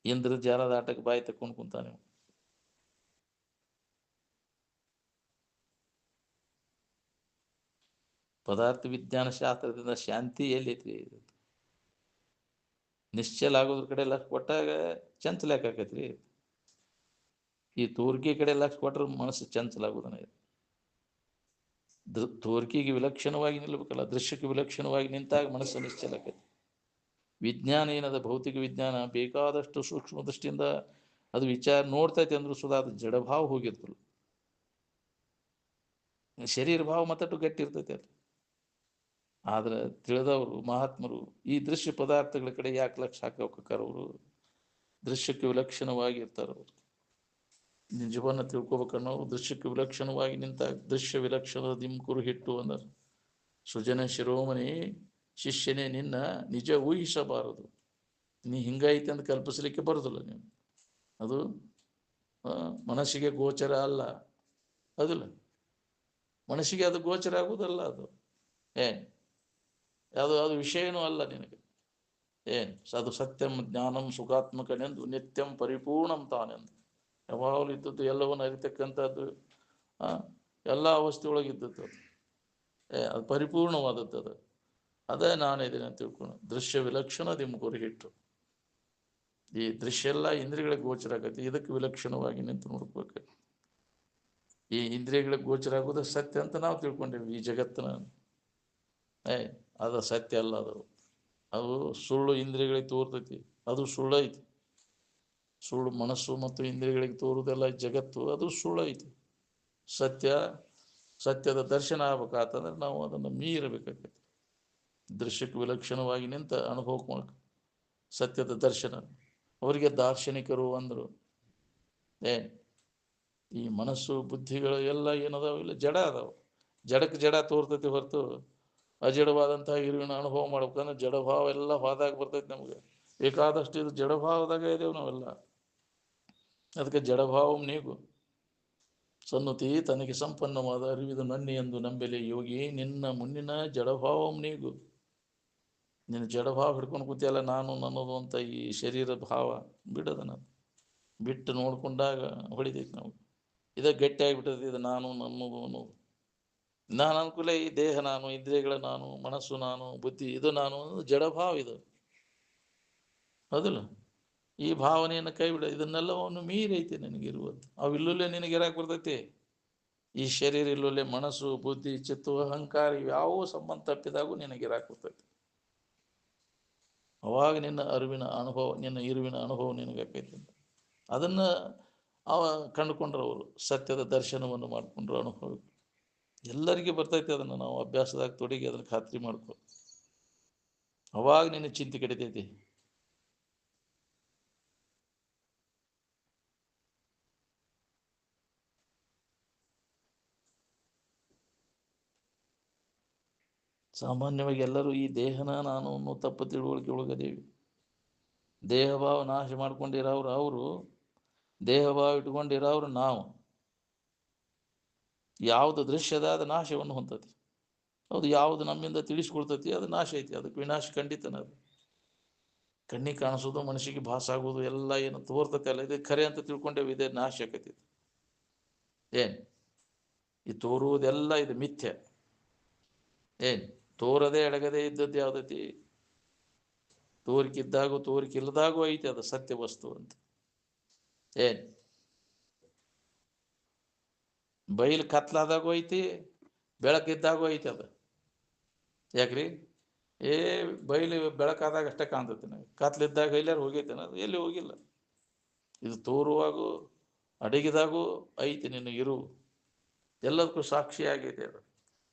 ಇಂದ್ರಜಾಲದ ಆಟಕ್ಕೆ ಬಾಯಿ ತಕ್ಕೊಂಡು ಕುಂತಾನೆ. ಪದಾರ್ಥ ವಿಜ್ಞಾನ ಶಾಸ್ತ್ರದಿಂದ ಶಾಂತಿ ಎಲ್ಲೈತಿ? ನಿಶ್ಚಲ ಆಗೋದ್ರ ಕಡೆ ಲಕ್ಷ ಕೊಟ್ಟಾಗ ಚಂಚಲ ಯಾಕಾಕೈತ್ರಿ? ಈ ತೋರ್ಕಿ ಕಡೆ ಲಕ್ಷ ಕೊಟ್ರೆ ಮನಸ್ಸು ಚಂಚಲ ಆಗೋದನ್ನ. ತೋರ್ಕಿಗೆ ವಿಲಕ್ಷಣವಾಗಿ ನಿಲ್ಬೇಕಲ್ಲ, ದೃಶ್ಯಕ್ಕೆ ವಿಲಕ್ಷಣವಾಗಿ ನಿಂತಾಗ ಮನಸ್ಸು ನಿಶ್ಚಲ ಆಕೈತಿ. ವಿಜ್ಞಾನ ಏನದ ಭೌತಿಕ ವಿಜ್ಞಾನ ಬೇಕಾದಷ್ಟು ಸೂಕ್ಷ್ಮ ದೃಷ್ಟಿಯಿಂದ ಅದು ವಿಚಾರ ನೋಡ್ತೈತಿ ಅಂದ್ರೂ ಸುಧಾ ಅದು ಜಡಭಾವ ಹೋಗಿರ್ತಲ್ಲ. ಶರೀರ ಭಾವ ಮತ್ತಟ್ಟು ಗಟ್ಟಿ ಇರ್ತೈತಿ ಅಲ್ಲಿ. ಆದ್ರೆ ತಿಳಿದವರು ಮಹಾತ್ಮರು ಈ ದೃಶ್ಯ ಪದಾರ್ಥಗಳ ಕಡೆ ಯಾಕೆ ಲಕ್ಷ ಹಾಕೋಕಾರ? ಅವರು ದೃಶ್ಯಕ್ಕೆ ವಿಲಕ್ಷಣವಾಗಿ ಇರ್ತಾರವ್ರು. ನಿಜವನ್ನ ತಿಳ್ಕೊಬೇಕನ್ನೋ ದೃಶ್ಯಕ್ಕೆ ವಿಲಕ್ಷಣವಾಗಿ ನಿಂತಾಗ ದೃಶ್ಯ ವಿಲಕ್ಷಣ ದಿಮ್ಕುರು ಹಿಟ್ಟು ಅಂದರು. ಸುಜನ ಶಿರೋಮಣಿ ಶಿಷ್ಯನೇ, ನಿನ್ನ ನಿಜ ಊಹಿಸಬಾರದು. ನೀ ಹಿಂಗೈತೆ ಅಂತ ಕಲ್ಪಿಸ್ಲಿಕ್ಕೆ ಬರೋದಿಲ್ಲ ನೀವು. ಅದು ಮನಸ್ಸಿಗೆ ಗೋಚರ ಅಲ್ಲ. ಅದಿಲ್ಲ, ಮನಸ್ಸಿಗೆ ಅದು ಗೋಚರ ಆಗುವುದಲ್ಲ. ಅದು ಅದು ವಿಷಯನೂ ಅಲ್ಲ ನಿನಗೆ. ಅದು ಸತ್ಯಂ ಜ್ಞಾನಂ ಸುಖಾತ್ಮಕನೆಂದು ನಿತ್ಯಂ ಪರಿಪೂರ್ಣಂ ತಾನೆಂದು. ಯಾವಾಗಲೂ ಇದ್ದದ್ದು, ಎಲ್ಲವನ್ನು ಅರಿತಕ್ಕಂಥದ್ದು, ಎಲ್ಲ ಅವಸ್ಥೆಯೊಳಗಿದ್ದದ್ದು. ಅದು ಪರಿಪೂರ್ಣವಾದದ್ದು. ಅದೇ ನಾನಿದ್ದೀನಿ ಅಂತ ತಿಳ್ಕೊಂಡು ದೃಶ್ಯ ವಿಲಕ್ಷಣ ದಿಮ್ಮುಗುರಿ ಹಿಟ್ಟು. ಈ ದೃಶ್ಯ ಎಲ್ಲ ಇಂದ್ರಿಯಗಳಿಗೆ ಗೋಚರ ಆಗತ್ತೆ. ಇದಕ್ಕೆ ವಿಲಕ್ಷಣವಾಗಿ ನಿಂತು ನೋಡ್ಬೇಕು. ಈ ಇಂದ್ರಿಯಗಳಿಗೆ ಗೋಚರ ಆಗೋದು ಸತ್ಯ ಅಂತ ನಾವು ತಿಳ್ಕೊಂಡೇವಿ. ಈ ಜಗತ್ತಿನ ಅದು ಸತ್ಯ ಅಲ್ಲ. ಅದು ಸುಳ್ಳು ಇಂದ್ರಿಯಗಳಿಗೆ ತೋರ್ತೈತಿ, ಅದು ಸುಳ್ಳು ಐತಿ. ಸುಳ್ಳು ಮನಸ್ಸು ಮತ್ತು ಇಂದ್ರಿಯಗಳಿಗೆ ತೋರುವುದೆಲ್ಲ ಜಗತ್ತು, ಅದು ಸುಳ್ಳು ಐತಿ. ಸತ್ಯದ ದರ್ಶನ ಆಗ್ಬೇಕಾತಂದ್ರೆ ನಾವು ಅದನ್ನು ಮೀರಬೇಕಾಗತ್ತೆ. ದೃಶ್ಯಕ್ಕೆ ವಿಲಕ್ಷಣವಾಗಿ ನಿಂತ ಅನುಭವಕ್ಕೆ ಮೂಲಕ ಸತ್ಯದ ದರ್ಶನ. ಅವರಿಗೆ ದಾರ್ಶನಿಕರು ಅಂದರು. ಈ ಮನಸ್ಸು ಬುದ್ಧಿಗಳು ಎಲ್ಲ ಏನದಾವ ಇಲ್ಲ ಜಡ ಅದಾವ. ಜಡಕ್ಕೆ ಜಡ ತೋರ್ತೈತಿ ಹೊರತು ಅಜಡವಾದಂತಹ ಇರುವಿನ ಅನುಭವ ಮಾಡ್ಬೇಕಂದ್ರೆ ಜಡಭಾವ ಎಲ್ಲ ಹೋದಾಗ ಬರ್ತೈತಿ ನಮಗೆ. ಬೇಕಾದಷ್ಟು ಇದು ಜಡಭಾವದಾಗ ಇದೇವು ನಾವೆಲ್ಲ. ಅದಕ್ಕೆ ಜಡಭಾವಂ ನೀಗು ಸನ್ನುತಿ ತನಗೆ ಸಂಪನ್ನವಾದ ಅರಿವಿದು ನನ್ನಿ ಎಂದು ನಂಬೆಲೆ ಯೋಗಿ ನಿನ್ನ ಮುನ್ನಿನ ಜಡಭಾವಂ ನೀಗು. ನಿನ್ನ ಜಡಭಾವ ಹಿಡ್ಕೊಂಡು ಕೂತಿಯಲ್ಲ ನಾನು ನನ್ನದು ಅಂತ ಈ ಶರೀರ ಭಾವ ಬಿಡೋದನ್ನ ಬಿಟ್ಟು ನೋಡ್ಕೊಂಡಾಗ ಹೊಡಿತೈತಿ ನಾವು. ಇದೇ ಗಟ್ಟಿ ಆಗಿಬಿಟ್ಟೈತಿ, ಇದು ನಾನು ನನ್ನದು ಅನ್ನೋದು. ನಾನು ಅನುಕೂಲ ಈ ದೇಹ ನಾನು, ಇಂದ್ರಿಯಗಳ ನಾನು, ಮನಸ್ಸು ನಾನು, ಬುದ್ಧಿ ಇದು ನಾನು, ಜಡಭಾವ ಇದು. ಹೌದಲ್ಲ? ಈ ಭಾವನೆಯನ್ನು ಕೈ ಬಿಡ, ಇದನ್ನೆಲ್ಲವನ್ನು ಮೀರೈತಿ ನಿನಗಿರುವುದು. ಅವು ಇಲ್ಲಲ್ಲೇ ನಿನಗೆ ಇರಾಕ್ ಬರ್ತೈತಿ. ಈ ಶರೀರ ಇಲ್ಲಲ್ಲೇ ಮನಸ್ಸು, ಬುದ್ಧಿ, ಚಿತ್ತು, ಅಹಂಕಾರ ಇವ್ಯಾವೂ ಸಂಬಂಧ ತಪ್ಪಿದಾಗೂ ನಿನಗೆ ಇರಾಕ್ ಬರ್ತೈತಿ. ಅವಾಗ ನಿನ್ನ ಅರಿವಿನ ಅನುಭವ, ನಿನ್ನ ಇರುವಿನ ಅನುಭವ ನಿನಗಾಕೈತಿ. ಅದನ್ನು ಅವ ಕಂಡುಕೊಂಡ್ರು, ಅವರು ಸತ್ಯದ ದರ್ಶನವನ್ನು ಮಾಡಿಕೊಂಡ್ರು. ಅನುಭವ ಎಲ್ಲರಿಗೆ ಬರ್ತೈತಿ. ಅದನ್ನು ನಾವು ಅಭ್ಯಾಸದಾಗ ತೊಡಗಿ ಅದನ್ನು ಖಾತ್ರಿ ಮಾಡ್ಕೊ. ಅವಾಗ ನಿನ್ನ ಚಿಂತೆ ಕಡಿತೈತಿ. ಸಾಮಾನ್ಯವಾಗಿ ಎಲ್ಲರೂ ಈ ದೇಹನ ನಾನು ಅನ್ನೋ ತಪ್ಪು ತಿಳುವಳಿಕೆ ಒಳಗದೇವಿ. ದೇಹಭಾವ ನಾಶ ಮಾಡ್ಕೊಂಡಿರೋರು ಅವರು, ದೇಹಭಾವ ಇಟ್ಕೊಂಡಿರೋರು ನಾವು. ಯಾವುದು ದೃಶ್ಯದ ಅದು ನಾಶವನ್ನು ಹೊಂದತಿ. ಹೌದು, ಯಾವುದು ನಮ್ಮಿಂದ ತಿಳಿಸ್ಕೊಳ್ತತಿ ಅದು ನಾಶ ಐತಿ. ಅದಕ್ಕೆ ವಿನಾಶ ಖಂಡಿತನ. ಅದು ಕಣ್ಣಿಗೆ ಕಾಣಿಸೋದು, ಮನಸ್ಸಿಗೆ ಭಾಸ ಆಗೋದು ಎಲ್ಲ ಏನು ತೋರ್ತತಿ ಅಲ್ಲ, ಇದು ಖರೆ ಅಂತ ತಿಳ್ಕೊಂಡೇವು, ಇದೇ ನಾಶ ಆಕತಿ. ಏನ್ ಈ ತೋರುವುದೆಲ್ಲ ಇದು ಮಿಥ್ಯ. ಏನ್ ತೋರದೆ ಅಡಗದೆ ಇದ್ದದ್ದು ಯಾವ್ದೈತಿ? ತೋರಿಕಿದ್ದಾಗೂ ತೋರಿಕಿಲ್ಲದಾಗೂ ಐತಿ ಅದು ಸತ್ಯ ವಸ್ತು ಅಂತ. ಏನ್ ಬೈಲ್ ಕತ್ಲಾದಾಗೂ ಐತಿ, ಬೆಳಕಿದ್ದಾಗೂ ಐತಿ ಅದು. ಯಾಕ್ರಿ? ಬೈಲಿ ಬೆಳಕಾದಾಗ ಅಷ್ಟೇ ಕಾಣ್ತೈತಿ. ನಾವು ಕತ್ಲಿದ್ದಾಗ ಎಲ್ಲಾರು ಹೋಗೈತೇನ? ಅದು ಎಲ್ಲಿ ಹೋಗಿಲ್ಲ. ಇದು ತೋರುವಾಗೂ ಅಡಗಿದಾಗೂ ಐತಿ ನಿನ್ನ ಇರು. ಎಲ್ಲದಕ್ಕೂ ಸಾಕ್ಷಿಯಾಗಿದೆ ಅದು.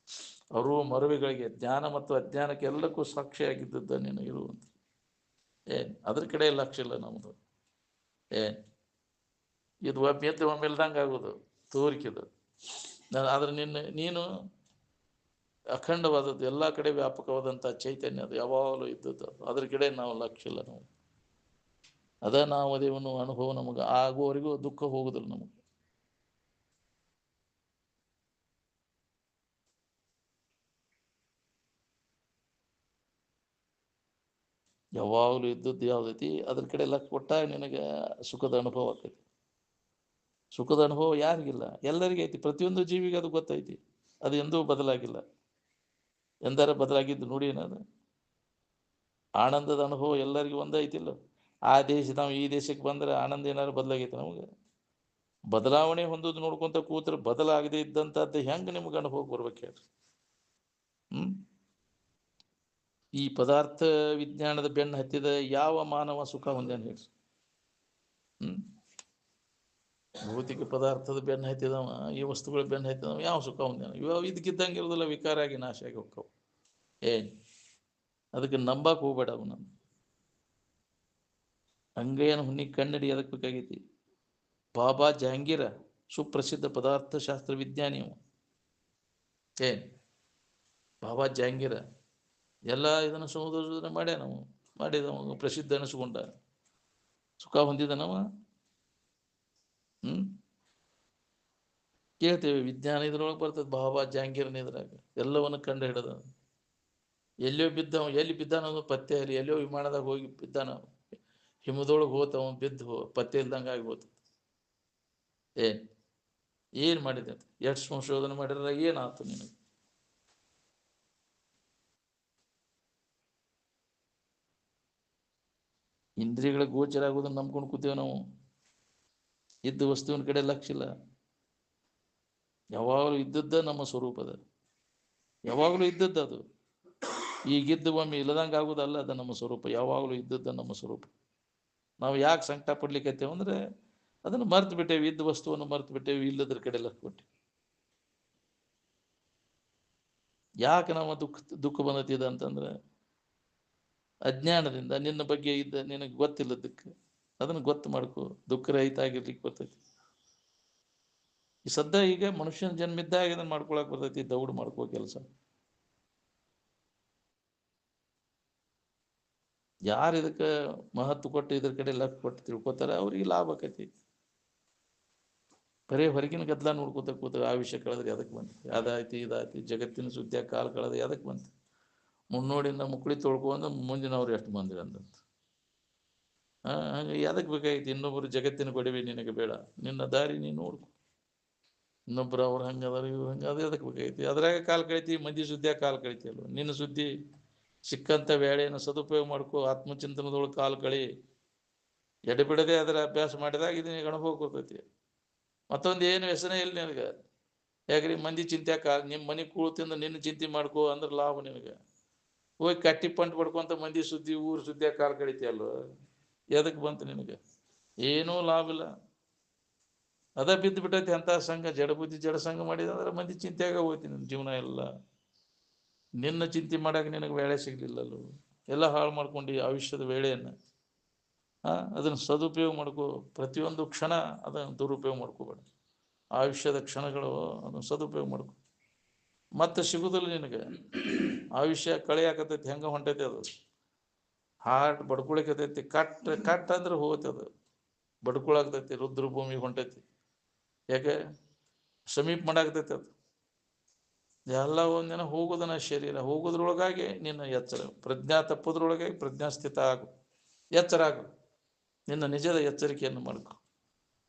ಅವರು ಮರುವಿಗಳಿಗೆ, ಜ್ಞಾನ ಮತ್ತು ಅಜ್ಞಾನಕ್ಕೆ ಎಲ್ಲಕ್ಕೂ ಸಾಕ್ಷಿಯಾಗಿದ್ದದ್ದು ನೀನು ಇರುವಂತ. ಏನ್ ಅದ್ರ ಕಡೆ ಲಕ್ಷ್ಯ ಇಲ್ಲ ನಮ್ದು. ಏನ್ ಇದು ಒಮ್ಮೆ ಇಲ್ದಂಗೆ ಆಗೋದು ತೋರಿಕೆದು. ಆದ್ರೆ ನೀನು ಅಖಂಡವಾದದ್ದು, ಎಲ್ಲ ಕಡೆ ವ್ಯಾಪಕವಾದಂಥ ಚೈತನ್ಯ, ಅದು ಯಾವಾಗಲೂ ಇದ್ದದ್ದು. ಅದ್ರ ಕಡೆ ನಾವು ಲಕ್ಷ್ಯ ಇಲ್ಲ. ನಾವು ಅದ ನಾವು ಅದೇವನು ಅನುಭವ ನಮಗೆ ಆಗುವವರೆಗೂ ದುಃಖ ಹೋಗುದಿಲ್ಲ ನಮಗೆ. ಯಾವಾಗಲೂ ಇದ್ದದ್ದು ಯಾವ್ದೈತಿ ಅದ್ರ ಕಡೆ ಲಕ್ಷ್ಯ ಕೊಟ್ಟಾಗ ನಿನಗೆ ಸುಖದ ಅನುಭವ ಆಕೈತಿ. ಸುಖದ ಅನುಭವ ಯಾರಿಗಿಲ್ಲ? ಎಲ್ಲರಿಗೂ ಐತಿ. ಪ್ರತಿಯೊಂದು ಜೀವಿಗೆ ಅದು ಗೊತ್ತೈತಿ. ಅದು ಎಂದೂ ಬದಲಾಗಿಲ್ಲ. ಎಂದಾರ ಬದಲಾಗಿದ್ದು ನೋಡಿ ಏನದು? ಆನಂದದ ಅನುಭವ ಎಲ್ಲರಿಗೂ ಒಂದೈತಿಲ್ಲ. ಆ ನಾವು ಈ ದೇಶಕ್ಕೆ ಬಂದರೆ ಆನಂದ ಏನಾದ್ರು ಬದಲಾಗೈತೆ ನಮಗೆ? ಬದಲಾವಣೆ ಹೊಂದೋದು ನೋಡ್ಕೊಂತ ಕೂತ್ರೆ ಬದಲಾಗದೆ ಇದ್ದಂಥದ್ದು ಹೆಂಗೆ ನಿಮ್ಗೆ ಅನುಭವ ಬರ್ಬೇಕು ಹೇಳ್ರಿ? ಈ ಪದಾರ್ಥ ವಿಜ್ಞಾನದ ಬೆನ್ನು ಹತ್ತಿದ ಯಾವ ಮಾನವ ಸುಖ ಹೊಂದೇನು ಹೇಳಿ? ಭೌತಿಕ ಪದಾರ್ಥದ ಬೆನ್ನು ಹತ್ತಿದವ, ಈ ವಸ್ತುಗಳ ಬೆನ್ನು ಹತ್ತಿದವ ಯಾವ ಸುಖ ಹೊಂದೇನು? ಇವಾಗ ಇದಕ್ಕಿದ್ದಂಗೆ ಇರೋದಿಲ್ಲ, ವಿಕಾರ ಆಗಿ ನಾಶ ಆಗಿ ಹೋಗ್ತಾವ. ಏನ್ ಅದಕ್ಕೆ ನಂಬಕ್ ಹೋಗ್ಬೇಡ ಅವನ. ಹಂಗೇನು ಹುಣ್ಣಿ ಕನ್ನಡಿ ಅದಕ್ಕೆ ಬೇಕಾಗೈತಿ. ಬಾಬಾ ಜಹಾಂಗೀರ ಸುಪ್ರಸಿದ್ಧ ಪದಾರ್ಥ ಶಾಸ್ತ್ರ ವಿಜ್ಞಾನಿ. ಏನ್ ಬಾಬಾ ಜಹಾಂಗೀರ ಎಲ್ಲ ಇದನ್ನು ಸಂಶೋಧನೆ ಮಾಡ್ಯ ನಾವು ಮಾಡಿದವ, ಪ್ರಸಿದ್ಧ ಅನಿಸ್ಕೊಂಡ. ಸುಖ ಹೊಂದಿದನವ? ಕೇಳ್ತೇವೆ, ವಿಜ್ಞಾನ ಇದ್ರೊಳಗೆ ಬರ್ತದೆ. ಬಾಬಾ ಜಹಾಂಗೀರನ ಇದ್ರಾಗ ಎಲ್ಲವನ್ನು ಕಂಡು ಹಿಡದ. ಎಲ್ಲೋ ಬಿದ್ದವ, ಎಲ್ಲಿ ಬಿದ್ದಾನ ಪತ್ತೆ ಅಲ್ಲಿ, ಎಲ್ಲೋ ವಿಮಾನದಾಗ ಹೋಗಿ ಬಿದ್ದಾನ, ಹಿಮದೊಳಗೆ ಹೋತವ, ಬಿದ್ದು ಪತ್ತೆ ಇಲ್ದಂಗೆ ಆಗಿ ಹೋತ. ಏನ್ ಮಾಡಿದೆ? ಎಷ್ಟು ಸಂಶೋಧನೆ ಮಾಡಿದ್ರ ಏನಾಯ್ತು ನಿನಗೆ? ಇಂದ್ರಿಯಗಳ ಗೋಚರ ಆಗೋದನ್ನ ನಂಬ್ಕೊಂಡು ಕೂತೇವೆ ನಾವು. ಇದ್ದ ವಸ್ತುವಿನ ಕಡೆ ಲಕ್ಷ್ಯ ಇಲ್ಲ. ಯಾವಾಗಲೂ ಇದ್ದದ್ದ ನಮ್ಮ ಸ್ವರೂಪದ, ಯಾವಾಗಲೂ ಇದ್ದದ್ದು ಅದು. ಈಗಿದ್ದು ಒಮ್ಮೆ ಇಲ್ಲದಂಗೆ ಆಗೋದಲ್ಲ, ಅದು ನಮ್ಮ ಸ್ವರೂಪ. ಯಾವಾಗಲೂ ಇದ್ದದ್ದ ನಮ್ಮ ಸ್ವರೂಪ. ನಾವು ಯಾಕೆ ಸಂಕಟ ಪಡ್ಲಿಕ್ಕತ್ತೇವೆ ಅಂದ್ರೆ ಅದನ್ನು ಮರ್ತು ಬಿಟ್ಟೇವಿ. ಇದ್ದ ವಸ್ತುವನ್ನು ಮರ್ತು ಬಿಟ್ಟೇವಿ, ಇಲ್ಲದ್ರ ಕಡೆ ಲಕ್ಷ್ಯ ಕೊಟ್ಟೇವಿ. ಯಾಕೆ ನಾವು ದುಃಖ ಬಂದತಿದೆ ಅಂತಂದ್ರೆ ಅಜ್ಞಾನದಿಂದ. ನಿನ್ನ ಬಗ್ಗೆ ಇದ್ದ ನಿನಗೆ ಗೊತ್ತಿಲ್ಲದಕ್ಕೆ ಅದನ್ನು ಗೊತ್ತು ಮಾಡ್ಕೋ. ದುಃಖ ರಹಿತ ಆಗಿರ್ಲಿಕ್ಕೆ ಬರ್ತೈತಿ. ಈ ಸದ್ಯ ಈಗ ಮನುಷ್ಯನ ಜನ್ಮ ಇದ್ದಾಗ ಇದನ್ನು ಮಾಡ್ಕೊಳಕ್ ಬರ್ತೈತಿ. ದೌಡ್ ಮಾಡ್ಕೋ ಕೆಲಸ. ಯಾರು ಇದಕ್ಕೆ ಮಹತ್ವ ಕೊಟ್ಟು ಇದ್ರ ಕಡೆ ಲಕ್ಷ್ಯ ಕೊಟ್ಟು ತಿಳ್ಕೊತಾರೆ ಅವ್ರಿಗೆ ಲಾಭ ಆಕೈತಿ. ಬರೇ ಹೊರಗಿನ ಗದ್ದಲ ನೋಡ್ಕೋತ ಕೂತ ಆಯುಷ್ಯ ಕಳೆದ್ರೆ ಅದಕ್ಕೆ ಬಂತು. ಅದಾಯ್ತು ಇದಾಯ್ತು ಜಗತ್ತಿನ ಸುದ್ದಿಯ ಕಾಲ ಕಳೆದ ಅದಕ್ಕೆ ಬಂತು. ಮುನ್ನೋಡಿಂದ ಮುಕ್ಳಿ ತೊಳ್ಕೊಂಡು ಮುಂದಿನವ್ರು ಎಷ್ಟು ಮಂದಿರ ಅಂದಂತ. ಹಂಗೆ ಅದಕ್ಕೆ ಬೇಕಾಗಿತ್ತು? ಇನ್ನೊಬ್ಬರು ಜಗತ್ತಿನ ಗೊಡವೆ ನಿನಗೆ ಬೇಡ. ನಿನ್ನ ದಾರಿ ನೀನು ನೋಡ್ಕೊ. ಇನ್ನೊಬ್ರು ಅವ್ರು ಹಂಗದಾರ ಇವ್ರು ಹಂಗೆ ಅದೇ ಅದಕ್ಕೆ ಬೇಕಾಗೈತಿ. ಅದ್ರಾಗ ಕಾಲು ಕಳಿತಿ, ಮಂದಿ ಸುದ್ದಿಯಾಗ ಕಾಲು ಕಳಿತಿ ಅಲ್ವ. ನಿನ್ನ ಸುದ್ದಿ ಸಿಕ್ಕಂಥ ವೇಳೆಯನ್ನು ಸದುಪಯೋಗ ಮಾಡ್ಕೋ, ಆತ್ಮಚಿಂತನದೊಳಗೆ ಕಾಲು ಕಳಿ. ಎಡೆಬಿಡದೆ ಅದರ ಅಭ್ಯಾಸ ಮಾಡಿದಾಗ ಇದನ್ನ ಅನುಭವ ಕೊಡ್ತೈತಿ. ಮತ್ತೊಂದು ಏನು ವ್ಯಸನ ಇಲ್ಲ ನಿನಗೆ. ಯಾಕ್ರಿ ಮಂದಿ ಚಿಂತ್ಯಾಕ ನಿಮ್ಮ ಮನೆ ಕೂಳ್ತಿಂದ ನಿನ್ನ ಚಿಂತೆ ಮಾಡ್ಕೋ ಅಂದ್ರೆ ಲಾಭ ನಿನಗೆ. ಹೋಗಿ ಕಟ್ಟಿ ಪಂಟ್ ಪಡ್ಕೊಂತ ಮಂದಿ ಸುದ್ದಿ ಊರು ಸುದ್ದಿಯಾಗ ಕಾಲು ಕಳಿತಿ ಅಲ್ವ, ಎದಕ್ಕೆ ಬಂತು ನಿನಗೆ? ಏನೂ ಲಾಭ ಇಲ್ಲ. ಅದ ಬಿದ್ದು ಬಿಟ್ಟೈತಿ ಅಂತ ಸಂಘ, ಜಡ ಬುದ್ಧಿ ಜಡ ಸಂಘ ಮಾಡಿದಂದ್ರೆ ಮಂದಿ ಚಿಂತೆಯಾಗ ಹೋಗ್ತಿ ನಿನ್ನ ಜೀವನ ಎಲ್ಲ. ನಿನ್ನ ಚಿಂತೆ ಮಾಡಕ್ಕೆ ನಿನಗೆ ವೇಳೆ ಸಿಗ್ಲಿಲ್ಲಲ್ಲೂ, ಎಲ್ಲ ಹಾಳು ಮಾಡ್ಕೊಂಡು ಆಯುಷ್ಯದ ವೇಳೆಯನ್ನು. ಅದನ್ನು ಸದುಪಯೋಗ ಮಾಡ್ಕೋ. ಪ್ರತಿಯೊಂದು ಕ್ಷಣ ಅದನ್ನು ದುರುಪಯೋಗ ಮಾಡ್ಕೋಬೇಡ. ಆಯುಷ್ಯದ ಕ್ಷಣಗಳು ಅದನ್ನು ಸದುಪಯೋಗ ಮಾಡ್ಕೊ. ಮತ್ತೆ ಸಿಗುದಿಲ್ಲ ನಿನಗೆ. ಆಯುಷ್ಯ ಕಳೆಯಾಕತೈತಿ, ಹೆಂಗೆ ಹೊಂಟೈತಿ ಅದು. ಹಾರ್ಟ್ ಬಡ್ಕೊಳಕತೈತಿ, ಕಟ್ ಅಂದ್ರೆ ಹೋಗತ್ತೆ ಅದು, ಬಡ್ಕೊಳಾಗ್ತೈತಿ, ರುದ್ರ ಭೂಮಿಗೆ ಹೊಂಟೈತಿ. ಯಾಕೆ? ಸಮೀಪ ಮಾಡಾಕತೈತಿ ಅದು. ಎಲ್ಲ ಒಂದಿನ ಹೋಗೋದನ್ನ ಶರೀರ ಹೋಗೋದ್ರೊಳಗಾಗಿ ನಿನ್ನ ಎಚ್ಚರ, ಪ್ರಜ್ಞಾ ತಪ್ಪೋದ್ರೊಳಗಾಗಿ ಪ್ರಜ್ಞಾಸ್ಥಿತ ಆಗು, ಎಚ್ಚರ ಆಗು. ನಿನ್ನ ನಿಜದ ಎಚ್ಚರಿಕೆಯನ್ನು ಮಾಡ್ಕೊ.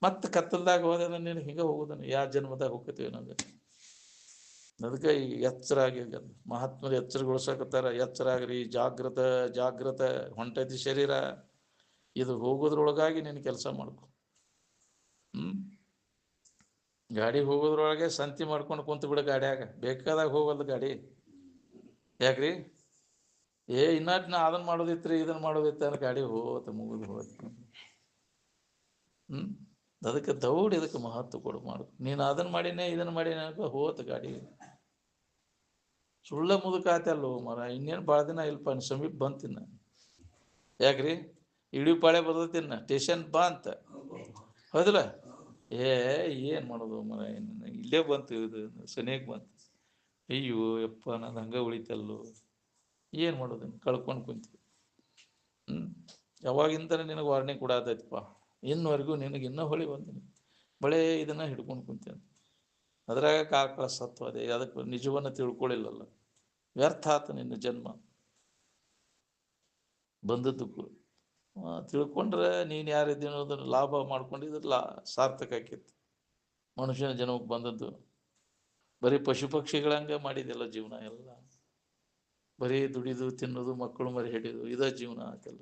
ಮತ್ತೆ ಕತ್ತಲ್ದಾಗ ಹೋದ ನೀನು ಹಿಂಗೆ ಹೋಗೋದನ್ನು ಯಾವ ಜನ್ಮದಾಗ ಹೋಗ್ತೀವಿ ನಮಗೆ. ಅದಕ್ಕೆ ಈ ಎಚ್ಚರ ಆಗಿ ಮಹಾತ್ಮರು ಎಚ್ಚರಗೊಳಿಸಕತ್ತಾರ. ಎಚ್ಚರ ಆಗ್ರಿ, ಜಾಗೃತ ಜಾಗೃತ, ಹೊಂಟೈತಿ ಶರೀರ, ಇದು ಹೋಗೋದ್ರೊಳಗಾಗಿ ನೀನು ಕೆಲಸ ಮಾಡ್ಕೊ. ಗಾಡಿ ಹೋಗೋದ್ರೊಳಗೆ ಸಂತಿ ಮಾಡ್ಕೊಂಡು ಕುಂತು ಬಿಡ ಗಾಡಿಯಾಗ, ಬೇಕಾದಾಗ ಹೋಗಲ್ದು ಗಾಡಿ. ಯಾಕ್ರಿ? ಇನ್ನಾಟ್ ನಾ ಅದನ್ನ ಮಾಡೋದಿತ್ರಿ ಇದನ್ನ ಮಾಡೋದಿತ್ತ ಅಂದ್ರೆ ಗಾಡಿ ಹೋತ ಮುಗಿದು ಹೋತ. ಅದಕ್ಕೆ ದೌಡ್ ಇದಕ್ಕೆ ಮಹತ್ವ ಕೊಡು ಮಾಡು. ನೀನು ಅದನ್ನ ಮಾಡಿನೇ ಇದನ್ನ ಮಾಡಿನೇ ಹೋತ ಗಾಡಿ. ಸುಳ್ಳ ಮುದುಕ ಆತಲ್ಲೋ ಮರ, ಇನ್ನೇನು ಭಾಳ ದಿನ ಇಲ್ಪ ಸಮೀಪ ಬಂತಿನ್ನ. ಯಾಕ್ರಿ? ಇಡೀ ಪಾಳೆ ಬರ್ತೈತಿನ್ನ, ಸ್ಟೇಷನ್ ಬಾ ಅಂತ. ಹೌದಿಲ್ಲ? ಏನು ಮಾಡೋದು ಮರ, ಇಲ್ಲೇ ಬಂತು, ಇದು ಸನಿಯಾಗಿ ಬಂತು. ಅಯ್ಯೋ ಯಪ್ಪ, ನಾನು ಹಂಗೆ ಉಳಿತಲ್ಲೋ, ಏನು ಮಾಡೋದು, ಕಳ್ಕೊಂಡು ಕುಂತೀವಿ. ಯಾವಾಗಿಂತ ನಿನಗೆ ವಾರ್ನಿಂಗ್ ಕೊಡತೈತಪ್ಪ, ಇನ್ನವರೆಗೂ ನಿನಗೆ ಇನ್ನೂ ಹೊಳಿ ಬಂತೀನಿ ಬಳೆ ಇದನ್ನ ಹಿಡ್ಕೊಂಡು ಕುಂತೇನೆ. ಅದ್ರಾಗ ಕಾಕಳ ಸತ್ವ ಅದೇ, ಅದಕ್ಕೆ ನಿಜವನ್ನು ತಿಳ್ಕೊಳ್ಳಿಲ್ಲಲ್ಲ, ವ್ಯರ್ಥ ಆತ ನಿನ್ನ ಜನ್ಮ. ಬಂದದ್ದಕ್ಕೂ ತಿಳ್ಕೊಂಡ್ರೆ ನೀನು ಯಾರಿದ್ದೀನಿ ಅನ್ನೋದನ್ನು ಲಾಭ ಮಾಡ್ಕೊಂಡಿದ್ರೆ ಸಾರ್ಥಕ ಆಕೈತಿ. ಮನುಷ್ಯನ ಜನ್ಮಕ್ಕೆ ಬಂದದ್ದು ಬರೀ ಪಶು ಪಕ್ಷಿಗಳಂಗೆ ಮಾಡಿದೆಲ್ಲ ಜೀವನ ಎಲ್ಲ. ಬರೀ ದುಡಿದು ತಿನ್ನೋದು, ಮಕ್ಕಳು ಮರಿ ಹಿಡಿದು, ಇದ ಜೀವನ ಆಯ್ತಲ್ಲ.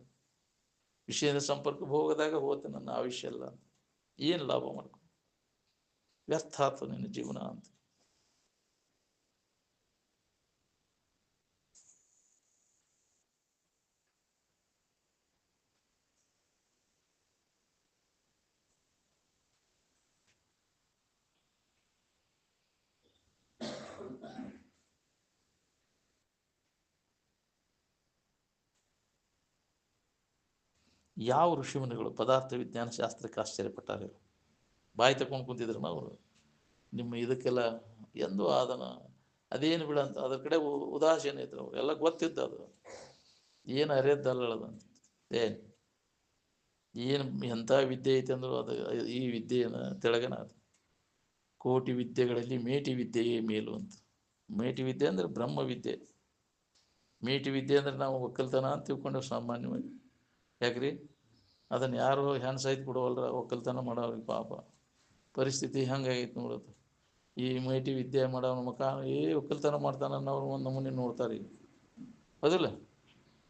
ವಿಷಯದ ಸಂಪರ್ಕ ಹೋಗದಾಗ ಹೋತೆ ನನ್ನ ಆಯುಷ್ಯ ಎಲ್ಲ. ಏನು ಲಾಭ ಮಾಡ್ಕೊ, ವ್ಯರ್ಥ ಆತು ನಿನ್ನ ಜೀವನ ಅಂತ. ಯಾವ ಋಷಿಮುನಿಗಳು ಪದಾರ್ಥ ವಿಜ್ಞಾನ ಶಾಸ್ತ್ರಕ್ಕೆ ಆಶ್ಚರ್ಯಪಟ್ಟಾರೆ? ಬಾಯಿ ತಕೊಂಡು ಕುಂತಿದ್ರು ಅವರು. ನಿಮ್ಮ ಇದಕ್ಕೆಲ್ಲ ಎಂದು ಅದನ್ನು ಅದೇನು ಬಿಡಂತ ಅದ್ರ ಕಡೆ ಉದಾಸೀನ ಇದ್ರು. ಅವ್ರು ಎಲ್ಲ ಗೊತ್ತಿದ್ದ ಅದು ಏನು ಅರಿಯದ್ದಲ್ಲದಂತ. ಏನು ಎಂಥ ವಿದ್ಯೆ ಐತೆ ಅಂದ್ರು ಅದು ಈ ವಿದ್ಯೆಯನ್ನು ತೆಳಗನ ಅದು. ಕೋಟಿ ವಿದ್ಯೆಗಳಲ್ಲಿ ಮೇಟಿ ವಿದ್ಯೆಯೇ ಮೇಲು ಅಂತ. ಮೇಟಿ ವಿದ್ಯೆ ಅಂದರೆ ಬ್ರಹ್ಮ ವಿದ್ಯೆ. ಮೇಟಿ ವಿದ್ಯೆ ಅಂದ್ರೆ ನಾವು ಒಕ್ಕಲ್ತನ ಅಂತ ತಿಳ್ಕೊಂಡೇವೆ ಸಾಮಾನ್ಯವಾಗಿ. ಯಾಕ್ರಿ? ಅದನ್ನು ಯಾರು ಹೆಣ್ಣು ಸಹಿತ ಬಿಡವಲ್ರ, ಒಕ್ಕಲ್ತನ ಮಾಡೋರಿಗೆ ಪಾಪ ಪರಿಸ್ಥಿತಿ ಹಂಗಾಗೈತೆ ನೋಡೋದು. ಈ ಮೇಟಿ ವಿದ್ಯೆ ಮಾಡೋನ ಮುಖ ಒಕ್ಕಲ್ತನ ಮಾಡ್ತಾನನ್ನೋರು ಒಂದು ನಮೂನೆ ನೋಡ್ತಾರೆ. ಹೌದಿಲ್ಲ?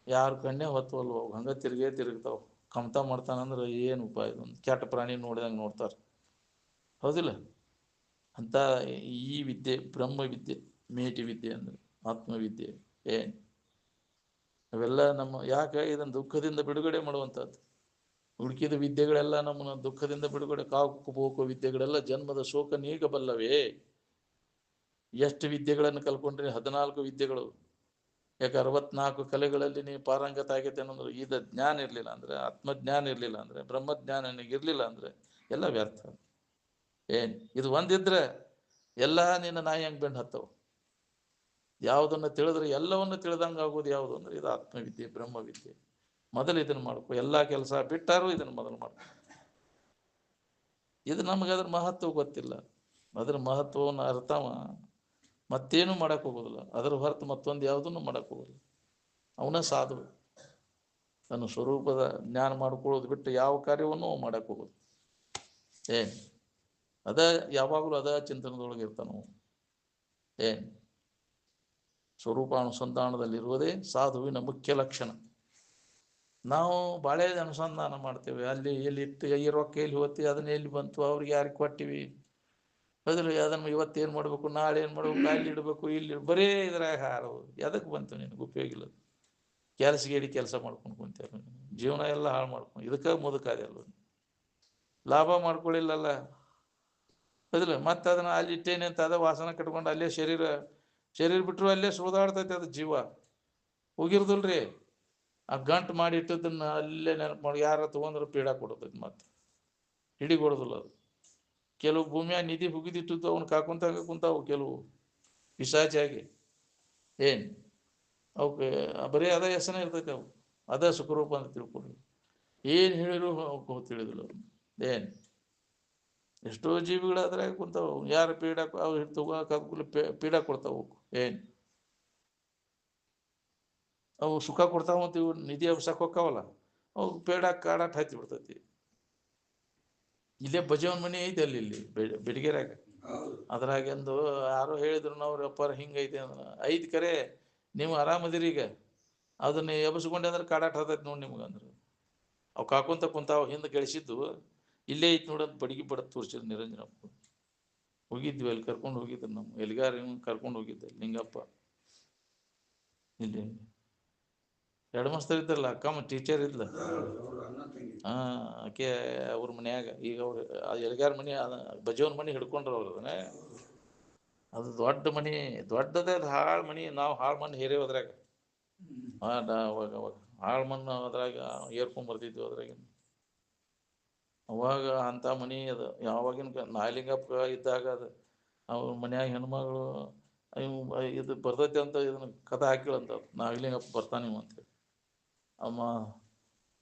ಯಾರು ಕಣ್ಣೇ ಹೊತ್ತವಲ್ವ, ಹಂಗೆ ತಿರುಗ್ತಾವೆ. ಕಮ್ತ ಮಾಡ್ತಾನಂದ್ರೆ ಏನು ಉಪಾಯ? ಒಂದು ಕೆಟ್ಟ ಪ್ರಾಣಿ ನೋಡಿದಂಗೆ ನೋಡ್ತಾರೆ. ಹೌದಿಲ್ಲ? ಅಂತ ಈ ವಿದ್ಯೆ ಬ್ರಹ್ಮ ವಿದ್ಯೆ, ಮೇಟಿ ವಿದ್ಯೆ ಅಂದರೆ ಆತ್ಮವಿದ್ಯೆ. ಅವೆಲ್ಲ ನಮ್ಮ ಯಾಕೆ ಇದನ್ನು ದುಃಖದಿಂದ ಬಿಡುಗಡೆ ಮಾಡುವಂಥದ್ದು. ಹುಡುಕಿದ ವಿದ್ಯೆಗಳೆಲ್ಲ ನಮ್ಮನ್ನು ದುಃಖದಿಂದ ಬಿಡುಗಡೆ, ಕಾಕು ವಿದ್ಯೆಗಳೆಲ್ಲ ಜನ್ಮದ ಶೋಕ ನೀಗಬಲ್ಲವೇ. ಎಷ್ಟು ವಿದ್ಯೆಗಳನ್ನು ಕಲ್ಕೊಂಡ್ರಿ? 14 ವಿದ್ಯೆಗಳು. ಯಾಕೆ 64 ಕಲೆಗಳಲ್ಲಿ ನೀವು ಪಾರಂಗತ ಆಗೈತೆ ಅನ್ನೋದು ಇದು ಜ್ಞಾನ ಇರಲಿಲ್ಲ ಅಂದರೆ, ಆತ್ಮಜ್ಞಾನ ಇರಲಿಲ್ಲ ಅಂದರೆ, ಬ್ರಹ್ಮಜ್ಞಾನ ನಿನಗಿರಲಿಲ್ಲ ಅಂದರೆ ಎಲ್ಲ ವ್ಯರ್ಥ. ಇದು ಒಂದಿದ್ರೆ ಎಲ್ಲ ನಿನ್ನ ನಾಯಿ ಹಂಗೆ ಬೆಂಡು ಹತ್ತವು. ಯಾವುದನ್ನು ತಿಳಿದ್ರೆ ಎಲ್ಲವನ್ನು ತಿಳಿದಂಗೆ ಆಗೋದು ಯಾವುದು ಅಂದ್ರೆ ಇದು ಆತ್ಮವಿದ್ಯೆ, ಬ್ರಹ್ಮವಿದ್ಯೆ. ಮೊದಲು ಇದನ್ನು ಮಾಡ್ಕೊ. ಎಲ್ಲ ಕೆಲಸ ಬಿಟ್ಟಾರು ಇದನ್ನು ಮೊದಲು ಮಾಡ್ಕೊ. ಇದು ನಮಗೆ ಅದ್ರ ಮಹತ್ವ ಗೊತ್ತಿಲ್ಲ. ಅದ್ರ ಮಹತ್ವವನ್ನು ಅರ್ಥವ ಮತ್ತೇನು ಮಾಡಕ್ಕೆ ಹೋಗೋದಿಲ್ಲ. ಅದರ ಹೊರತು ಮತ್ತೊಂದು ಯಾವುದನ್ನು ಮಾಡಕ್ಕೆ ಹೋಗೋದಿಲ್ಲ. ಅವನ ಸಾಧು ತನ್ನ ಸ್ವರೂಪದ ಜ್ಞಾನ ಮಾಡ್ಕೊಳ್ಳೋದು ಬಿಟ್ಟು ಯಾವ ಕಾರ್ಯವನ್ನು ಮಾಡಕ್ಕೆ ಹೋಗೋದು. ಅದ ಯಾವಾಗಲೂ ಅದ ಚಿಂತನದೊಳಗೆ ಇರ್ತಾನ. ಏನ್ ಸ್ವರೂಪಾನುಸಂಧಾನದಲ್ಲಿರುವುದೇ ಸಾಧುವಿನ ಮುಖ್ಯ ಲಕ್ಷಣ. ನಾವು ಬಾಳೆ ಅನುಸಂಧಾನ ಮಾಡ್ತೇವೆ, ಅಲ್ಲಿ ಎಲ್ಲಿ ಇಟ್ಟು ಈ ರೊಕ್ಕ ಎಲ್ಲಿ ಹೋಗ್ತಿ, ಅದನ್ನ ಎಲ್ಲಿ ಬಂತು, ಅವ್ರಿಗೆ ಯಾರಿಗೆ ಕೊಟ್ಟಿವಿ, ಅದ್ರ ಅದನ್ನು ಇವತ್ತೇನು ಮಾಡಬೇಕು, ನಾಳೆ ಏನು ಮಾಡ್ಬೇಕು, ಅಲ್ಲಿ ಇಡಬೇಕು, ಇಲ್ಲಿ ಬರೇ ಇದ್ರಾಗ ಹಾರೋದು. ಎದಕ್ಕೆ ಬಂತು ನಿನಗೆ ಉಪಯೋಗ ಇಲ್ಲ. ಕೆಲಸಗೇಡಿ ಕೆಲಸ ಮಾಡ್ಕೊಂಡು ಕುಂತೇವೆ, ಜೀವನ ಎಲ್ಲ ಹಾಳು ಮಾಡ್ಕೊಂಡು ಇದಕ್ಕೆ ಮುದುಕಾದೆ ಅಲ್ಲ, ಲಾಭ ಮಾಡ್ಕೊಳ್ಳಿಲ್ಲಲ್ಲ. ಅದಿಲ್ಲ ಮತ್ತೆ ಅದನ್ನ ಅಲ್ಲಿ ಇಟ್ಟೇನೆ ಅಂತ ಅದ ವಾಸನ ಕಟ್ಕೊಂಡು ಅಲ್ಲೇ ಶರೀರ ಬಿಟ್ಟರು ಅಲ್ಲೇ ಸುಳಿದಾಡ್ತೈತೆ ಅದು ಜೀವ. ಹೋಗಿರ್ದಲ್ರಿ ಆ ಗಂಟು ಮಾಡಿ ಇಟ್ಟದನ್ನ ಅಲ್ಲೇ ನೆನಪು ಮಾಡಿ ಯಾರ ತೊಗೊಂಡ್ರು ಪೀಡ ಕೊಡ್ತೈತಿ, ಮತ್ತೆ ಹಿಡಿ ಕೊಡೋದಿಲ್ಲ ಅದು. ಕೆಲವು ಭೂಮಿಯ ನಿಧಿ ಹುಗಿದಿಟ್ಟು ಅವನು ಕಾಕೊಂತಾಗ ಕುಂತಾವು, ಕೆಲವು ಪಿಶಾಚಾಗಿ. ಏನ್ ಅವಕ್ಕೆ ಬರೀ ಅದ ಹೆಸನೇ ಇರ್ತೈತೆ, ಅವು ಅದ ಸುಖರೂಪ ಅಂತ ತಿಳ್ಕೊಡ್ರಿ. ಏನು ಹೇಳಿದ್ರು ಅವಕ್ಕೆ ತಿಳಿದಿಲ್ಲ. ಏನ್ ಎಷ್ಟೋ ಜೀವಿಗಳು ಅದ್ರಾಗ ಕುಂತಾವ, ಯಾರು ಪೀಡ ಅವು ತಗೋ ಪೀಡ ಕೊಡ್ತಾವ. ಏನ್ ಅವು ಸುಖ ಕೊಡ್ತಾವ ಅಂತ ಇವು ನಿಧಿ ಅವಸಕ್ಕೆ ಹೋಗ್ತಾವಲ್ಲ, ಅವು ಪೇಡ ಕಾಡಾಟ ಹತ್ತಿ ಬಿಡ್ತೈತಿ. ಇಲ್ಲೇ ಬಜವನ್ ಮನೆ ಐತೆ ಅಲ್ಲಿ, ಇಲ್ಲಿ ಬೆಡಗೇರಾಗ. ಅದ್ರಾಗೆಂದು ಯಾರೋ ಹೇಳಿದ್ರು ನಾವು ವ್ಯಾಪಾರ ಹಿಂಗೈತೆ ಅಂದ್ರೆ ಐದು ಕರೆ ನೀವು ಆರಾಮದಿರಿ. ಈಗ ಅದನ್ನ ಎಬಸ್ಕೊಂಡೆ ಅಂದ್ರೆ ಕಾಡಾಟ ಹತ್ತೈತಿ ನೋಡಿ ನಿಮ್ಗಂದ್ರೆ. ಅವು ಕಾಕೊಂತ ಕುಂತಾವ ಹಿಂದೆ ಗಳಿಸಿದ್ದು ಇಲ್ಲೇ ಐತಿ ನೋಡಂತ ಬಡಗಿ ಬಡತ್ ತೋರಿಸಿದ್ರು ನಿರಂಜನಪ್ಪ. ಹೋಗಿದ್ವಿ ಅಲ್ಲಿ, ಕರ್ಕೊಂಡು ಹೋಗಿದ್ರು ನಮ್ಮ ಎಲ್ಗಾರ ಕರ್ಕೊಂಡು ಹೋಗಿದ್ದೆ ಲಿಂಗಪ್ಪ. ಇಲ್ಲಿ ಹೆಡ್ಮಾಸ್ತರ್ ಇದ್ರಲ್ಲ, ಅಕ್ಕಮ್ಮ ಟೀಚರ್ ಇದ್ಲ, ಆಕೆ ಅವ್ರ ಮನ್ಯಾಗ ಈಗ ಅವ್ರು ಎಲ್ಗಾರ ಮನೆ ಬಜವನ್ ಮನೆ ಹಿಡ್ಕೊಂಡ್ರ ಅವ್ರ. ಅದು ದೊಡ್ಡ ಮನಿ, ದೊಡ್ಡದೇ ಹಾಳು ಮನಿ. ನಾವು ಹಾಳು ಮಣ್ಣು ಹೇರೇ ಹೋದ್ರಾಗ ಅವಾಗ ಹಾಳು ಮಣ್ಣು ಅದ್ರಾಗ ಏರ್ಕೊಂಡ್ ಬರ್ತಿದ್ವಿ ಅದ್ರಾಗ. ಅವಾಗ ಅಂತ ಮನಿ ಅದು ಯಾವಾಗಿನ ನಾಲಿಂಗಪ್ಪ ಇದ್ದಾಗ. ಅದು ಅವ್ರ ಮನ್ಯಾಗ ಹೆಣ್ಮಗಳು ಇದು ಬರ್ತೈತಿ ಅಂತ ಇದನ್ನ ಕಥೆ ಹಾಕಿಳಂತ, ನಾಗಲಿಂಗಪ್ಪ ಬರ್ತಾನಿವ ಅಂತೇಳಿ. ಅಮ್ಮ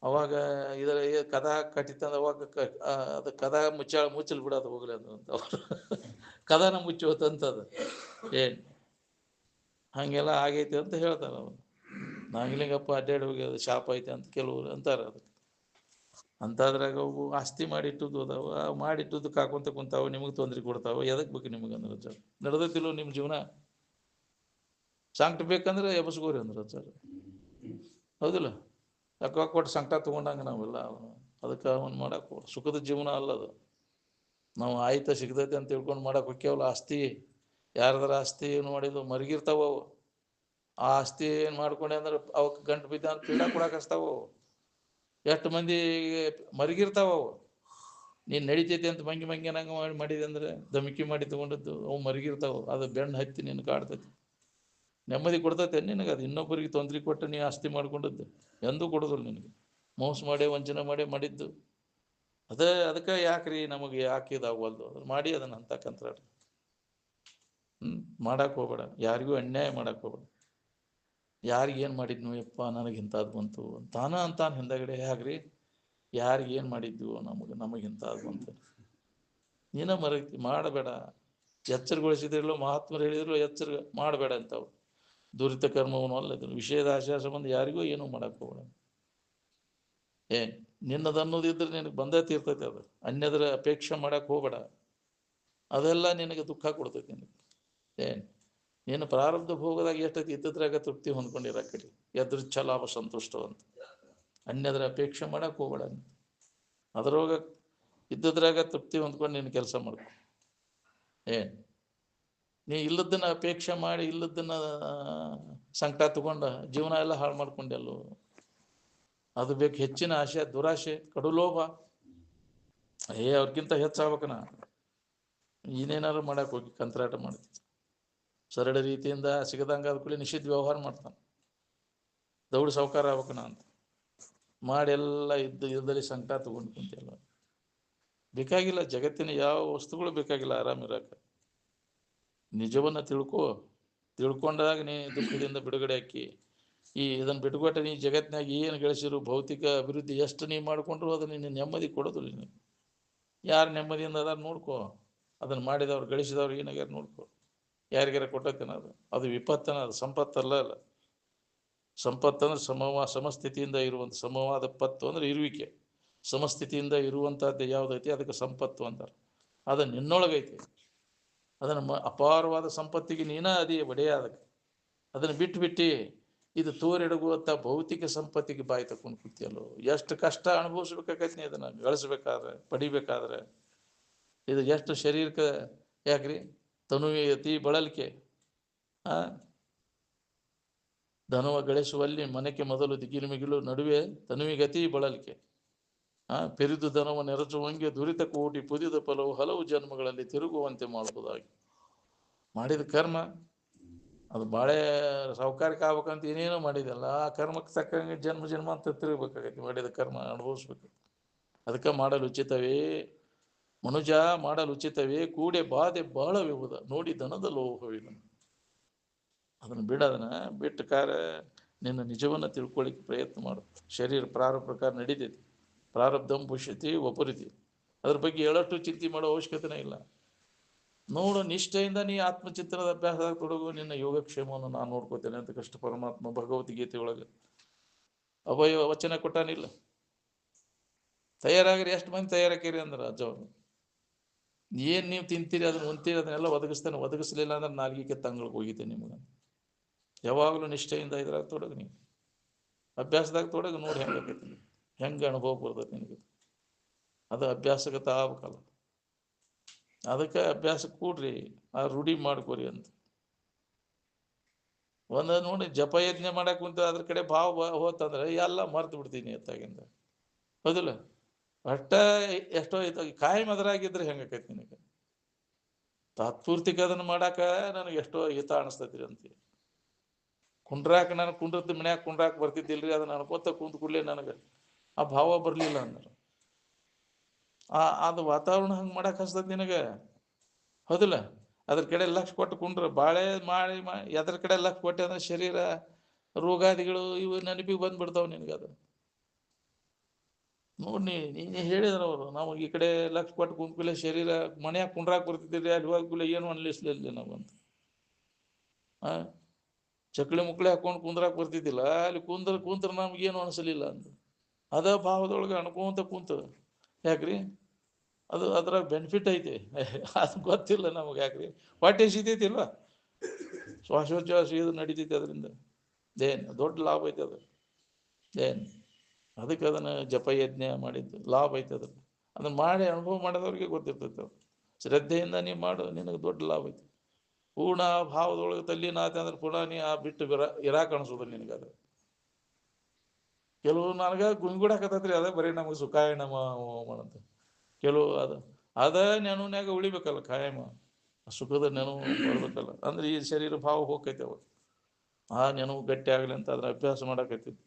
ಅವಾಗ ಇದರ ಕದ ಕಟ್ಟಿತ್ತಂದ ಅವಾಗ ಅದು ಕದ ಮುಚ್ಚಲ್ ಬಿಡೋದು ಹೋಗ್ಲಿ ಅಂತ ಅವ್ರು ಕದನ ಮುಚ್ಚಿ ಹೋತಂತದ. ಏನ್ ಹಂಗೆಲ್ಲ ಆಗೈತಿ ಅಂತ ಹೇಳ್ತಾರ ಅವ್ರು. ನಾಗಲಿಂಗಪ್ಪ ಅಡ್ಡಾಡಿ ಹೋಗಿ ಅದು ಶಾಪ ಐತೆ ಅಂತ ಕೆಲವರು ಅಂತಾರ. ಅದಕ್ಕೆ ಅಂತಾದ್ರಾಗ ಅವು ಆಸ್ತಿ ಮಾಡಿಟ್ಟದ್ದು ಅದಾವ, ಮಾಡಿಟ್ಟದ್ದು ಕಾಕೊಂತ ಕುಂತಾವ, ನಿಮಗೆ ತೊಂದ್ರೆ ಕೊಡ್ತಾವ. ಎದಕ್ ಬೇಕು ನಿಮಗೆ ಅಂದ್ರೆ ನಡೆದೈತಿಲ್ಲೋ ನಿಮ್ಮ ಜೀವನ. ಸಂಕಟ ಬೇಕಂದ್ರೆ ಎಬಸ್ಗೋರಿ ಅಂದ್ರೆ ಸರ್, ಹೌದಿಲ್ಲ? ರೊಕ್ಕ ಕೊಟ್ಟು ಸಂಕಟ ತಗೊಂಡಂಗ ನಾವೆಲ್ಲ. ಅದಕ್ಕೆ ಅವನು ಮಾಡಕ್ ಸುಖದ ಜೀವನ ಅಲ್ಲದು. ನಾವು ಆಯ್ತ ಸಿಗ್ತೈತೆ ಅಂತ ತಿಳ್ಕೊಂಡು ಮಾಡಕ್ ಹೋಗ್ಯಾವಲ್ಲ. ಆಸ್ತಿ ಯಾರದಾರ ಆಸ್ತಿ ಏನು ಮಾಡಿದ್ವು ಮರಗಿರ್ತಾವ. ಆ ಆಸ್ತಿ ಏನು ಮಾಡ್ಕೊಂಡೆ ಅಂದ್ರೆ ಅವಕ್ಕೆ ಗಂಟು ಬಿದ್ದ ಅಂತ ಪೀಡ ಕೊಡಕ್ಕೆ ಹಚ್ತಾವ. ಎಷ್ಟು ಮಂದಿ ಮರಗಿರ್ತಾವ. ನೀನು ನಡಿತೈತಿ ಅಂತ ಮಂಗಿ ನಂಗೆ ಮಾಡಿದೆ ಅಂದ್ರೆ ಧಮಕಿ ಮಾಡಿ ತಗೊಂಡದ್ದು ಅವು ಮರಗಿರ್ತಾವ. ಅದು ಬೆಣ್ಣು ಹತ್ತಿ ನಿನ್ನ ಕಾಡ್ತೈತಿ. ನೆಮ್ಮದಿ ಕೊಡ್ತೈತೆ ನಿನಗೆ? ಅದು ಇನ್ನೊಬ್ಬರಿಗೆ ತೊಂದರೆ ಕೊಟ್ಟು ನೀ ಆಸ್ತಿ ಮಾಡ್ಕೊಂಡದ್ದು ಎಂದೂ ಕೊಡೋದಿಲ್ಲ ನಿನಗೆ. ಮೋಸ ಮಾಡಿ ವಂಚನೆ ಮಾಡಿದ್ದು ಅದಕ್ಕೆ ಯಾಕ್ರಿ ನಮಗೆ ಯಾಕೆ ಇದಾಗವಲ್ದು? ಅದ್ರ ಮಾಡಿ ಅದನ್ನ ಅಂತಕ್ಕಂಥ ಮಾಡಕ್ಕೆ ಹೋಗ್ಬೇಡ. ಯಾರಿಗೂ ಅನ್ಯಾಯ ಮಾಡಕ್ಕೆ ಹೋಗ್ಬೇಡ. ಯಾರಿಗೇನು ಮಾಡಿದ್ನು ಯಪ್ಪ ನನಗೆ ಇಂಥದ್ದು ಬಂತು ಅಂತಾನ ಹಿಂದಗಡೆ ಯಾಕ್ರಿ ಯಾರಿಗೇನು ಮಾಡಿದ್ವು ನಮಗೆ ಇಂಥದ್ದು ಬಂತು ನೀನ ಮರೈತಿ ಮಾಡಬೇಡ. ಎಚ್ಚರಗೊಳಿಸಿದ್ರಲ್ಲೋ ಮಹಾತ್ಮರು ಹೇಳಿದ್ರು ಎಚ್ಚರ ಮಾಡಬೇಡ ಅಂತವ್ರು. ದುರಿತ ಕರ್ಮವನ್ನು ಅಲ್ಲ, ವಿಷಯದ ಆಶಯ ಸಂಬಂಧ ಯಾರಿಗೂ ಏನೂ ಮಾಡಕ್ಕೆ ಹೋಗ್ಬೇಡ. ನಿನ್ನದು ಅನ್ನೋದಿದ್ರೆ ನಿನಗೆ ಬಂದೇ ತೀರ್ತೈತೆ. ಅದು ಅನ್ಯದ್ರ ಅಪೇಕ್ಷೆ ಮಾಡಕ್ಕೆ ಹೋಗ್ಬೇಡ. ಅದೆಲ್ಲ ನಿನಗೆ ದುಃಖ ಕೊಡ್ತೈತಿ. ನಿನಗೆ ನೀನು ಪ್ರಾರಬ್ಧ ಭೋಗದಾಗ ಎಷ್ಟೈತಿ ಇದ್ದದ್ರಾಗ ತೃಪ್ತಿ ಹೊಂದ್ಕೊಂಡಿರ ಕಡೆ ಎದೃಚ್ಛ ಲಾಭ ಸಂತುಷ್ಟವಂತ. ಅನ್ಯದ್ರ ಅಪೇಕ್ಷೆ ಮಾಡಕ್ಕೆ ಹೋಗ್ಬೇಡ. ಅದರೊಳಗ ಇದ್ದದ್ರಾಗ ತೃಪ್ತಿ ಹೊಂದ್ಕೊಂಡು ನೀನು ಕೆಲಸ ಮಾಡ್ಕೊ. ನೀ ಇಲ್ಲದನ್ನ ಅಪೇಕ್ಷೆ ಮಾಡಿ ಇಲ್ಲದನ್ನ ಸಂಕಟ ತಗೊಂಡ ಜೀವನ ಎಲ್ಲ ಹಾಳು ಮಾಡ್ಕೊಂಡೆಲ್ಲೋ. ಅದು ಬೇಕು ಹೆಚ್ಚಿನ ಆಸೆ, ದುರಾಶೆ, ಕಡುಲೋಭ. ಅವ್ರಿಗಿಂತ ಹೆಚ್ಚಾಗ್ಬೇಕನ ಏನೇನಾದ್ರು ಮಾಡಕ್ಕೆ ಹೋಗಿ ಕಂತ್ರಾಟ ಮಾಡ್ತಿದ್ದ. ಸರಳ ರೀತಿಯಿಂದ ಸಿಗದಂಗ ಅದಕ್ಕೂ ನಿಷಿದ್ಧ ವ್ಯವಹಾರ ಮಾಡ್ತಾನೆ. ದೌಡು ಸಾವುಕಾರ ಆಗ್ಬೇಕನ ಅಂತ ಮಾಡಿ ಎಲ್ಲ ಇದ್ದಲ್ಲಿ ಸಂಕಟ ತಗೊಂಡು ಕುಂತೆಲ್ಲ. ಬೇಕಾಗಿಲ್ಲ ಜಗತ್ತಿನ ಯಾವ ವಸ್ತುಗಳು ಬೇಕಾಗಿಲ್ಲ ಆರಾಮಿರಕ್ಕೆ. ನಿಜವನ್ನ ತಿಳ್ಕೊಂಡಾಗ ನೀ ದುಃಖದಿಂದ ಬಿಡುಗಡೆ ಹಾಕಿ ಇದನ್ನು ಬಿಟ್ಕೊಟ್ಟೆ ನೀ ಜಗತ್ತಿನಾಗ ಏನು ಗಳಿಸಿರು ಭೌತಿಕ ಅಭಿವೃದ್ಧಿ ಎಷ್ಟು ನೀ ಮಾಡಿಕೊಂಡ್ರು ಅದು ನಿನ್ನ ನೆಮ್ಮದಿ ಕೊಡೋದಿಲ್ಲ. ನೀನು ಯಾರು ನೆಮ್ಮದಿಯಿಂದ ಅದಾರ ನೋಡ್ಕೋ. ಅದನ್ನು ಮಾಡಿದವ್ರು ಗಳಿಸಿದವ್ರು ಏನಾಗ್ಯಾರ ನೋಡ್ಕೋ. ಯಾರಿಗಾರ ಕೊಟ್ಟತೇನ? ಅದು ವಿಪತ್ತನ, ಅದು ಸಂಪತ್ತಲ್ಲ. ಅಲ್ಲ ಸಂಪತ್ತಂದ್ರೆ ಸಮಸ್ಥಿತಿಯಿಂದ ಇರುವಂಥ, ಸಮವಾದ ಪತ್ತು ಅಂದ್ರೆ ಇರುವಿಕೆ. ಸಮಸ್ಥಿತಿಯಿಂದ ಇರುವಂಥದ್ದು ಯಾವುದೈತಿ ಅದಕ್ಕೆ ಸಂಪತ್ತು ಅಂತಾರೆ. ಅದು ನಿನ್ನೊಳಗೈತಿ. ಅದನ್ನು ಅಪಾರವಾದ ಸಂಪತ್ತಿಗೆ ನೀನ ಅದೇ ಒಡೆಯ. ಅದನ್ನು ಬಿಟ್ಟು ಇದು ತೋರಿಡಗುವಂಥ ಭೌತಿಕ ಸಂಪತ್ತಿಗೆ ಬಾಯಿ ತಕೊಂಡು ಕೂತಿಯಲ್ಲೋ. ಎಷ್ಟು ಕಷ್ಟ ಅನುಭವಿಸ್ಬೇಕಾಗೈತಿ ನೀ ಅದನ್ನು ಗಳಿಸ್ಬೇಕಾದ್ರೆ, ಪಡಿಬೇಕಾದ್ರೆ. ಇದು ಎಷ್ಟು ಶರೀರಕ್ಕೆ ಯಾಕ್ರಿ ತನುವಿ ಅತಿ ಬಳಲಿಕೆ. ಧನುವ ಗಳಿಸುವಲ್ಲಿ ಮನೆಗೆ ಮೊದಲು ದಿಗಿಲು ಮಿಗಿಲು ನಡುವೆ ತನುವಿಗತಿ ಬಳಲಿಕೆ. ಪೆರಿದು ಧನವ ನೆರಚುವಂಗೆ ದುರಿತ ಕೋಟಿ ಪುದಿದ ಫಲವು ಹಲವು ಜನ್ಮಗಳಲ್ಲಿ ತಿರುಗುವಂತೆ ಮಾಡುವುದಾಗಿ. ಮಾಡಿದ ಕರ್ಮ ಅದು ಬಾಳೆ ಸಾಹುಕಾರಿಕ ಆಗ್ಬೇಕಂತ ಏನೇನೋ ಮಾಡಿದೆಲ್ಲ ಆ ಕರ್ಮಕ್ಕೆ ತಕ್ಕಂಗೆ ಜನ್ಮ ಅಂತ ತಿರುಗಬೇಕಾಗೈತಿ. ಮಾಡಿದ ಕರ್ಮ ಅನುಭವಿಸ್ಬೇಕು. ಅದಕ್ಕೆ ಮಾಡಲು ಉಚಿತವೇ ಮನುಜ, ಮಾಡಲು ಉಚಿತವೇ ಕೂಡೆ ಬಾಧೆ ಬಹಳವಿರುವುದ ನೋಡಿ ದನದ ಲೋಹವಿಲ್ಲ. ಅದನ್ನು ಬಿಡೋದನ್ನ ಬಿಟ್ಟು ನಿನ್ನ ನಿಜವನ್ನು ತಿಳ್ಕೊಳ್ಳಿಕ್ಕೆ ಪ್ರಯತ್ನ ಮಾಡು. ಶರೀರ ಪ್ರಾರಬ್ಧ ಪ್ರಕಾರ ನಡೀತೈತಿ. ಪ್ರಾರಬ್ಧಂ ಪುಷ್ಯತಿ ವಪುರಿತಿ. ಅದ್ರ ಬಗ್ಗೆ ಹೇಳಷ್ಟು ಚಿಂತೆ ಮಾಡೋ ಅವಶ್ಯಕತೆನೇ ಇಲ್ಲ. ನೋಡು, ನಿಷ್ಠೆಯಿಂದ ನೀ ಆತ್ಮಚಿತ್ರದ ಅಭ್ಯಾಸದಾಗ ತೊಡಗು. ನಿನ್ನ ಯೋಗಕ್ಷೇಮವನ್ನು ನಾನು ನೋಡ್ಕೋತೇನೆ ಅಂತ ಕೃಷ್ಣ ಪರಮಾತ್ಮ ಭಗವದ್ಗೀತೆ ಒಳಗೆ ಅಭಯ ವಚನ ಕೊಟ್ಟಾನಿಲ್ಲ. ತಯಾರಾಗ್ರಿ. ಎಷ್ಟು ಮಂದಿ ತಯಾರಾಕಿರಿ ಅಂದ್ರೆ ಅಜ್ಜವ್ರು ಏನು ನೀವು ತಿಂತೀರಿ ಅದನ್ನ ಉಂತೀರಿ ಅದನ್ನೆಲ್ಲ ಒದಗಿಸ್ತಾನೆ. ಒದಗಿಸ್ಲಿಲ್ಲ ಅಂದ್ರೆ ನಾಲ್ಗಿಗೆ ತಂಗಳಿಗೆ ಹೋಗಿದ್ದೆ ನಿಮ್ಗೆ. ಯಾವಾಗಲೂ ನಿಷ್ಠೆಯಿಂದ ಇದ್ರಾಗ ತೊಡಗು. ನೀವು ಅಭ್ಯಾಸದಾಗ ತೊಡಗು. ನೋಡಿ ಹೆಂಗಾಕೈತಿ, ಹೆಂಗೆ ಅನುಭವ ಬರ್ತದೆ ನಿನಗೆ. ಅದು ಅಭ್ಯಾಸಗತ ಆಗ್ಬೇಕಲ್ಲ. ಅದಕ್ಕೆ ಅಭ್ಯಾಸ ಕೂಡ್ರಿ, ಆ ರೂಢಿ ಮಾಡ್ಕೋರಿ ಅಂತ. ನೋಡಿ ಜಪ ಯಜ್ಞ ಮಾಡಕ್ ಕುಂತ ಅದ್ರ ಕಡೆ ಭಾವ ಹೋತಂದ್ರೆ ಎಲ್ಲ ಮರ್ತು ಬಿಡ್ತೀನಿ ಎತ್ತಾಗಿಂದ. ಹೌದಿಲ್ಲ? ಅಷ್ಟ ಎಷ್ಟೋ ಕಾಯಂ ಅದರಾಗಿದ್ರೆ ಹೆಂಗಾಕೈತಿ ನಿನಗೆ. ತಾತ್ಪೂರ್ತಿಕ ಅದನ್ನ ಮಾಡಾಕ ನನಗೆ ಎಷ್ಟೋ ಹಿತ ಅನಿಸ್ತೈತಿ ಅಂತೀವಿ. ಕುಂಡ್ರಾಕ ನಾನು ಕುಂಡ್ರದ್ದು ಮನ್ಯಾಗ ಕುಂಡ್ರಾಕ ಬರ್ತಿದ್ದಿಲ್ರಿ. ಅದನ್ನ ಅನ್ಕೋತ ಕುಂತ ಕೂಡಲೇ ನನಗೆ ಆ ಭಾವ ಬರ್ಲಿಲ್ಲ ಅಂದ್ರೆ ಅದು ವಾತಾವರಣ ಹಂಗೆ ಮಾಡಕ್ ಹಸ್ತದ ನಿನಗೆ. ಹೌದಿಲ್ಲ? ಅದ್ರ ಕಡೆ ಲಕ್ಷ ಕೊಟ್ಟು ಕುಂಡ್ರ ಬಾಳೆ ಮಾಡಿ ಎದ್ರ ಕಡೆ ಲಕ್ಷ ಕೊಟ್ಟೆ ಅಂದ್ರೆ ಶರೀರ ರೋಗಾದಿಗಳು ಇವು ನೆನಪಿಗೆ ಬಂದ್ಬಿಡ್ತಾವ ನಿನಗದು. ನೋಡಿ ನೀನು ಹೇಳಿದ್ರ ಅವರು ನಾವು ಈ ಕಡೆ ಲಕ್ಷ ಕೊಟ್ಟು ಕುಂತ್ಕೂಲೆ ಶರೀರ ಮನ್ಯಾಗ ಕುಂಡ್ರಾಕ್ ಬರ್ತಿದ್ದೀರಿ, ಅಲ್ಲಿ ಹೋಗ್ಕೂಲೆ ಏನು ಅನ್ಲಿಸ್ಲಿಲ್ಲ ನಾವಂತ. ಚಕ್ಳಿ ಮುಕ್ಳಿ ಹಾಕೊಂಡು ಕುಂದ್ರಾಕ್ ಬರ್ತಿದ್ದಿಲ್ಲ, ಅಲ್ಲಿ ಕುಂತ್ರ ನಮ್ಗೇನು ಅನಿಸಲಿಲ್ಲ ಅಂತ. ಅದ ಭಾವದೊಳಗೆ ಅನ್ಕೊಂತ ಕುಂತ. ಯಾಕ್ರಿ ಅದು ಅದ್ರಾಗ ಬೆನಿಫಿಟ್ ಐತಿ. ಅದು ಗೊತ್ತಿಲ್ಲ ನಮಗೆ. ಯಾಕ್ರಿ ಹೊಟ್ಟೆ ಸಿತೈತಿಲ್ವ, ಶ್ವಾಸೋಚ್ಛ್ವಾಸ ಇದು ನಡೀತೈತಿ. ಅದರಿಂದ ಏನು ದೊಡ್ಡ ಲಾಭ ಐತೆ ಅದು. ಏನು ಅದಕ್ಕೆ ಅದನ್ನು ಜಪಯಜ್ಞ ಮಾಡಿದ್ದು ಲಾಭ ಐತೆ. ಅದನ್ನು ಮಾಡಿ ಅನುಭವ ಮಾಡಿದವ್ರಿಗೆ ಗೊತ್ತಿರ್ತೈತೆ. ಶ್ರದ್ಧೆಯಿಂದ ನೀವು ಮಾಡು, ನಿನಗೆ ದೊಡ್ಡ ಲಾಭ ಐತಿ. ಪೂರ್ಣ ಭಾವದೊಳಗೆ ತಲ್ಲಿನಾಥ ಅಂದ್ರೆ ಪುನಃ ನೀ ಆ ಬಿಟ್ಟು ಇರಾಕ ಅನಿಸೋದಿಲ್ಲ ನಿನಗದು. ಕೆಲವು ನನಗೆ ಗುಂಗುಡಾಕತ್ತೈತ್ರಿ, ಅದೇ ಬರೀ ನಮಗೆ ಸುಖಾಯ ನಮ್ಮ ಅಂತ. ಕೆಲವು ಅದ ನೆನವ್ನ್ಯಾಗ ಉಳಿಬೇಕಲ್ಲ, ಕಾಯಮ ಸುಖದ ನೆನವು ಬರ್ಬೇಕಲ್ಲ. ಅಂದ್ರೆ ಈ ಶರೀರ ಭಾವ ಹೋಗ್ತೈತೆ. ಅವ ಆ ನೆನವು ಗಟ್ಟಿ ಆಗಲಿ ಅಂತ ಅದ್ರ ಅಭ್ಯಾಸ ಮಾಡಾಕೈತಿದ್ವಿ.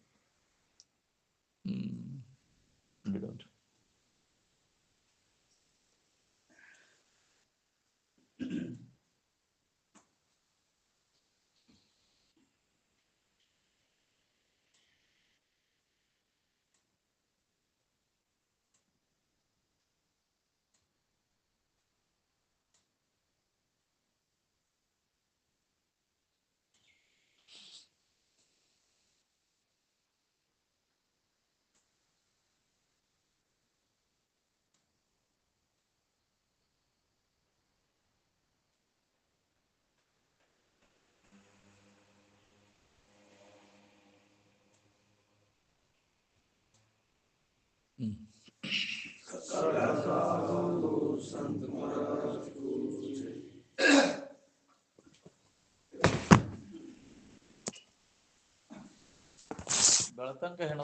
ಬಿಡೋಣ್ರಿ. ಬೆಳತಂಕ ಹೆಣ